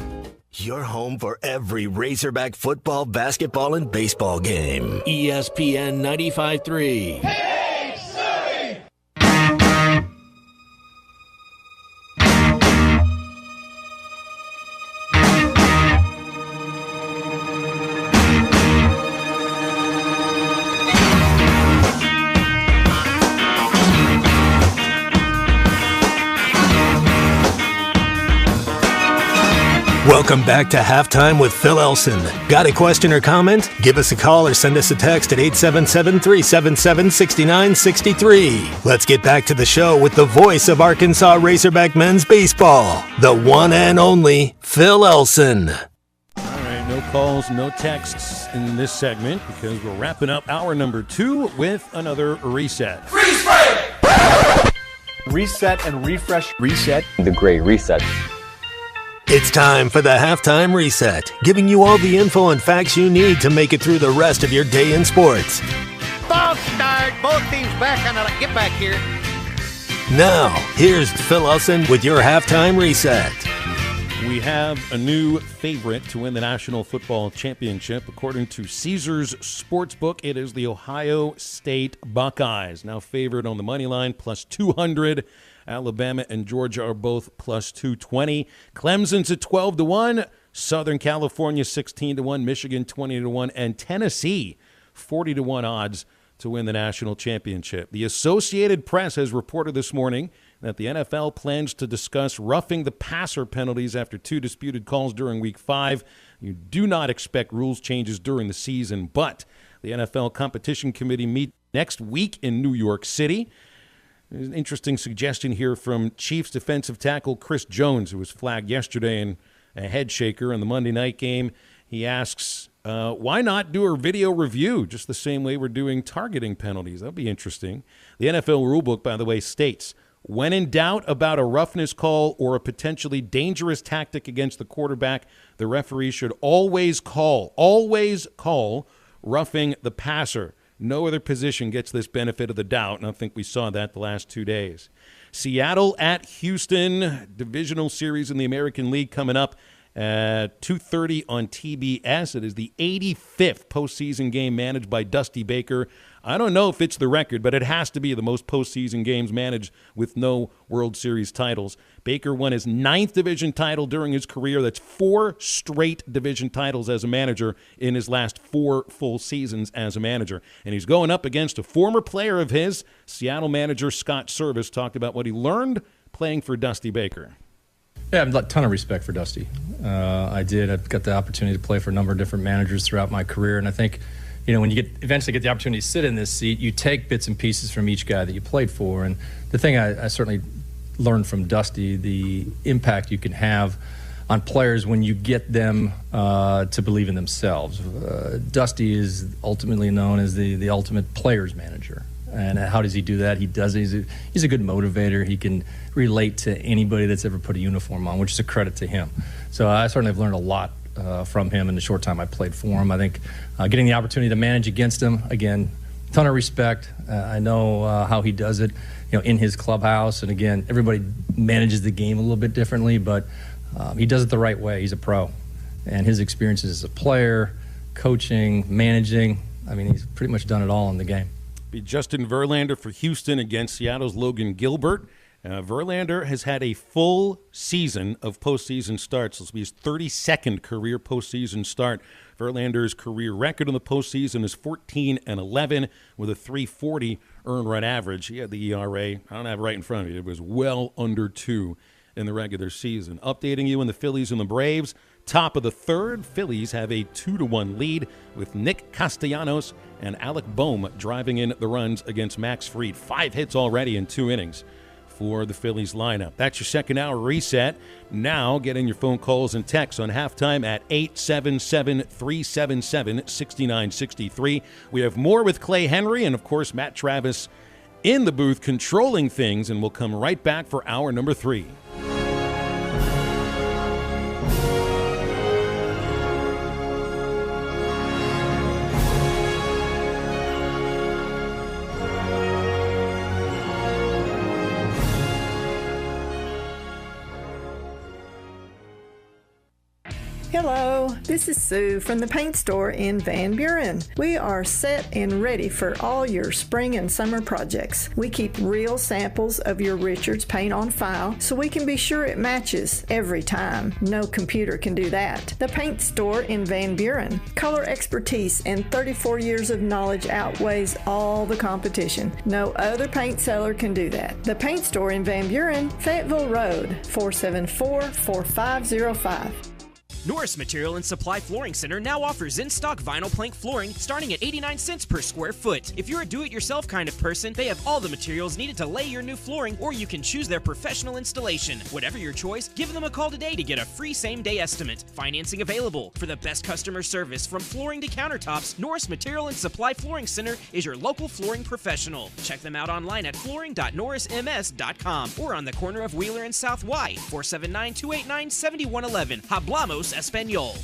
Your home for every Razorback football, basketball, and baseball game. ESPN 95.3. Hey, City! Welcome back to Halftime with Phil Elson. Got a question or comment? Give us a call or send us a text at 877-377-6963. Let's get back to the show with the voice of Arkansas Razorback men's baseball, the one and only Phil Elson. All right, no calls, no texts in this segment because we're wrapping up hour number 2 with another reset. Freeze frame! Reset and refresh. Reset. The great reset. It's time for the Halftime Reset, giving you all the info and facts you need to make it through the rest of your day in sports. False start! get both teams back on the get back here. Now, here's Phil Elson with your halftime reset. We have a new favorite to win the National Football Championship. According to Caesars Sportsbook, it is the Ohio State Buckeyes, now favored on the money line, plus 200. Alabama and Georgia are both plus 220. Clemson's at 12-1. Southern California 16-1. Michigan 20-1. And Tennessee 40-1 odds to win the national championship. The Associated Press has reported this morning that the NFL plans to discuss roughing the passer penalties after 2 disputed calls during Week 5. You do not expect rules changes during the season, but the NFL Competition Committee meet next week in New York City. There's an interesting suggestion here from Chiefs defensive tackle Chris Jones, who was flagged yesterday in a head shaker in the Monday night game. He asks, why not do a video review just the same way we're doing targeting penalties? That'd be interesting. The NFL rulebook, by the way, states, when in doubt about a roughness call or a potentially dangerous tactic against the quarterback, the referee should always call roughing the passer. No other position gets this benefit of the doubt, and I think we saw that the last 2 days. Seattle at Houston, divisional series in the American League coming up at 2:30 on TBS. It is the 85th postseason game managed by Dusty Baker. I don't know if it's the record, but it has to be the most postseason games managed with no World Series titles. Baker won his 9th division title during his career. That's 4 straight division titles as a manager in his last 4 full seasons as a manager. And he's going up against a former player of his. Seattle manager Scott Service talked about what he learned playing for Dusty Baker. Yeah, I have a ton of respect for Dusty. I've got the opportunity to play for a number of different managers throughout my career, and I think, when you eventually get the opportunity to sit in this seat, you take bits and pieces from each guy that you played for. And the thing I certainly learned from Dusty, the impact you can have on players when you get them to believe in themselves. Dusty is ultimately known as the ultimate players manager. And how does he do that? He's a good motivator. He can relate to anybody that's ever put a uniform on, which is a credit to him. So I certainly have learned a lot from him in the short time I played for him. I think getting the opportunity to manage against him, again, ton of respect. I know how he does it, in his clubhouse. And again, everybody manages the game a little bit differently, but he does it the right way. He's a pro. And his experiences as a player, coaching, managing, he's pretty much done it all in the game. Be Justin Verlander for Houston against Seattle's Logan Gilbert. Verlander has had a full season of postseason starts. This will be his 32nd career postseason start. Verlander's career record in the postseason is 14-11 with a .340 earned run average. He had the ERA, I don't have it right in front of me, it was well under 2 in the regular season. Updating you on the Phillies and the Braves. Top of the third, Phillies have a 2-1 lead with Nick Castellanos and Alec Bohm driving in the runs against Max Fried. 5 hits already in 2 innings for the Phillies lineup. That's your second hour reset. Now get in your phone calls and texts on halftime at 877-377-6963. We have more with Clay Henry and, of course, Matt Travis in the booth controlling things, and we'll come right back for hour number 3. Hello, this is Sue from the paint store in Van Buren. We are set and ready for all your spring and summer projects. We keep real samples of your Richards paint on file so we can be sure it matches every time. No computer can do that. The paint store in Van Buren. Color expertise and 34 years of knowledge outweighs all the competition. No other paint seller can do that. The paint store in Van Buren, Fayetteville Road, 474-4505. Norris Material and Supply Flooring Center now offers in-stock vinyl plank flooring starting at 89 cents per square foot. If you're a do-it-yourself kind of person, they have all the materials needed to lay your new flooring, or you can choose their professional installation. Whatever your choice, give them a call today to get a free same-day estimate. Financing available. For the best customer service from flooring to countertops, Norris Material and Supply Flooring Center is your local flooring professional. Check them out online at flooring.norrisms.com or on the corner of Wheeler and South Y, 479-289-7111. Hablamos Espanol.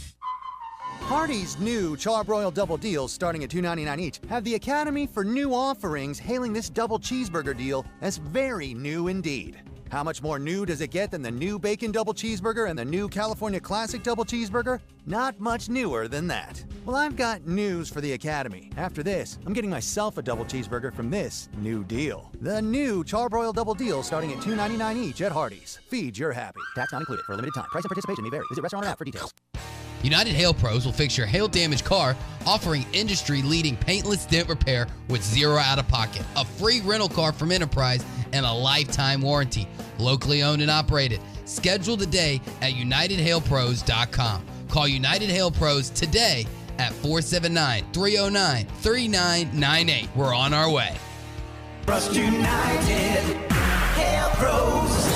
Hardee's new Charbroiled Double Deals, starting at $2.99 each, have the Academy for New Offerings hailing this double cheeseburger deal as very new indeed. How much more new does it get than the new Bacon Double Cheeseburger and the new California Classic Double Cheeseburger? Not much newer than that. Well, I've got news for the Academy. After this, I'm getting myself a double cheeseburger from this new deal. The new Charbroiled Double Deal, starting at $2.99 each at Hardee's. Feed your happy. Tax not included for a limited time. Price and participation may vary. Visit restaurant or app for details. United Hail Pros will fix your hail-damaged car, offering industry-leading paintless dent repair with zero out-of-pocket, a free rental car from Enterprise, and a lifetime warranty. Locally owned and operated. Schedule today at UnitedHailPros.com. Call United Hail Pros today at 479-309-3998. We're on our way. Trust United Hail Pros.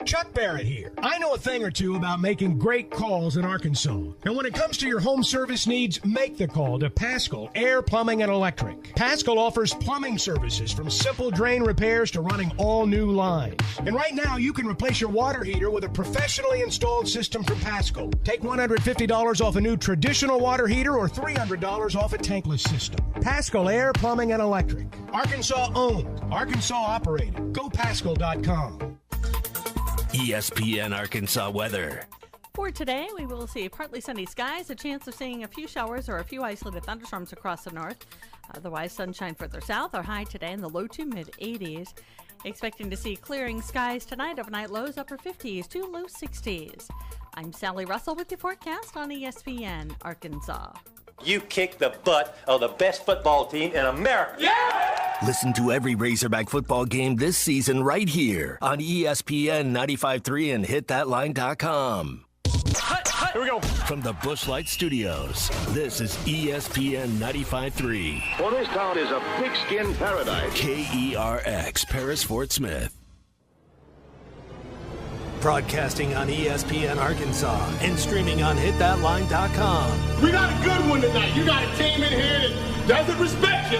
Chuck Barrett here. I know a thing or two about making great calls in Arkansas. And when it comes to your home service needs, make the call to Paschal Air, Plumbing, and Electric. Paschal offers plumbing services from simple drain repairs to running all new lines. And right now, you can replace your water heater with a professionally installed system from Paschal. Take $150 off a new traditional water heater or $300 off a tankless system. Paschal Air, Plumbing, and Electric. Arkansas owned. Arkansas operated. GoPaschal.com. ESPN Arkansas weather. For today, we will see partly sunny skies, a chance of seeing a few showers or a few isolated thunderstorms across the north. Otherwise, sunshine further south. Our high today in the low to mid-80s. Expecting to see clearing skies tonight, overnight lows upper 50s to low 60s. I'm Sally Russell with your forecast on ESPN Arkansas. You kicked the butt of the best football team in America. Yeah! Listen to every Razorback football game this season right here on ESPN 95.3 and hitthatline.com. Here we go. From the Bushlight Studios, this is ESPN 95.3. Well, this town is a pigskin paradise. KERX, Paris, Fort Smith. Broadcasting on ESPN Arkansas and streaming on hitthatline.com. We got a good one tonight. You got a team in here that doesn't respect you.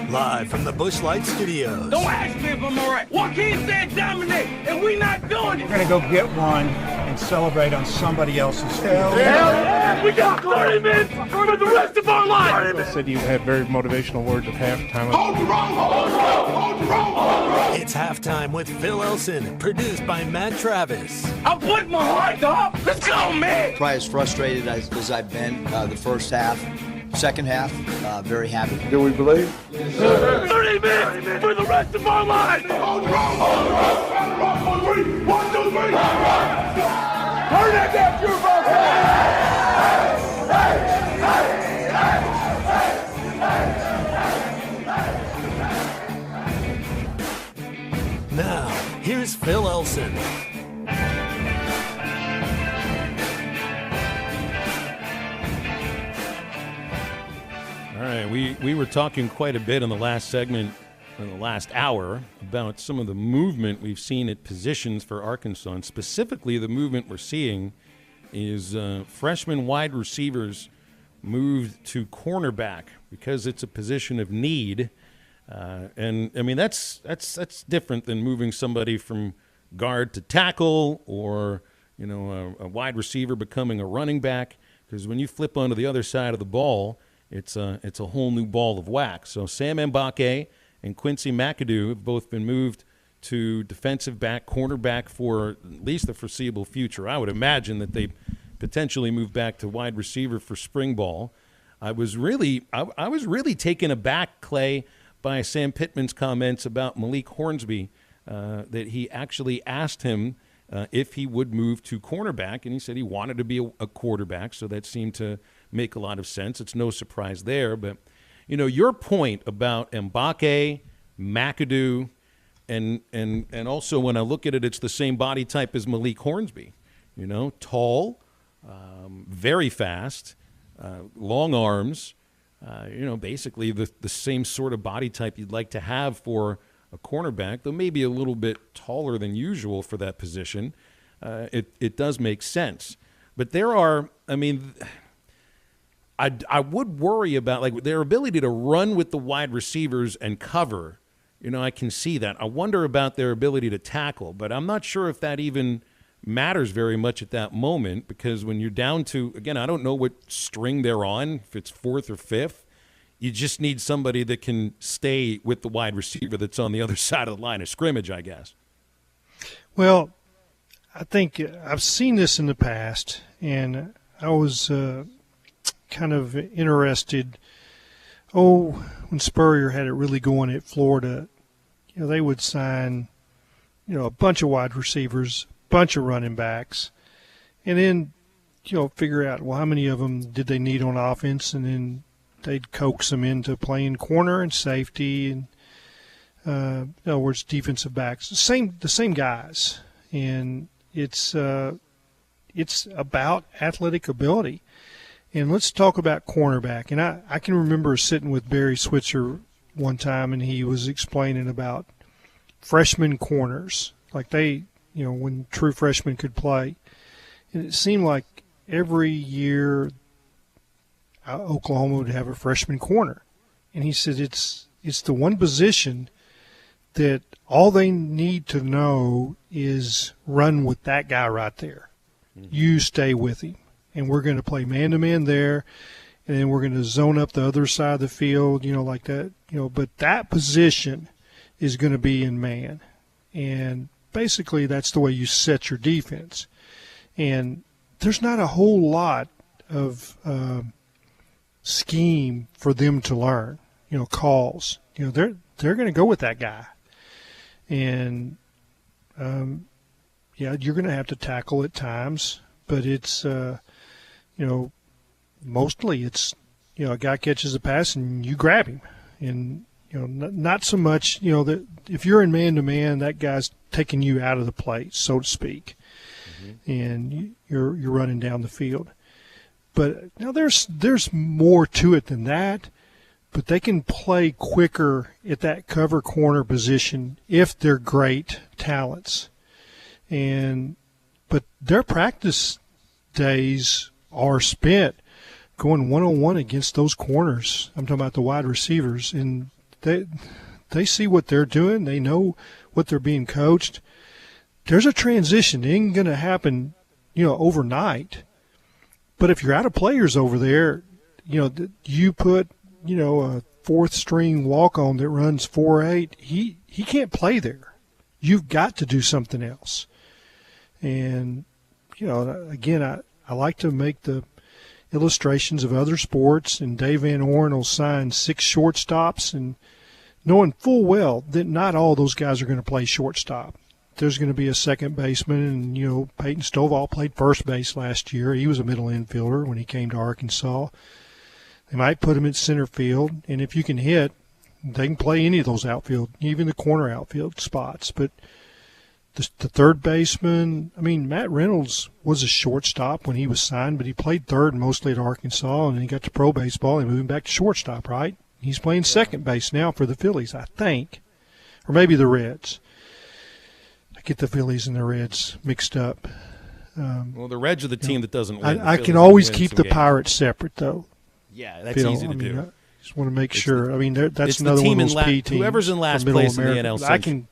Live from the Bushlight Studios. Don't ask me if I'm all right. Joaquin said dominate, and we not doing it. We're going to go get one and celebrate on somebody else's field. Hell yeah! We got 30 minutes for the rest of our lives. They said you had very motivational words at halftime. Hold your own, hold your own, hold your own, hold your own. It's halftime with Phil Elson, produced by Matt Travis. I'm putting my heart up. Let's go, man. Probably as frustrated as I've been the first half. Second half, very happy. Do we believe? Yes, sir. 30 minutes for the rest of our lives. Hold your own, hold your own. Rock on three. 1, 2, 3. Turn that down, your Now, here's Phil Elson. All right, we were talking quite a bit in the last segment, in the last hour, about some of the movement we've seen at positions for Arkansas, and specifically the movement we're seeing is freshman wide receivers moved to cornerback because it's a position of need, and I mean that's different than moving somebody from guard to tackle, or a wide receiver becoming a running back, because when you flip onto the other side of the ball, it's a whole new ball of wax. So Sam Mbake and Quincy McAdoo have both been moved to defensive back, cornerback for at least the foreseeable future. I would imagine that they potentially move back to wide receiver for spring ball. I was really taken aback, Clay, by Sam Pittman's comments about Malik Hornsby, that he actually asked him if he would move to cornerback, and he said he wanted to be a quarterback, so that seemed to make a lot of sense. It's no surprise there. But, your point about Mbake, McAdoo, and also when I look at it, it's the same body type as Malik Hornsby. Tall, very fast, long arms, basically the same sort of body type you'd like to have for a cornerback, though maybe a little bit taller than usual for that position. It does make sense. But there are, I would worry about their ability to run with the wide receivers and cover I can see that. I wonder about their ability to tackle, but I'm not sure if that even matters very much at that moment, because when you're down to, again, I don't know what string they're on, if it's fourth or fifth, you just need somebody that can stay with the wide receiver that's on the other side of the line of scrimmage, I guess. Well, I think I've seen this in the past, and I was kind of interested. When Spurrier had it really going at Florida, they would sign, a bunch of wide receivers, bunch of running backs, and then, figure out, well, how many of them did they need on offense, and then they'd coax them into playing corner and safety, and in other words, defensive backs, the same guys, and it's about athletic ability. And let's talk about cornerback. And I can remember sitting with Barry Switzer one time, and he was explaining about freshman corners, like they, when true freshmen could play. And it seemed like every year Oklahoma would have a freshman corner. And he said it's the one position that all they need to know is run with that guy right there. You stay with him. And we're going to play man-to-man there, and then we're going to zone up the other side of the field, like that. But that position is going to be in man. And basically that's the way you set your defense. And there's not a whole lot of scheme for them to learn, calls. They're going to go with that guy. And, you're going to have to tackle at times, but it's mostly it's, a guy catches a pass and you grab him. And, not so much, that if you're in man-to-man, that guy's taking you out of the play, so to speak. Mm-hmm. And you're running down the field. But now there's more to it than that, but they can play quicker at that cover corner position if they're great talents. But their practice days are spent going one-on-one against those corners. I'm talking about the wide receivers, and they see what they're doing. They know what they're being coached. There's a transition. It ain't going to happen, overnight. But if you're out of players over there, you put, a fourth-string walk-on that runs 4.8, he can't play there. You've got to do something else. And, again, I like to make the illustrations of other sports, and Dave Van Horn will sign 6 shortstops, and knowing full well that not all those guys are going to play shortstop. There's going to be a second baseman, and, Peyton Stovall played first base last year. He was a middle infielder when he came to Arkansas. They might put him at center field, and if you can hit, they can play any of those outfield, even the corner outfield spots. But the third baseman, Matt Reynolds was a shortstop when he was signed, but he played third mostly at Arkansas, and he got to pro baseball and moved him back to shortstop, right? He's playing second base now for the Phillies, I think, or maybe the Reds. I get the Phillies and the Reds mixed up. Well, the Reds are the team that doesn't win. I can always keep the Pirates separate, though. Yeah, that's easy to do. I just want to make sure. That's it's another the team one of those P teams. Whoever's in last place in the NL.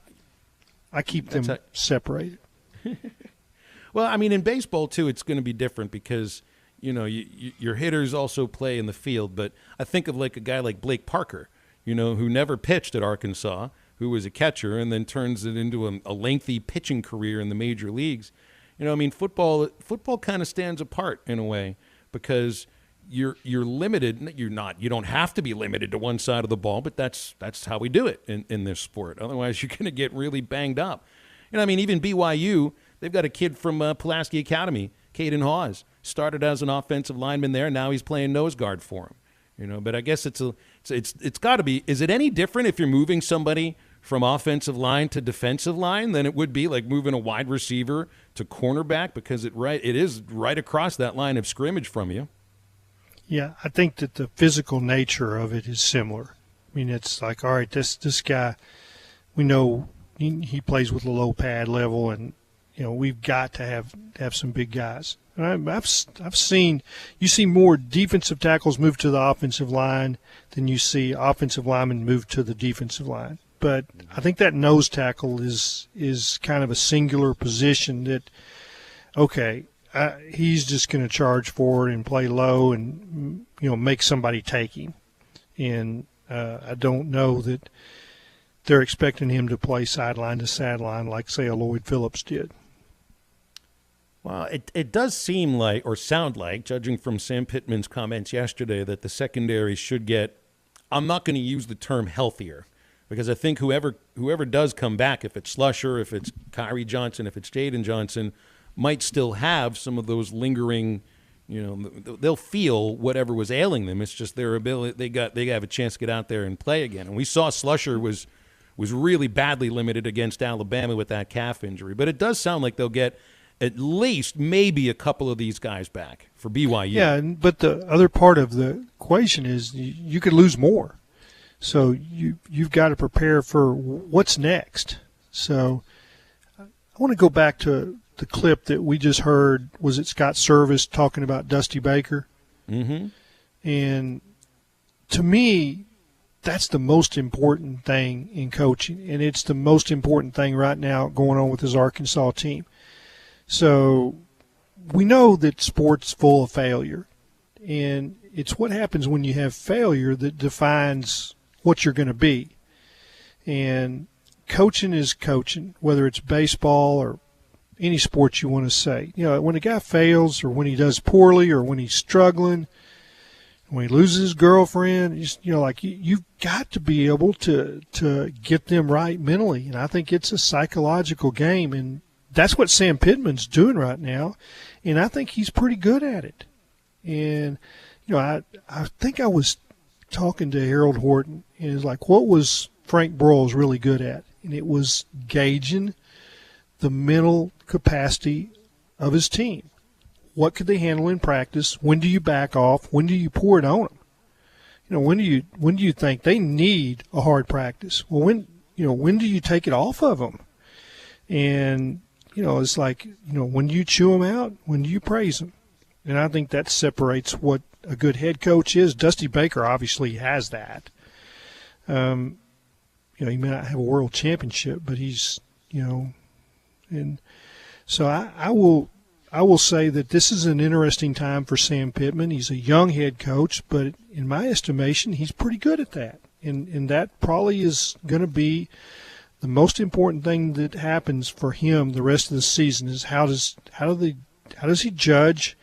I keep them separated. Well, in baseball, too, it's going to be different because, your hitters also play in the field. But I think of like a guy like Blake Parker, who never pitched at Arkansas, who was a catcher and then turns it into a lengthy pitching career in the major leagues. Football kind of stands apart in a way because you're limited. You don't have to be limited to one side of the ball, but that's how we do it in this sport. Otherwise, you're going to get really banged up. Even BYU, they've got a kid from Pulaski Academy, Caden Hawes, started as an offensive lineman there. Now he's playing nose guard for him. But I guess it's got to be. Is it any different if you're moving somebody from offensive line to defensive line than it would be like moving a wide receiver to cornerback, because it is right across that line of scrimmage from you? Yeah, I think that the physical nature of it is similar. It's like, all right, this guy, we know he plays with a low pad level, and we've got to have some big guys. And I've seen you see more defensive tackles move to the offensive line than you see offensive linemen move to the defensive line. But I think that nose tackle is kind of a singular position that, okay, he's just going to charge forward and play low and, make somebody take him. And I don't know that they're expecting him to play sideline to sideline like, say, a Lloyd Phillips did. Well, it does seem like, or sound like, judging from Sam Pittman's comments yesterday, that the secondary should get, I'm not going to use the term healthier, because I think whoever does come back, if it's Slusher, if it's Kyrie Johnson, if it's Jaden Johnson, might still have some of those lingering, they'll feel whatever was ailing them. It's just their ability. They have a chance to get out there and play again. And we saw Slusher was really badly limited against Alabama with that calf injury. But it does sound like they'll get at least maybe a couple of these guys back for BYU. Yeah, but the other part of the equation is you could lose more. So you've got to prepare for what's next. So I want to go back to the clip that we just heard. Was it Scott Service talking about Dusty Baker? Mm-hmm. And to me, that's the most important thing in coaching, and it's the most important thing right now going on with this Arkansas team. So we know that sport's full of failure, and it's what happens when you have failure that defines what you're going to be. And coaching is coaching, whether it's baseball or any sport you want to say. When a guy fails or when he does poorly or when he's struggling, when he loses his girlfriend, you've got to be able to get them right mentally. And I think it's a psychological game, and that's what Sam Pittman's doing right now, and I think he's pretty good at it. And, I think I was talking to Harold Horton, and it's like, what was Frank Broyles really good at? And it was gauging the mental capacity of his team. What could they handle in practice? When do you back off? When do you pour it on them? When do you think they need a hard practice? Well, when do you take it off of them? And it's like, when do you chew them out? When do you praise them? And I think that separates what a good head coach is. Dusty Baker obviously has that. He may not have a world championship, but he's, and so I will say that this is an interesting time for Sam Pittman. He's a young head coach, but in my estimation, he's pretty good at that. And that probably is going to be the most important thing that happens for him the rest of the season is how does he judge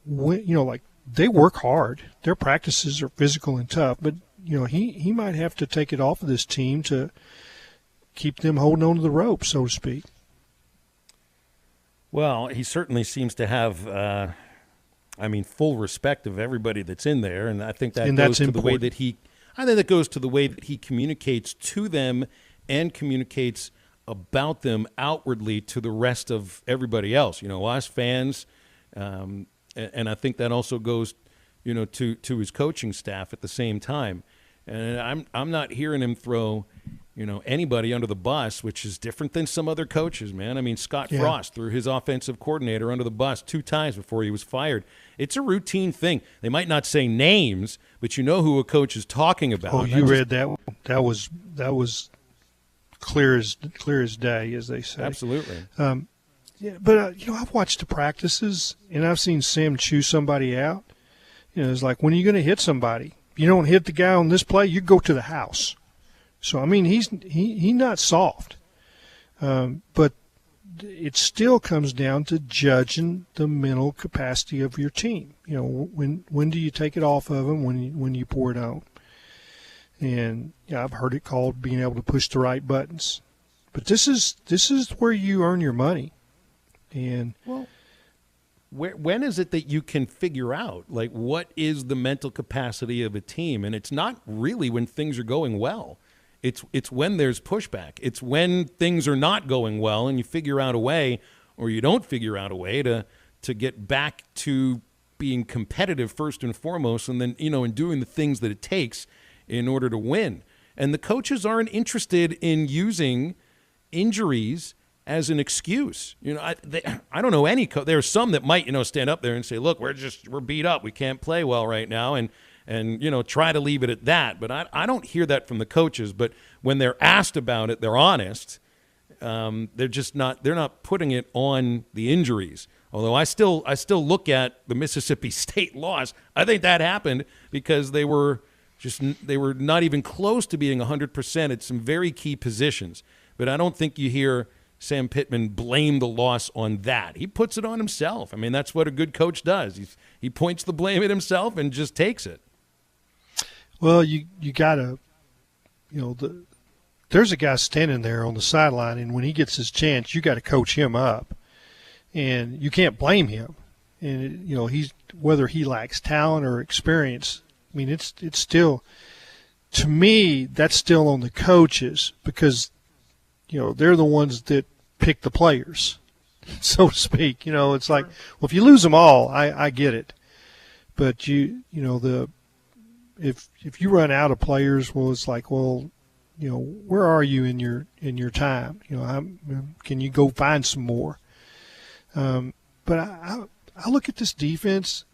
when, they work hard. Their practices are physical and tough, but he might have to take it off of this team to keep them holding on to the rope, so to speak. Well, he certainly seems to have full respect of everybody that's in there, and I think that goes to the way that he communicates to them and communicates about them outwardly to the rest of everybody else, us fans, and I think that also goes, to his coaching staff at the same time. And I'm not hearing him throw, anybody under the bus, which is different than some other coaches, man. Scott Frost threw his offensive coordinator under the bus 2 times before he was fired. It's a routine thing. They might not say names, but you know who a coach is talking about. Oh, you read that? That was clear as day, as they say. Absolutely. But I've watched the practices and I've seen Sam chew somebody out. It's like, when are you going to hit somebody? You don't hit the guy on this play, you go to the house. So he's not soft, but it still comes down to judging the mental capacity of your team. When do you take it off of them? When you pour it on. And I've heard it called being able to push the right buttons, but this is where you earn your money. And when is it that you can figure out what is the mental capacity of a team? And it's not really when things are going well. It's when there's pushback. It's when things are not going well and you figure out a way, or you don't figure out a way to get back to being competitive first and foremost, and then, and doing the things that it takes in order to win. And the coaches aren't interested in using injuries as an excuse. I don't know any there are some that might, stand up there and say, look, we're beat up. We can't play well right now. And and try to leave it at that. But I don't hear that from the coaches. But when they're asked about it, they're honest. They're not putting it on the injuries. Although I still look at the Mississippi State loss. I think that happened because they were not even close to being 100% at some very key positions. But I don't think you hear Sam Pittman blame the loss on that. He puts it on himself. I mean, that's what a good coach does. He points the blame at himself and just takes it. Well, you got to, there's a guy standing there on the sideline, and when he gets his chance, you got to coach him up. And you can't blame him. And, he's whether he lacks talent or experience, I mean, it's still, to me, that's still on the coaches because, they're the ones that pick the players, so to speak. It's like, well, if you lose them all, I get it. But if you run out of players, well, it's like, well, where are you in your time? Can you go find some more? But I look at this defense,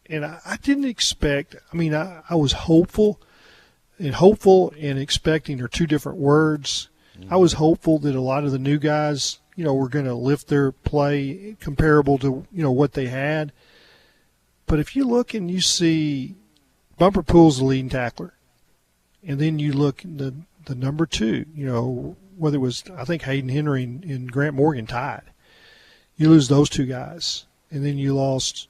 and I didn't expect. I mean, I was hopeful and expecting are two different words. I was hopeful that a lot of the new guys, were going to lift their play comparable to, what they had. But if you look and you see Bumper Poole's the leading tackler, and then you look at the number two, whether it was, I think Hayden Henry and Grant Morgan tied. You lose those two guys, and then you lost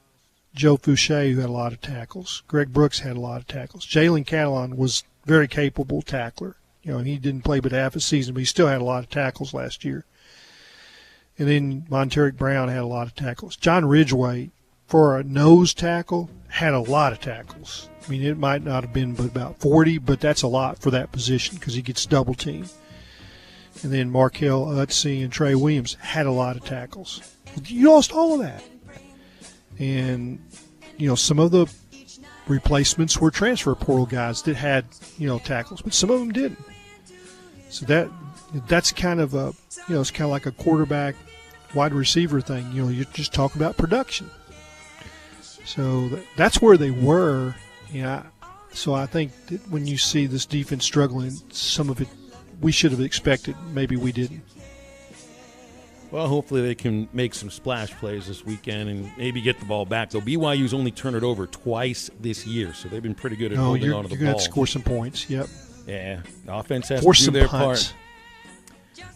Joe Fouché, who had a lot of tackles. Greg Brooks had a lot of tackles. Jalen Catalon was very capable tackler. And he didn't play but half a season, but he still had a lot of tackles last year. And then Monteric Brown had a lot of tackles. John Ridgway, for a nose tackle, had a lot of tackles. I mean, it might not have been but about 40, but that's a lot for that position because he gets double teamed. And then Markel Utsey and Trey Williams had a lot of tackles. You lost all of that. And, some of the replacements were transfer portal guys that had, tackles, but some of them didn't. So that's kind of it's kind of like a quarterback wide receiver thing. You're just talking about production. So that's where they were. So I think that when you see this defense struggling, some of it we should have expected. Maybe we didn't. Well, hopefully they can make some splash plays this weekend and maybe get the ball back. Though BYU's only turned it over twice this year, so they've been pretty good at holding on to the ball. You're going to score some points, yep. Yeah, the offense has to do their part.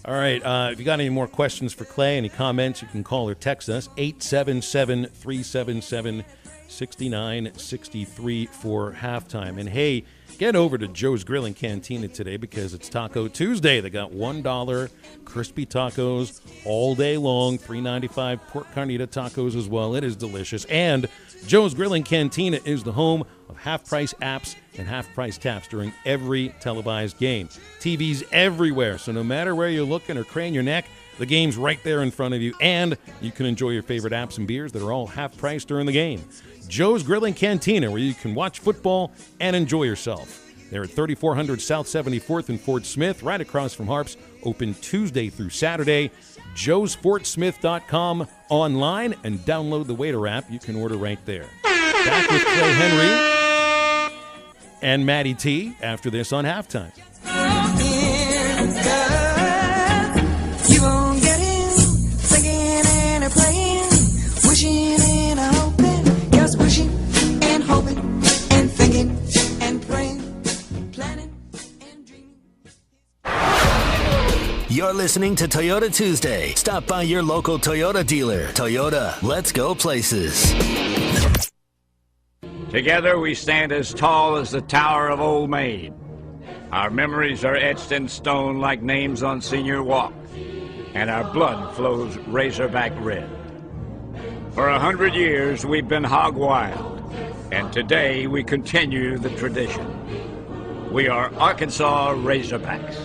All right, if you got any more questions for Clay, any comments, you can call or text us, 877-377-6963 for halftime. And, hey, get over to Joe's Grill and Cantina today because it's Taco Tuesday. They got $1 crispy tacos all day long, $3.95 pork carnita tacos as well. It is delicious. And Joe's Grill and Cantina is the home of half-price apps and half-price taps during every televised game. TVs everywhere, so no matter where you're looking or craning your neck, the game's right there in front of you, and you can enjoy your favorite apps and beers that are all half-price during the game. Joe's Grill and Cantina, where you can watch football and enjoy yourself. They're at 3400 South 74th in Fort Smith, right across from Harps, open Tuesday through Saturday. joesfortsmith.com online, and download the Waiter app. You can order right there. Back with Clay Henry and Matty T after this on halftime. You won't get in, singing and a playing, wishing and a hoping, just wishing and hoping and thinking and praying, planning and dreaming. You're listening to Toyota Tuesday. Stop by your local Toyota dealer. Toyota, let's go places. Together we stand as tall as the Tower of Old Maid. Our memories are etched in stone like names on Senior Walk, and our blood flows razorback red. For 100 years we've been hog wild, and today we continue the tradition. We are Arkansas Razorbacks.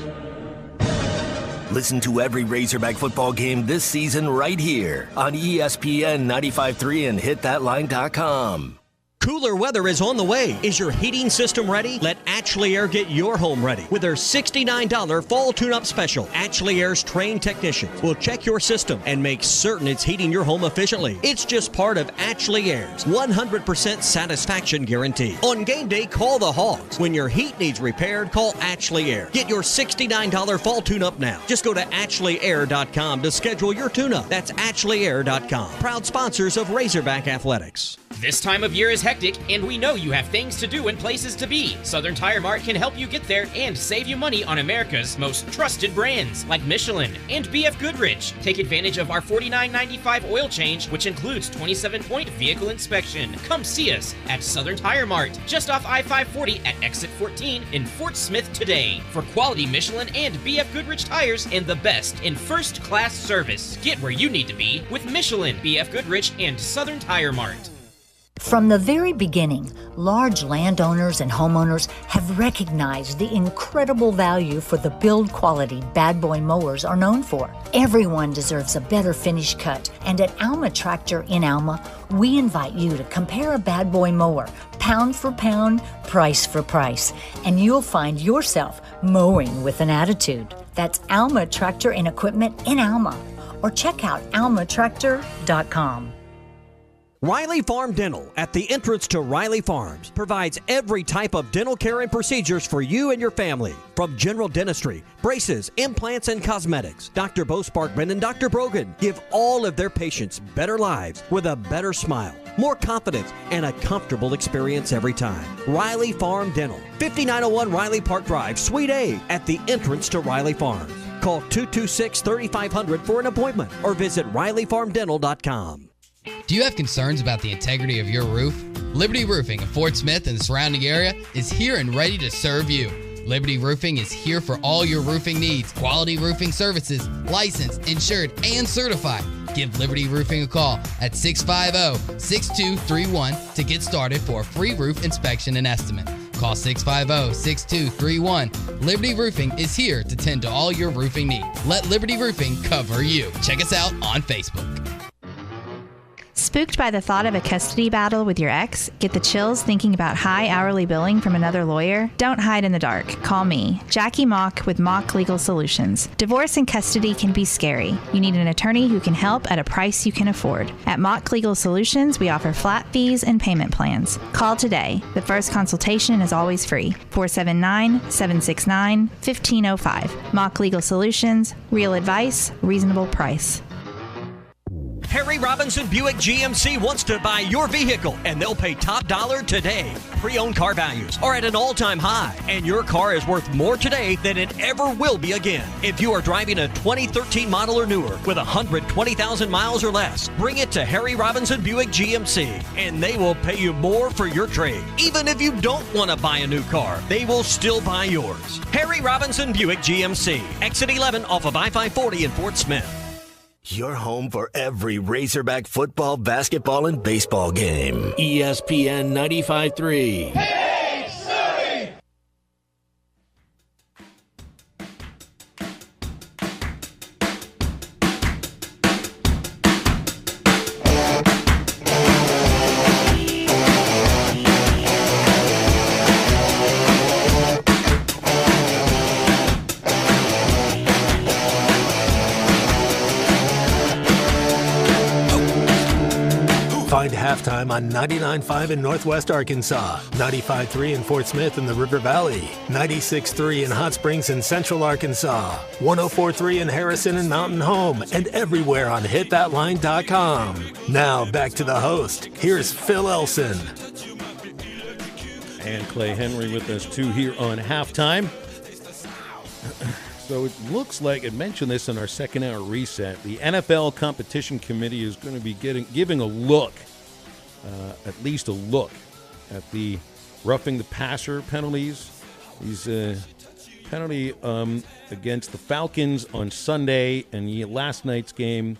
Listen to every Razorback football game this season right here on ESPN 95.3 and hitthatline.com. Cooler weather is on the way. Is your heating system ready? Let Ashley Air get your home ready with their $69 fall tune-up special. Ashley Air's trained technicians will check your system and make certain it's heating your home efficiently. It's just part of Ashley Air's 100% satisfaction guarantee. On game day, call the Hogs. When your heat needs repaired, call Ashley Air. Get your $69 fall tune-up now. Just go to AshleyAir.com to schedule your tune-up. That's AshleyAir.com. Proud sponsors of Razorback Athletics. This time of year is hectic, and we know you have things to do and places to be. Southern Tire Mart can help you get there and save you money on America's most trusted brands like Michelin and BF Goodrich. Take advantage of our $49.95 oil change, which includes 27-point vehicle inspection. Come see us at Southern Tire Mart, just off I-540 at exit 14 in Fort Smith today. For quality Michelin and BF Goodrich tires and the best in first-class service. Get where you need to be with Michelin, BF Goodrich, and Southern Tire Mart. From the very beginning, large landowners and homeowners have recognized the incredible value for the build quality Bad Boy mowers are known for. Everyone deserves a better finish cut, and at Alma Tractor in Alma, we invite you to compare a Bad Boy mower, pound for pound, price for price, and you'll find yourself mowing with an attitude. That's Alma Tractor and Equipment in Alma, or check out almatractor.com. Riley Farm Dental, at the entrance to Riley Farms, provides every type of dental care and procedures for you and your family. From general dentistry, braces, implants, and cosmetics, Dr. Bo Sparkman and Dr. Brogan give all of their patients better lives with a better smile, more confidence, and a comfortable experience every time. Riley Farm Dental, 5901 Riley Park Drive, Suite A, at the entrance to Riley Farms. Call 226-3500 for an appointment or visit RileyFarmDental.com. Do you have concerns about the integrity of your roof? Liberty Roofing of Fort Smith and the surrounding area is here and ready to serve you. Liberty Roofing is here for all your roofing needs. Quality roofing services, licensed, insured, and certified. Give Liberty Roofing a call at 650-6231 to get started for a free roof inspection and estimate. Call 650-6231. Liberty Roofing is here to tend to all your roofing needs. Let Liberty Roofing cover you. Check us out on Facebook. Spooked by the thought of a custody battle with your ex? Get the chills thinking about high hourly billing from another lawyer? Don't hide in the dark. Call me, Jackie Mock with Mock Legal Solutions. Divorce and custody can be scary. You need an attorney who can help at a price you can afford. At Mock Legal Solutions, we offer flat fees and payment plans. Call today. The first consultation is always free. 479-769-1505. Mock Legal Solutions. Real advice, reasonable price. Harry Robinson Buick GMC wants to buy your vehicle, and they'll pay top dollar today. Pre-owned car values are at an all-time high, and your car is worth more today than it ever will be again. If you are driving a 2013 model or newer with 120,000 miles or less, bring it to Harry Robinson Buick GMC, and they will pay you more for your trade. Even if you don't want to buy a new car, they will still buy yours. Harry Robinson Buick GMC, exit 11 off of I-540 in Fort Smith. Your home for every Razorback football, basketball, and baseball game. ESPN 95.3. Hey, Surrey! 'Find halftime on 99.5 in Northwest Arkansas, 95.3 in Fort Smith in the River Valley, 96.3 in Hot Springs in Central Arkansas, 104.3 in Harrison and Mountain Home, and everywhere on hitthatline.com. Now back to the host. Here's Phil Elson. And Clay Henry with us too here on halftime. So it looks like, I mentioned this in our second hour reset, the NFL Competition Committee is going to be giving a look, at least a look, at the roughing the passer penalties. These penalty against the Falcons on Sunday and last night's game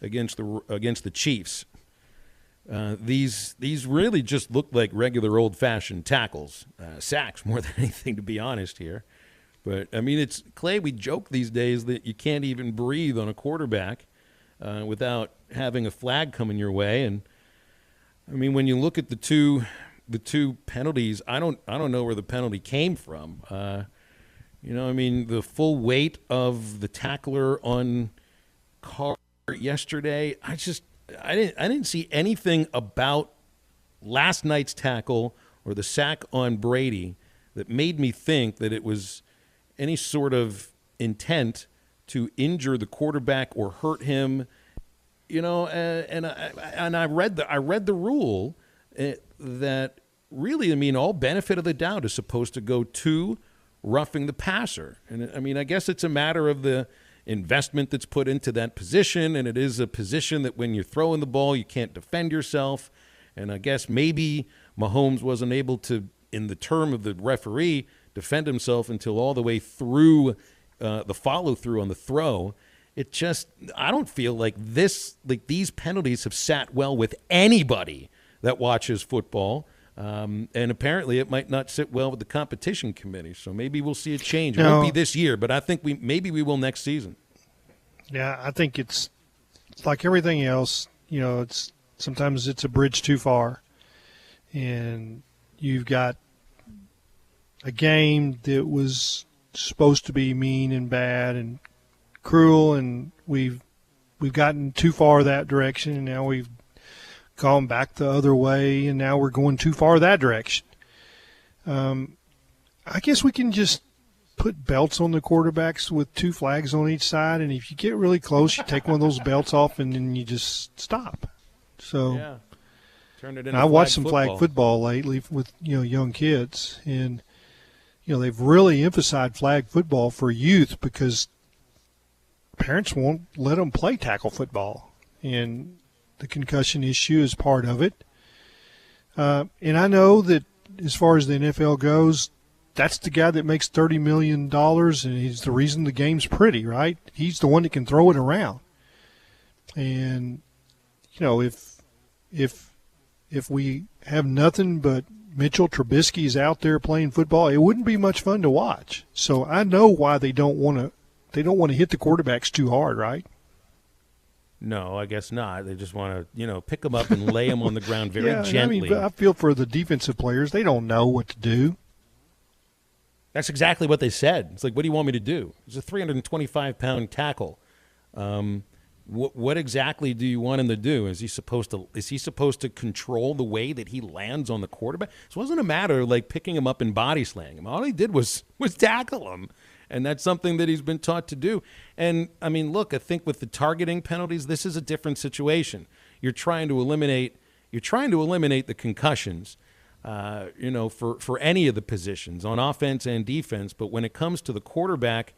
against the Chiefs. These really just look like regular old-fashioned tackles, sacks more than anything, to be honest here. But, I mean, it's Clay, we joke these days that you can't even breathe on a quarterback without having a flag coming your way. And, I mean, when you look at the two the two penalties, I don't know where the penalty came from. I mean, the full weight of the tackler on Carr yesterday, I didn't see anything about last night's tackle or the sack on Brady that made me think that it was any sort of intent to injure the quarterback or hurt him. And I read the rule that really, I mean, all benefit of the doubt is supposed to go to roughing the passer. And I mean, I guess it's a matter of the investment that's put into that position, and it is a position that when you're throwing the ball, you can't defend yourself. And I guess maybe Mahomes wasn't able to, in the term of the referee, defend himself until all the way through the follow-through on the throw. I don't feel like these penalties have sat well with anybody that watches football. And apparently it might not sit well with the competition committee. So maybe we'll see a change. It won't be this year, but I think maybe we will next season. Yeah, I think it's like everything else. Sometimes it's a bridge too far. And you've got a game that was supposed to be mean and bad and cruel, and we've gotten too far that direction, and now we've gone back the other way, and now we're going too far that direction. I guess we can just put belts on the quarterbacks with 2 flags on each side, and if you get really close, you take one of those belts off, and then you just stop. So yeah. Turn it into I watched some football. flag football lately with young kids, and they've really emphasized flag football for youth because parents won't let them play tackle football, and the concussion issue is part of it. And I know that as far as the NFL goes, that's the guy that makes $30 million, and he's the reason the game's pretty, right? He's the one that can throw it around. And, if we have nothing but Mitchell Trubisky's out there playing football, it wouldn't be much fun to watch. So I know why they don't want to hit the quarterbacks too hard, right? No, I guess not. They just want to, pick them up and lay them on the ground very gently. I mean, I feel for the defensive players. They don't know what to do. That's exactly what they said. It's like, what do you want me to do? It's a 325-pound tackle. What exactly do you want him to do? Is he supposed to control the way that he lands on the quarterback? So it wasn't a matter of like picking him up and body slaying him. All he did was tackle him. And that's something that he's been taught to do. And, I mean, look, I think with the targeting penalties, this is a different situation. You're trying to eliminate the concussions, for any of the positions on offense and defense. But when it comes to the quarterback,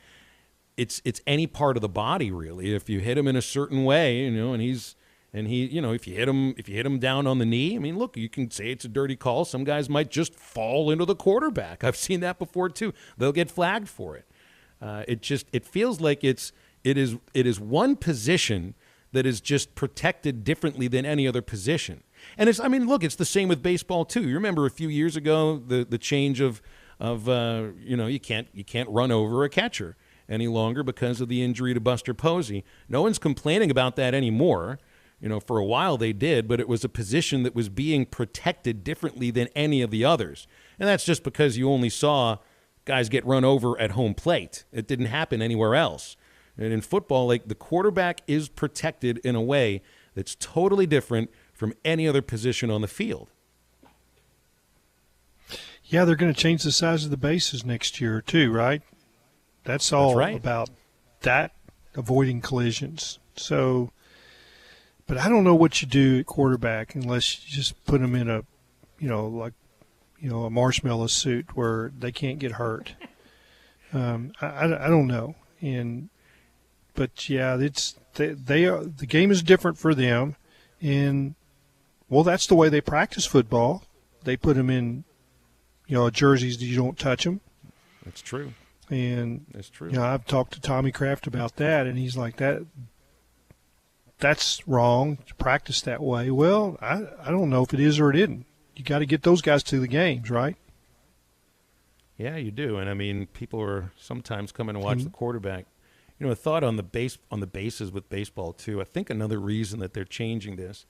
it's any part of the body, really. If you hit him in a certain way, and if you hit him down on the knee, I mean, look, you can say it's a dirty call. Some guys might just fall into the quarterback. I've seen that before too. They'll get flagged for it. It feels like it is one position that is just protected differently than any other position. And it's the same with baseball too. You remember a few years ago the change of you can't run over a catcher any longer because of the injury to Buster Posey. No one's complaining about that anymore. For a while they did, but it was a position that was being protected differently than any of the others. And that's just because you only saw guys get run over at home plate. It didn't happen anywhere else. And in football, like, the quarterback is protected in a way that's totally different from any other position on the field. Yeah, they're going to change the size of the bases next year too, right? That's all right. About that, avoiding collisions. So, but I don't know what you do at quarterback unless you just put them in a marshmallow suit where they can't get hurt. I don't know. But yeah, the game is different for them, and that's the way they practice football. They put them in, jerseys that you don't touch them. That's true. And that's true. I've talked to Tommy Kraft about that, and he's like, that's wrong to practice that way. Well, I don't know if it is or it isn't. You got to get those guys to the games, right? Yeah, you do. And I mean, people are sometimes coming to watch the quarterback. A thought on the bases with baseball too. I think another reason that they're changing this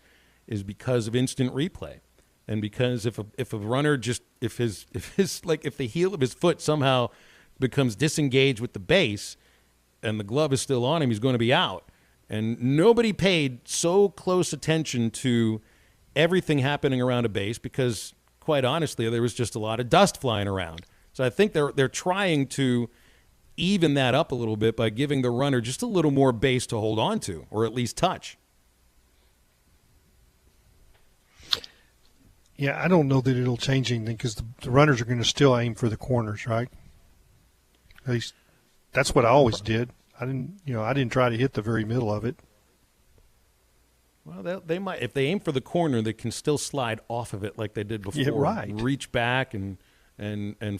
is because of instant replay. And because if a runner if the heel of his foot somehow becomes disengaged with the base and the glove is still on him, he's going to be out. And nobody paid so close attention to everything happening around a base because, quite honestly, there was just a lot of dust flying around. So I think they're trying to even that up a little bit by giving the runner just a little more base to hold on to, or at least touch. Yeah, I don't know that it'll change anything because the runners are going to still aim for the corners, right? At least that's what I always did. I didn't try to hit the very middle of it. Well, they might, if they aim for the corner, they can still slide off of it like they did before. Yeah, right. Reach back and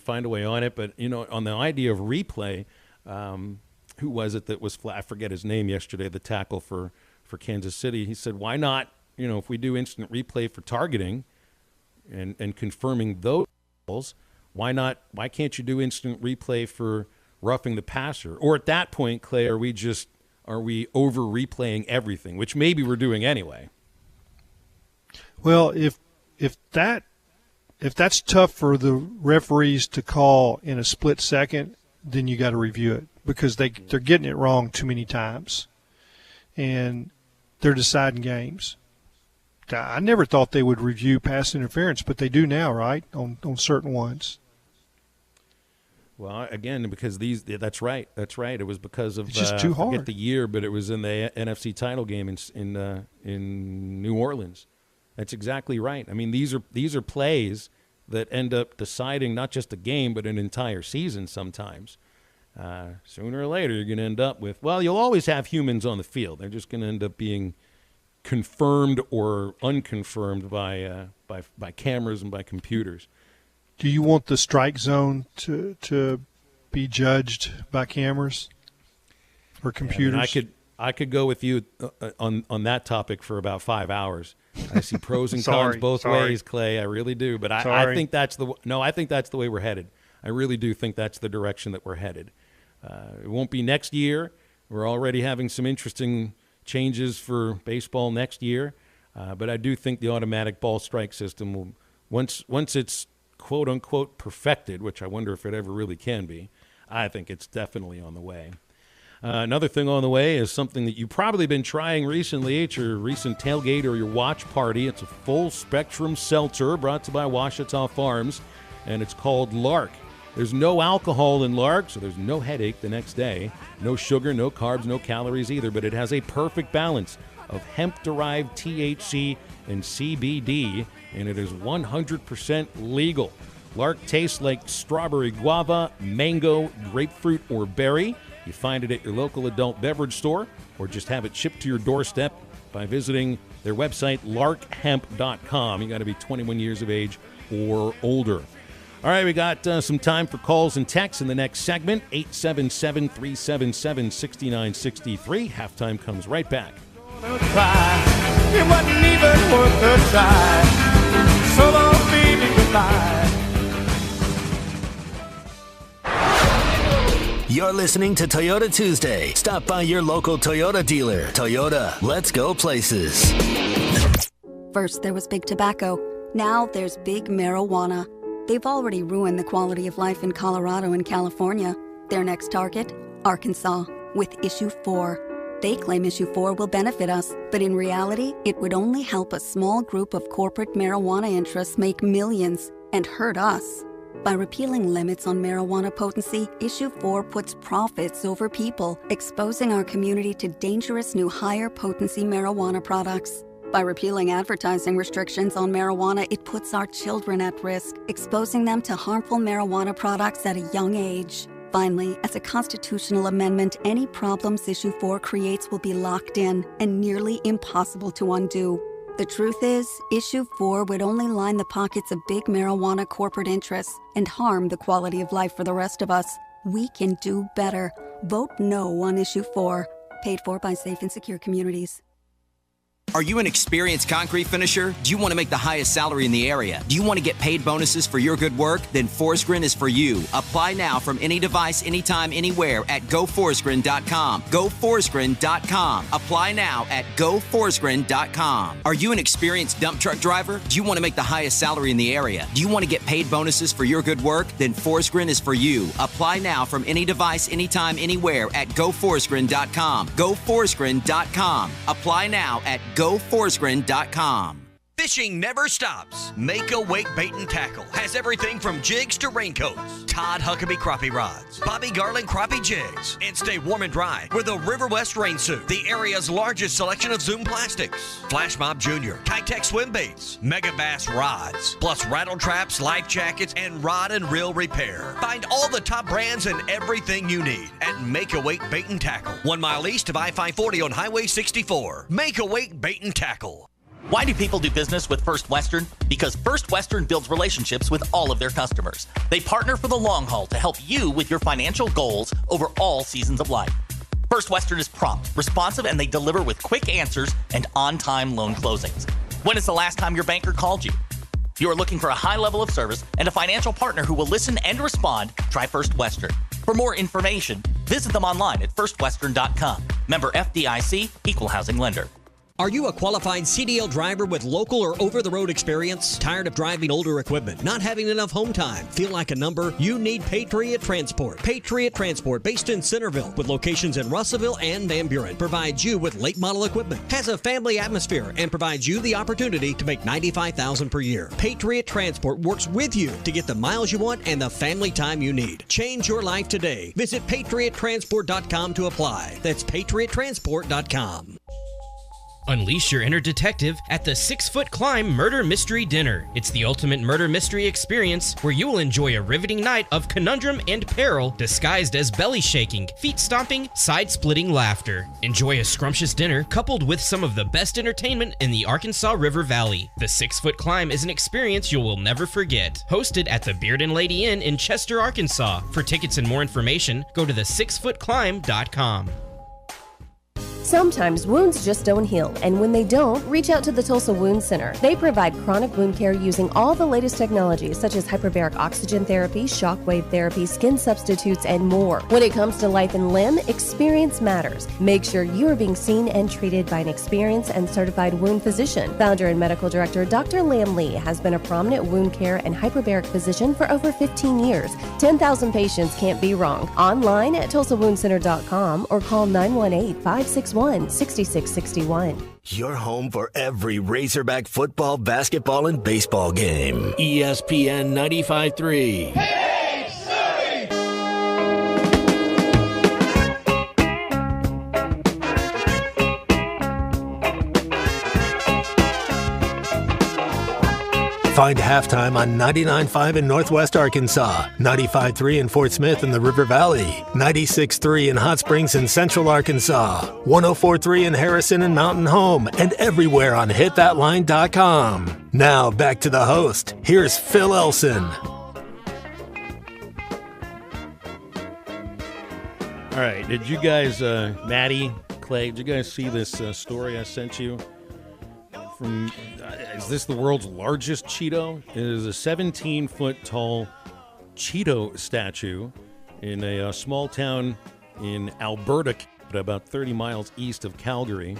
find a way on it. But on the idea of replay, who was it that was flat? I forget his name yesterday. The tackle for Kansas City. He said, "Why not? If we do instant replay for targeting." And confirming those goals, why not? Why can't you do instant replay for roughing the passer? Or at that point, Clay, are we over replaying everything, which maybe we're doing anyway? Well, if that's tough for the referees to call in a split second, then you got to review it because they're getting it wrong too many times, and they're deciding games. I never thought they would review pass interference, but they do now, right, on certain ones. Well, again, because that's right. It was because of it's just too hard. I forget the year, but it was in the NFC title game in New Orleans. That's exactly right. I mean, these are plays that end up deciding not just a game but an entire season sometimes. Sooner or later, you're going to end up with, well, you'll always have humans on the field. They're just going to end up being confirmed or unconfirmed by cameras and by computers. Do you want the strike zone to be judged by cameras or computers? Yeah, I could go with you on that topic for about 5 hours. I see pros and cons both ways, Clay. I really do. But I think that's the way we're headed. I really do think that's the direction that we're headed. It won't be next year. We're already having some interesting changes for baseball next year, but I do think the automatic ball strike system will, once it's quote unquote perfected, which I wonder if it ever really can be, I think it's definitely on the way. Another thing on the way is something that you've probably been trying recently at your recent tailgate or your watch party. It's a full spectrum seltzer brought to you by Washita Farms, and it's called Lark. There's no alcohol in Lark, so there's no headache the next day. No sugar, no carbs, no calories either, but it has a perfect balance of hemp-derived THC and CBD, and it is 100% legal. Lark tastes like strawberry guava, mango, grapefruit, or berry. You find it at your local adult beverage store, or just have it shipped to your doorstep by visiting their website, larkhemp.com. You got to be 21 years of age or older. All right, we got some time for calls and texts in the next segment, 877-377-6963. Halftime comes right back. It wasn't even worth a try. So long, baby, goodbye. You're listening to Toyota Tuesday. Stop by your local Toyota dealer. Toyota, let's go places. First, there was big tobacco. Now there's big marijuana. They've already ruined the quality of life in Colorado and California. Their next target? Arkansas, with Issue 4. They claim Issue 4 will benefit us, but in reality, it would only help a small group of corporate marijuana interests make millions and hurt us. By repealing limits on marijuana potency, Issue 4 puts profits over people, exposing our community to dangerous new higher potency marijuana products. By repealing advertising restrictions on marijuana, it puts our children at risk, exposing them to harmful marijuana products at a young age. Finally, as a constitutional amendment, any problems Issue 4 creates will be locked in and nearly impossible to undo. The truth is, Issue 4 would only line the pockets of big marijuana corporate interests and harm the quality of life for the rest of us. We can do better. Vote no on Issue 4. Paid for by Safe and Secure Communities. Are you an experienced concrete finisher? Do you want to make the highest salary in the area? Do you want to get paid bonuses for your good work? Then Forestgrin is for you. Apply now from any device, anytime, anywhere at GoForestgrin.com. GoForestgrin.com. Apply now at GoForestgrin.com. Are you an experienced dump truck driver? Do you want to make the highest salary in the area? Do you want to get paid bonuses for your good work? Then Forestgrin is for you. Apply now from any device, anytime, anywhere at GoForestgrin.com. GoForestgrin.com. Apply now at GoForestgrin.com. Fishing never stops. Make a Wake Bait and Tackle has everything from jigs to raincoats, Todd Huckabee crappie rods, Bobby Garland crappie jigs, and stay warm and dry with the River West rain suit, the area's largest selection of Zoom plastics, Flash Mob Jr., Kitech swim baits, Mega Bass rods, plus rattle traps, life jackets, and rod and reel repair. Find all the top brands and everything you need at Make a Wake Bait and Tackle, 1 mile east of I-540 on Highway 64. Make a Wake Bait and Tackle. Why do people do business with First Western? Because First Western builds relationships with all of their customers. They partner for the long haul to help you with your financial goals over all seasons of life. First Western is prompt, responsive, and they deliver with quick answers and on-time loan closings. When is the last time your banker called you? If you are looking for a high level of service and a financial partner who will listen and respond, try First Western. For more information, visit them online at firstwestern.com. Member FDIC, Equal Housing Lender. Are you a qualified CDL driver with local or over-the-road experience? Tired of driving older equipment? Not having enough home time? Feel like a number? You need Patriot Transport. Patriot Transport, based in Centerville, with locations in Russellville and Van Buren, provides you with late model equipment, has a family atmosphere, and provides you the opportunity to make $95,000 per year. Patriot Transport works with you to get the miles you want and the family time you need. Change your life today. Visit PatriotTransport.com to apply. That's PatriotTransport.com. Unleash your inner detective at the 6 Foot Climb Murder Mystery Dinner. It's the ultimate murder mystery experience where you will enjoy a riveting night of conundrum and peril disguised as belly shaking, feet stomping, side-splitting laughter. Enjoy a scrumptious dinner coupled with some of the best entertainment in the Arkansas River Valley. The 6 Foot Climb is an experience you will never forget. Hosted at the Beard and Lady Inn in Chester, Arkansas. For tickets and more information, go to the6footclimb.com. Sometimes wounds just don't heal, and when they don't, reach out to the Tulsa Wound Center. They provide chronic wound care using all the latest technologies such as hyperbaric oxygen therapy, shockwave therapy, skin substitutes, and more. When it comes to life and limb, experience matters. Make sure you are being seen and treated by an experienced and certified wound physician. Founder and medical director Dr. Lam Lee has been a prominent wound care and hyperbaric physician for over 15 years. 10,000 patients can't be wrong. Online at TulsaWoundCenter.com or call 918-561-6661. Your home for every Razorback football, basketball, and baseball game. ESPN 95.3. Find Halftime on 99.5 in Northwest Arkansas, 95.3 in Fort Smith in the River Valley, 96.3 in Hot Springs in Central Arkansas, 104.3 in Harrison and Mountain Home, and everywhere on hitthatline.com. Now back to the host. Here's Phil Elson. All right, did you guys, Maddie, Clay, did you guys see this story I sent you? Is this the world's largest Cheeto? It is a 17-foot tall Cheeto statue in a small town in Alberta, about 30 miles east of Calgary.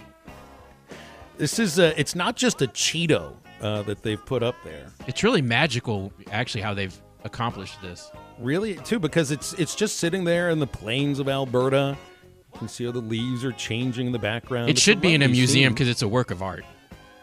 This is it's not just a Cheeto that they've put up there. It's really magical, actually, how they've accomplished this. Really, too, because it's just sitting there in the plains of Alberta. You can see how the leaves are changing in the background. It should be in a museum because it's a work of art.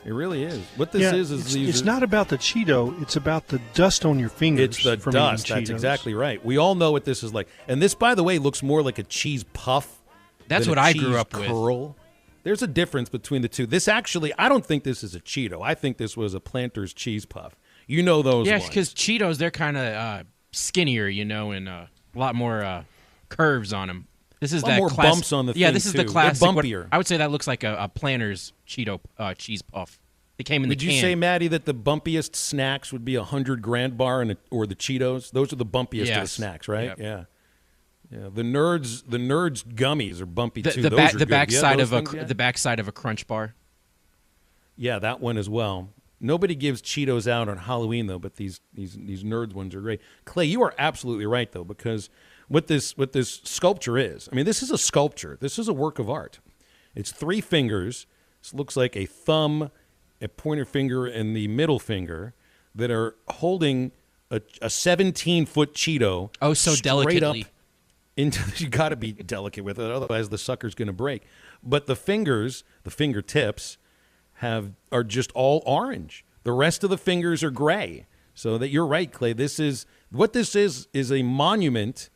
It really is. What this is it's not about the Cheeto. It's about the dust on your fingers. It's the dust. That's exactly right. We all know what this is like. And this, by the way, looks more like a cheese puff. That's what I grew up curl. With. There's a difference between the two. This actually, I don't think this is a Cheeto. I think this was a Planters cheese puff. You know those ones. Yeah, because Cheetos, they're kind of skinnier, and a lot more curves on them. This is that more bumps on the thing, this is too. the classic. They're bumpier. I would say that looks like a Planters Cheeto cheese puff. They came in the can. Would you say, Maddie, that the bumpiest snacks would be a 100 Grand Bar or the Cheetos? Those are the bumpiest of the snacks, right? Yep. Yeah. Yeah. The nerds gummies are bumpy too. The backside of a Crunch Bar. Yeah, that one as well. Nobody gives Cheetos out on Halloween though, but these Nerds ones are great. Clay, you are absolutely right though, because what this sculpture is, I mean, this is a sculpture. This is a work of art. It's 3 fingers. This looks like a thumb, a pointer finger, and the middle finger that are holding a 17-foot Cheeto. Oh, so delicately. Up into, you got to be delicate with it, otherwise the sucker's going to break. But the fingers, the fingertips, are just all orange. The rest of the fingers are gray. So that you're right, Clay. This is a monument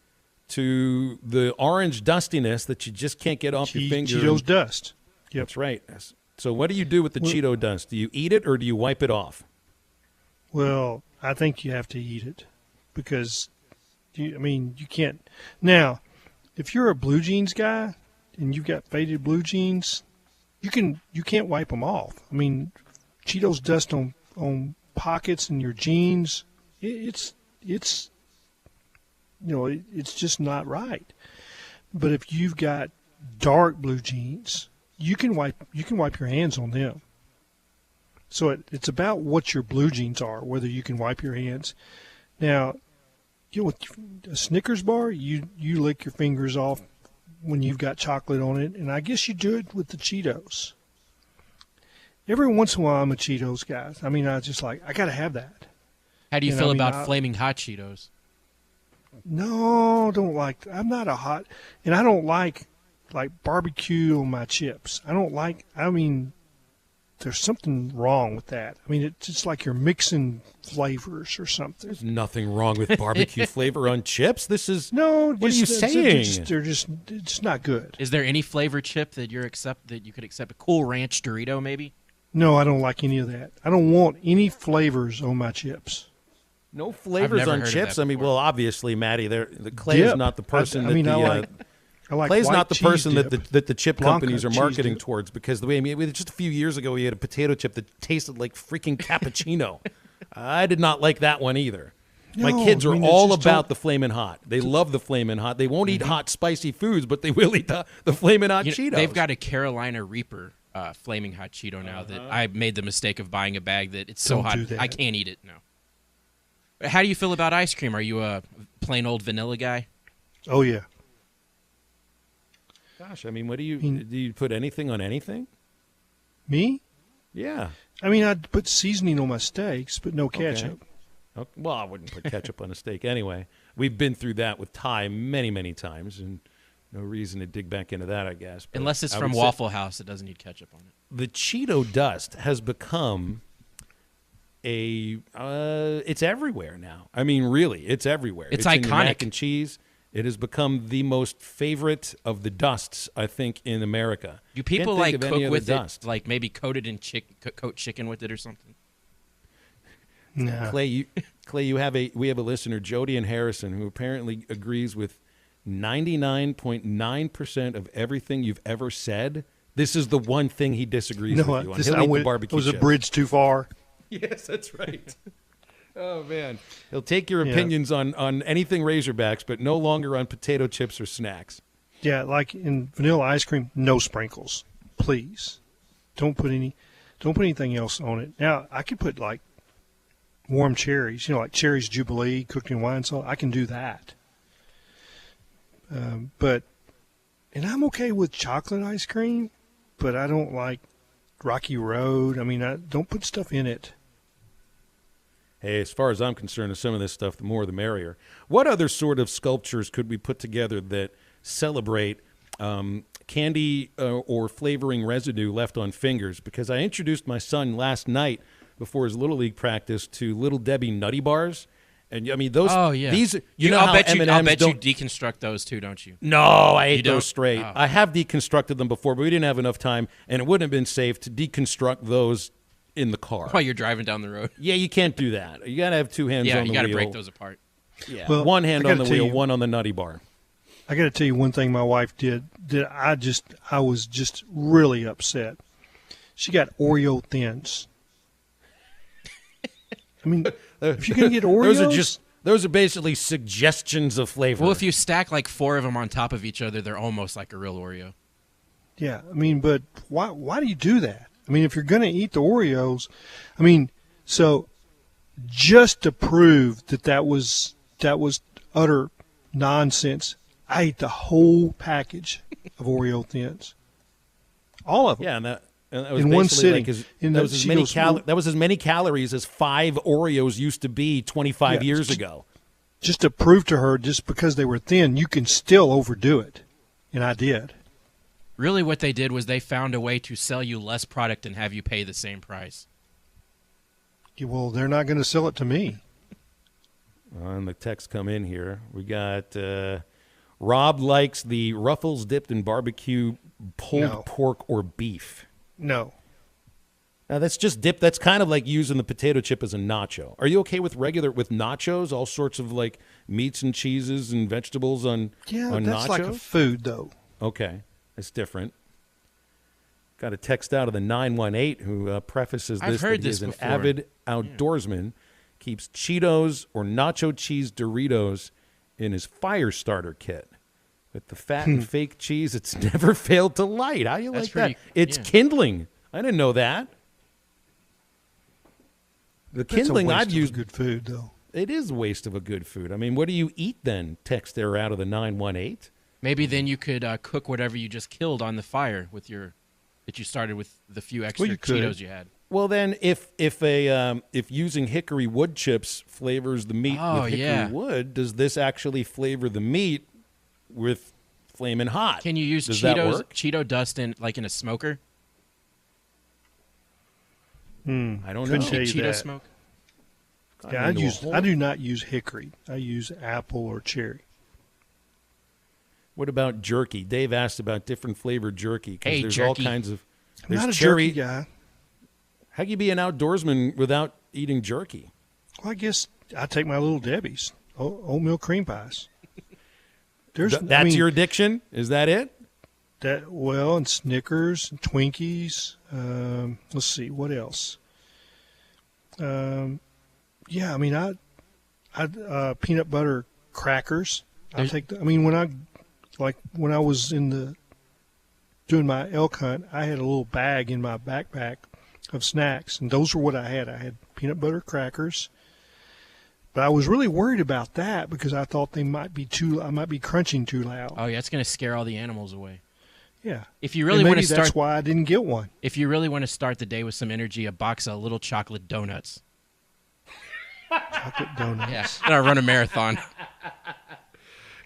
to the orange dustiness that you just can't get off your finger. Cheetos dust. Yep. That's right. So what do you do with the Cheeto dust? Do you eat it or do you wipe it off? Well, I think you have to eat it because, you can't. Now, if you're a blue jeans guy and you've got faded blue jeans, you can't wipe them off. I mean, Cheetos dust on pockets in your jeans, it's just not right. But if you've got dark blue jeans, you can wipe your hands on them. So it's about what your blue jeans are, whether you can wipe your hands. Now, with a Snickers bar, you lick your fingers off when you've got chocolate on it, and I guess you do it with the Cheetos. Every once in a while, I'm a Cheetos guy. I mean, I got to have that. How do you feel about flaming hot Cheetos? No, I'm not a hot, and I don't like barbecue on my chips. There's something wrong with that. I mean, it's just like you're mixing flavors or something. There's nothing wrong with barbecue flavor on chips. What are you saying? It's not good. Is there any flavor chip that you could accept? A Cool Ranch Dorito, maybe? No, I don't like any of that. I don't want any flavors on my chips. No flavors on chips? I mean, well, obviously, Matty, the Clay is not the person Clay's not the person that the chip companies are marketing towards, because just a few years ago we had a potato chip that tasted like freaking cappuccino. I did not like that one either. My kids are all about the Flamin' Hot. They love the Flamin' Hot. They won't eat hot, spicy foods, but they will eat the Flamin' Hot Cheetos. They've got a Carolina Reaper Flaming Hot Cheeto now that I made the mistake of buying a bag that it's so hot I can't eat it now. How do you feel about ice cream? Are you a plain old vanilla guy? Oh, yeah. Gosh, I mean, do you put anything on anything? Me? Yeah. I mean, I'd put seasoning on my steaks, but no ketchup. Okay. Well, I wouldn't put ketchup on a steak anyway. We've been through that with Ty many, many times, and no reason to dig back into that, I guess. But unless it's from Waffle House, it doesn't need ketchup on it. The Cheeto dust has become it's everywhere now. I mean, really, it's everywhere. It's iconic. In your mac and cheese. It has become the most favorite of the dusts, I think, in America. Do people cook with it, like maybe coat chicken with it or something? No. Clay, we have a listener, Jody in Harrison, who apparently agrees with 99.9% of everything you've ever said. This is the one thing he disagrees with you on. He'll eat the barbecue chips. It was chips. a bridge too far. Yes, that's right. Oh, man. He'll take your opinions on anything Razorbacks, but no longer on potato chips or snacks. Yeah, like in vanilla ice cream, no sprinkles. Please. Don't put anything else on it. Now, I could put like warm cherries, like Cherries Jubilee cooked in wine salt. I can do that. And I'm okay with chocolate ice cream, but I don't like Rocky Road. I mean, don't put stuff in it. Hey, as far as I'm concerned, some of this stuff, the more the merrier. What other sort of sculptures could we put together that celebrate candy or flavoring residue left on fingers? Because I introduced my son last night before his Little League practice to Little Debbie Nutty Bars. And I mean, those. Oh, yeah. These, I'll bet you deconstruct those too, don't you? No, I ate those straight. Oh. I have deconstructed them before, but we didn't have enough time, and it wouldn't have been safe to deconstruct those in the car while you're driving down the road. Yeah, you can't do that. You got to have two hands on the wheel. Yeah, you got to break those apart. Yeah, well, one hand on the wheel, one on the Nutty Bar. I got to tell you one thing my wife did that I was just really upset. She got Oreo Thins. I mean, if you're going to get Oreos, those are basically suggestions of flavor. Well, if you stack like 4 of them on top of each other, they're almost like a real Oreo. Yeah, I mean, but why do you do that? I mean, if you're going to eat the Oreos, I mean, so just to prove that was utter nonsense, I ate the whole package of Oreo Thins. All of them. Yeah, and that was in one sitting. That was as many calories as 5 Oreos used to be 25 years ago. Just to prove to her, just because they were thin, you can still overdo it. And I did. Really what they did was they found a way to sell you less product and have you pay the same price. Yeah, well, they're not going to sell it to me. And the text come in here. We got Rob likes the Ruffles dipped in barbecue pulled pork or beef. No. Now, that's just dip. That's kind of like using the potato chip as a nacho. Are you okay with nachos, all sorts of like meats and cheeses and vegetables on nachos? That's like a food, though. Okay. It's different. Got a text out of the 918 who prefaces this that he is an avid outdoorsman, keeps Cheetos or nacho cheese Doritos in his fire starter kit. With the fat and fake cheese, it's never failed to light. How do you like that? It's kindling. I didn't know that. The kindling I've used. Good food, though. It is a waste of a good food. I mean, what do you eat then? Text there out of the 918. Maybe then you could cook whatever you just killed on the fire with that you started with the few extra Cheetos you had. Well, then, if using hickory wood chips flavors the meat with hickory wood, does this actually flavor the meat with flaming hot? Can you use Cheeto dust in a smoker? I don't know. Cheeto smoke. Yeah, I do not use hickory. I use apple or cherry. What about jerky? Dave asked about different flavored jerky. Hey, there's jerky. all kinds of. I'm not a jerky guy. How can you be an outdoorsman without eating jerky? Well, I guess I take my Little Debbie's oatmeal cream pies. That's your addiction? Is that it? And Snickers, and Twinkies. Let's see, what else? I peanut butter crackers. When I was doing my elk hunt, I had a little bag in my backpack of snacks, and those were what I had. I had peanut butter crackers, but I was really worried about that because I thought I might be crunching too loud. Oh yeah, it's going to scare all the animals away. Yeah. If you really want to that's why I didn't get one. If you really want to start the day with some energy, a box of little chocolate donuts. Chocolate donuts. Yeah, and I run a marathon.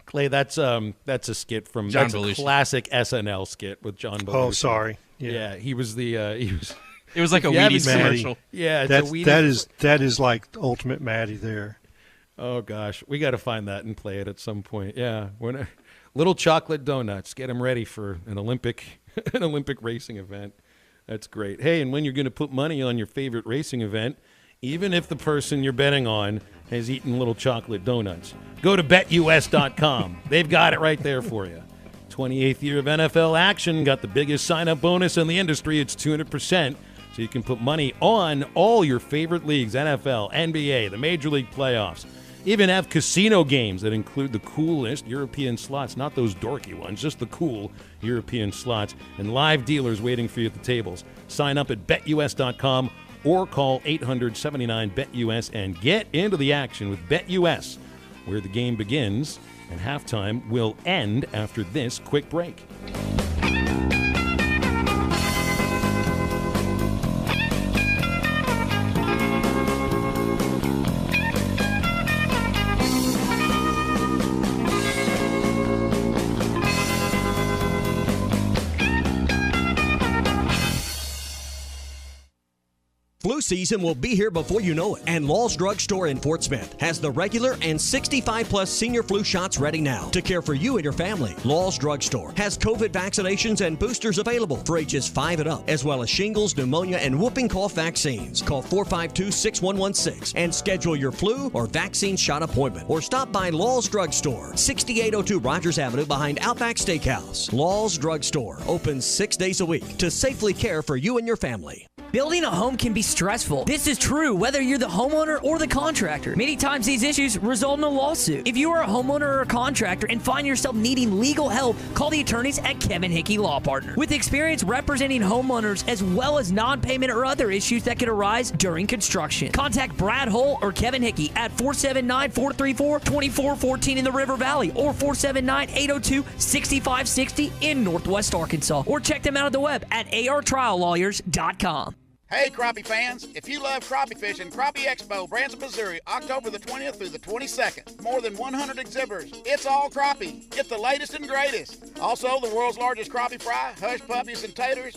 Clay, that's a skit from John that's Belushi. A classic SNL skit with John Belushi. Oh, sorry. Yeah, he was the It was like a Wheaties commercial. Yeah, that is like the ultimate Maddie there. Oh gosh, we got to find that and play it at some point. Yeah, little chocolate donuts. Get them ready for an Olympic racing event. That's great. Hey, and when you're going to put money on your favorite racing event, even if the person you're betting on has eaten little chocolate donuts, go to BetUS.com. They've got it right there for you. 28th year of NFL action. Got the biggest sign-up bonus in the industry. It's 200%. So you can put money on all your favorite leagues, NFL, NBA, the Major League playoffs. Even have casino games that include the coolest European slots, not those dorky ones, just the cool European slots, and live dealers waiting for you at the tables. Sign up at BetUS.com or call 800-79-BET-US and get into the action with BetUS, where the game begins and halftime will end after this quick break. Flu season will be here before you know it, and Law's Drug Store in Fort Smith has the regular and 65-plus senior flu shots ready now to care for you and your family. Law's Drug Store has COVID vaccinations and boosters available for ages 5 and up, as well as shingles, pneumonia, and whooping cough vaccines. Call 452-6116 and schedule your flu or vaccine shot appointment, or stop by Law's Drug Store, 6802 Rogers Avenue behind Outback Steakhouse. Law's Drug Store opens 6 days a week to safely care for you and your family. Building a home can be stressful. This is true whether you're the homeowner or the contractor. Many times these issues result in a lawsuit. If you are a homeowner or a contractor and find yourself needing legal help, call the attorneys at Kevin Hickey Law Partner. With experience representing homeowners as well as non-payment or other issues that could arise during construction. Contact Brad Hull or Kevin Hickey at 479-434-2414 in the River Valley or 479-802-6560 in Northwest Arkansas. Or check them out at the web at artriallawyers.com. Hey, crappie fans, if you love crappie fishing, Crappie Expo, Branson, Missouri, October the 20th through the 22nd. More than 100 exhibitors. It's all crappie. Get the latest and greatest. Also, the world's largest crappie fry, hush puppies, and taters.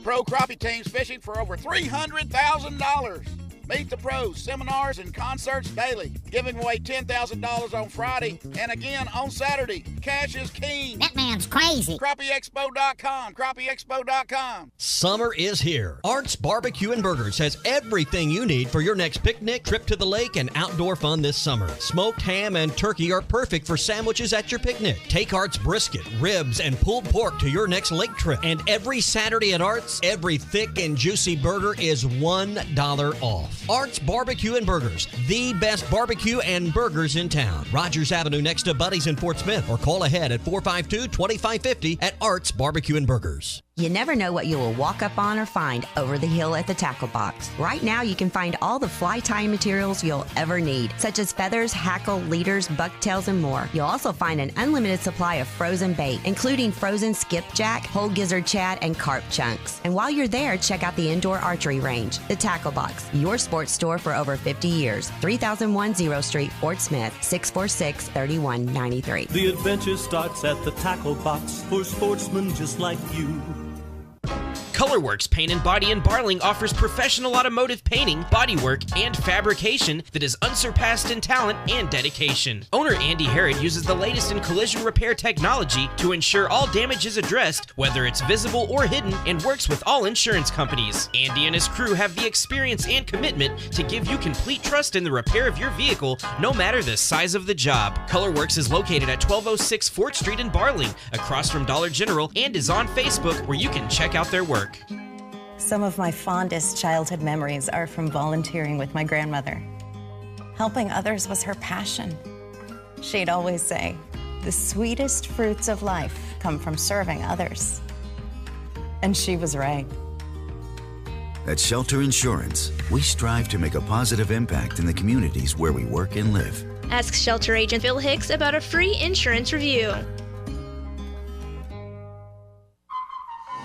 Pro crappie teams fishing for over $300,000. Meet the pros, seminars, and concerts daily. Giving away $10,000 on Friday and again on Saturday. Cash is king. That man's crazy. CrappieExpo.com. CrappieExpo.com. Summer is here. Art's Barbecue and Burgers has everything you need for your next picnic, trip to the lake, and outdoor fun this summer. Smoked ham and turkey are perfect for sandwiches at your picnic. Take Art's brisket, ribs, and pulled pork to your next lake trip. And every Saturday at Art's, every thick and juicy burger is $1 off. Art's Barbecue and Burgers, the best barbecue and burgers in town. Rogers Avenue next to Buddy's in Fort Smith, or call ahead at 452-2550 at Art's Barbecue and Burgers. You never know what you will walk up on or find over the hill at the Tackle Box. Right now, you can find all the fly tying materials you'll ever need, such as feathers, hackle, leaders, bucktails, and more. You'll also find an unlimited supply of frozen bait, including frozen skipjack, whole gizzard shad, and carp chunks. And while you're there, check out the indoor archery range, the Tackle Box, your sports store for over 50 years. 3001 0 Street, Fort Smith, 646-3193. The adventure starts at the Tackle Box for sportsmen just like you. Colorworks Paint and Body in Barling offers professional automotive painting, bodywork, and fabrication that is unsurpassed in talent and dedication. Owner Andy Herod uses the latest in collision repair technology to ensure all damage is addressed, whether it's visible or hidden, and works with all insurance companies. Andy and his crew have the experience and commitment to give you complete trust in the repair of your vehicle, no matter the size of the job. Colorworks is located at 1206 4th Street in Barling, across from Dollar General, and is on Facebook, where you can check out their work. Some of my fondest childhood memories are from volunteering with my grandmother. Helping others was her passion. She'd always say, "The sweetest fruits of life come from serving others." And she was right. At Shelter Insurance, we strive to make a positive impact in the communities where we work and live. Ask Shelter Agent Phil Hicks about a free insurance review.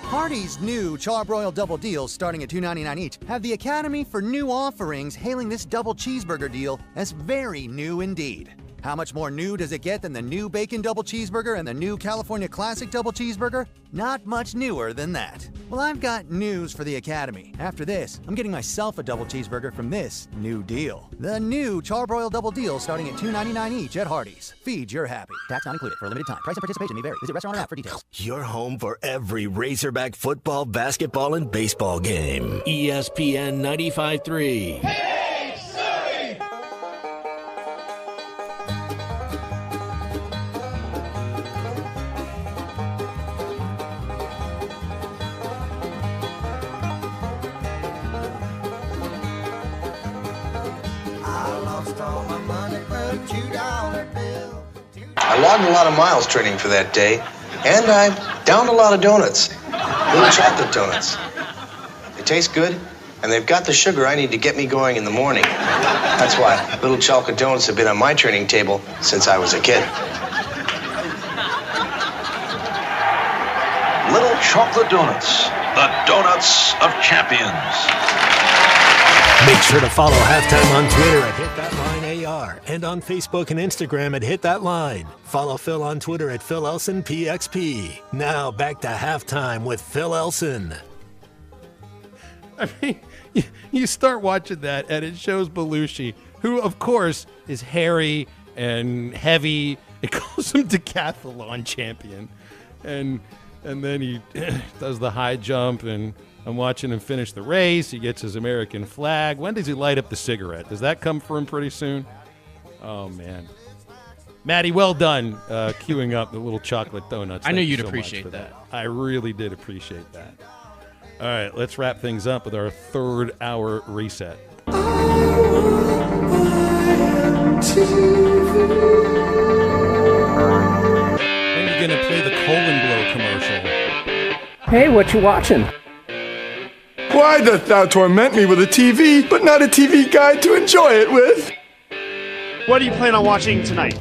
Hardee's new Charbroiled Double Deals, starting at $2.99 each, have the Academy for New Offerings hailing this double cheeseburger deal as very new indeed. How much more new does it get than the new Bacon Double Cheeseburger and the new California Classic Double Cheeseburger? Not much newer than that. Well, I've got news for the Academy. After this, I'm getting myself a double cheeseburger from this new deal. The new Charbroiled Double Deal, starting at $2.99 each at Hardee's. Feed your happy. Tax not included. For a limited time. Price and participation may vary. Visit restaurant or app for details. Your home for every Razorback football, basketball, and baseball game. ESPN 95.3. I logged a lot of miles training for that day, and I downed a lot of donuts. Little chocolate donuts. They taste good, and they've got the sugar I need to get me going in the morning. That's why little chocolate donuts have been on my training table since I was a kid. Little chocolate donuts, the donuts of champions. Make sure to follow Halftime on Twitter at HitThatLineAR and on Facebook and Instagram at HitThatLine. Follow Phil on Twitter at PhilElsonPXP. Now back to Halftime with Phil Elson. I mean, you start watching that and it shows Belushi, who of course is hairy and heavy. It calls him decathlon champion. And then he does the high jump, and I'm watching him finish the race. He gets his American flag. When does he light up the cigarette? Does that come for him pretty soon? Oh, man. Maddie, well done queuing up the little chocolate donuts. I knew Thank you you'd so appreciate much for that. I really did appreciate that. All right, let's wrap things up with our third hour reset. When are you going to play the colon blow commercial? Hey, what you watching? Why dost thou torment me with a TV, but not a TV guide to enjoy it with? What do you plan on watching tonight?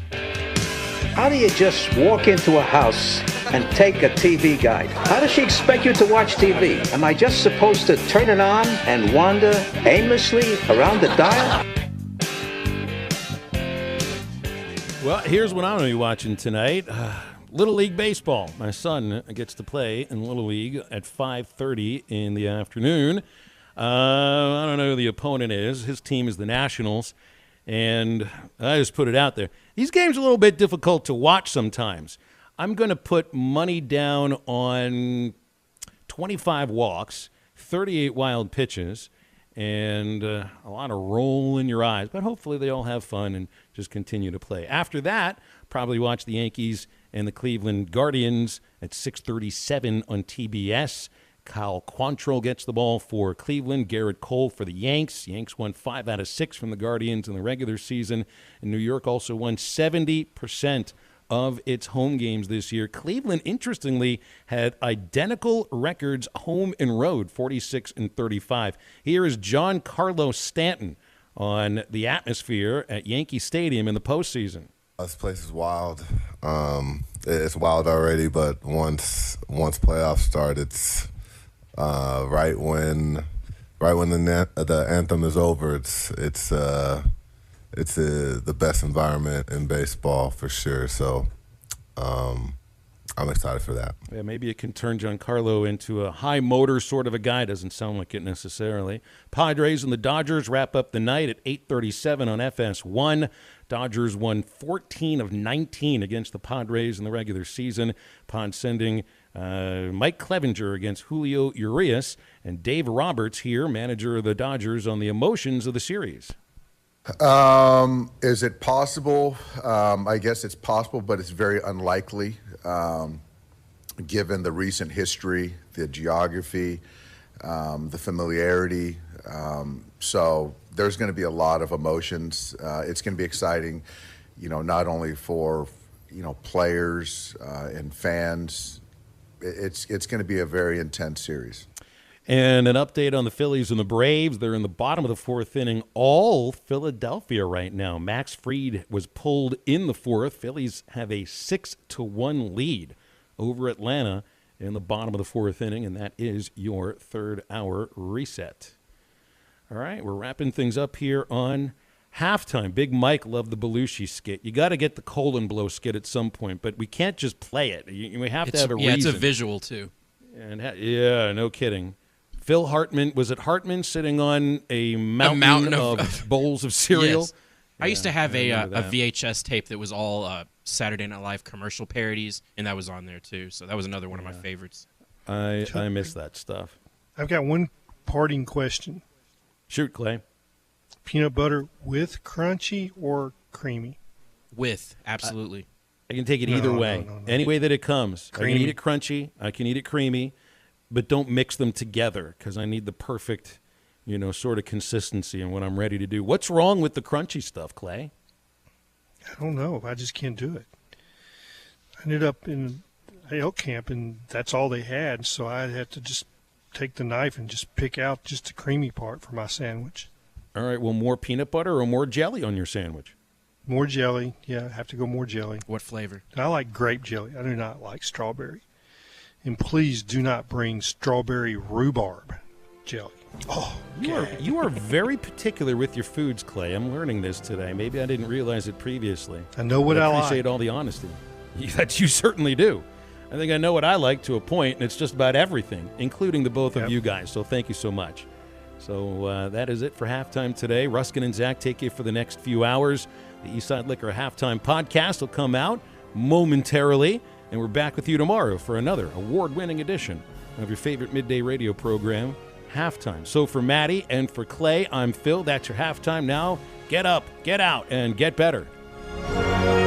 How do you just walk into a house and take a TV guide? How does she expect you to watch TV? Am I just supposed to turn it on and wander aimlessly around the dial? Well, here's what I'm going to be watching tonight. Little League Baseball. My son gets to play in Little League at 5:30 in the afternoon. I don't know who the opponent is. His team is the Nationals. And I just put it out there. These games are a little bit difficult to watch sometimes. I'm going to put money down on 25 walks, 38 wild pitches, and a lot of roll in your eyes. But hopefully they all have fun and just continue to play. After that, probably watch the Yankees and the Cleveland Guardians at 6:37 on TBS. Kyle Quantrill gets the ball for Cleveland. Garrett Cole for the Yanks. Yanks won 5 out of 6 from the Guardians in the regular season. And New York also won 70% of its home games this year. Cleveland, interestingly, had identical records home and road, 46 and 35. Here is Giancarlo Stanton on the atmosphere at Yankee Stadium in the postseason. This place is wild. It's wild already, but once playoffs start, it's right when the anthem is over. It's the best environment in baseball for sure. So I'm excited for that. Yeah, maybe it can turn Giancarlo into a high motor sort of a guy. Doesn't sound like it necessarily. Padres and the Dodgers wrap up the night at 8:37 on FS1. Dodgers won 14 of 19 against the Padres in the regular season. Pod sending Mike Clevenger against Julio Urias, and Dave Roberts here, manager of the Dodgers, on the emotions of the series. Is it possible? I guess it's possible, but it's very unlikely given the recent history, the geography, the familiarity. So there's going to be a lot of emotions. It's going to be exciting, not only for, players and fans. It's going to be a very intense series. And an update on the Phillies and the Braves. They're in the bottom of the fourth inning, all Philadelphia right now. Max Fried was pulled in the fourth. Phillies have a 6-1 lead over Atlanta in the bottom of the fourth inning, and that is your third hour reset. All right, we're wrapping things up here on halftime. Big Mike loved the Belushi skit. You got to get the colon blow skit at some point, but we can't just play it. We have to have a reason. Yeah, it's a visual, too. And yeah, no kidding. Phil Hartman, was it Hartman sitting on a mountain of bowls of cereal? Yes. I used to have a VHS tape that was all Saturday Night Live commercial parodies, and that was on there too. So that was another one of my favorites. I miss that stuff. I've got one parting question. Shoot, Clay. Peanut butter with crunchy or creamy? With, absolutely. I can take it either way. No. Any way that it comes. Creamy. I can eat it crunchy. I can eat it creamy. But don't mix them together because I need the perfect, sort of consistency in what I'm ready to do. What's wrong with the crunchy stuff, Clay? I don't know. I just can't do it. I ended up in elk camp, and that's all they had, so I had to just take the knife and just pick out just the creamy part for my sandwich. All right, well, more peanut butter or more jelly on your sandwich? More jelly. Yeah, I have to go more jelly. What flavor? I like grape jelly. I do not like strawberry. And please do not bring strawberry rhubarb jelly. Oh, you are very particular with your foods, Clay. I'm learning this today. Maybe I didn't realize it previously. I know what I like. I appreciate all the honesty. That you certainly do. I think I know what I like to a point, and it's just about everything, including the both of you guys. So thank you so much. So that is it for halftime today. Ruskin and Zach take you for the next few hours. The Eastside Liquor Halftime Podcast will come out momentarily. And we're back with you tomorrow for another award-winning edition of your favorite midday radio program, Halftime. So for Maddie and for Clay, I'm Phil. That's your halftime now. Get up, get out, and get better.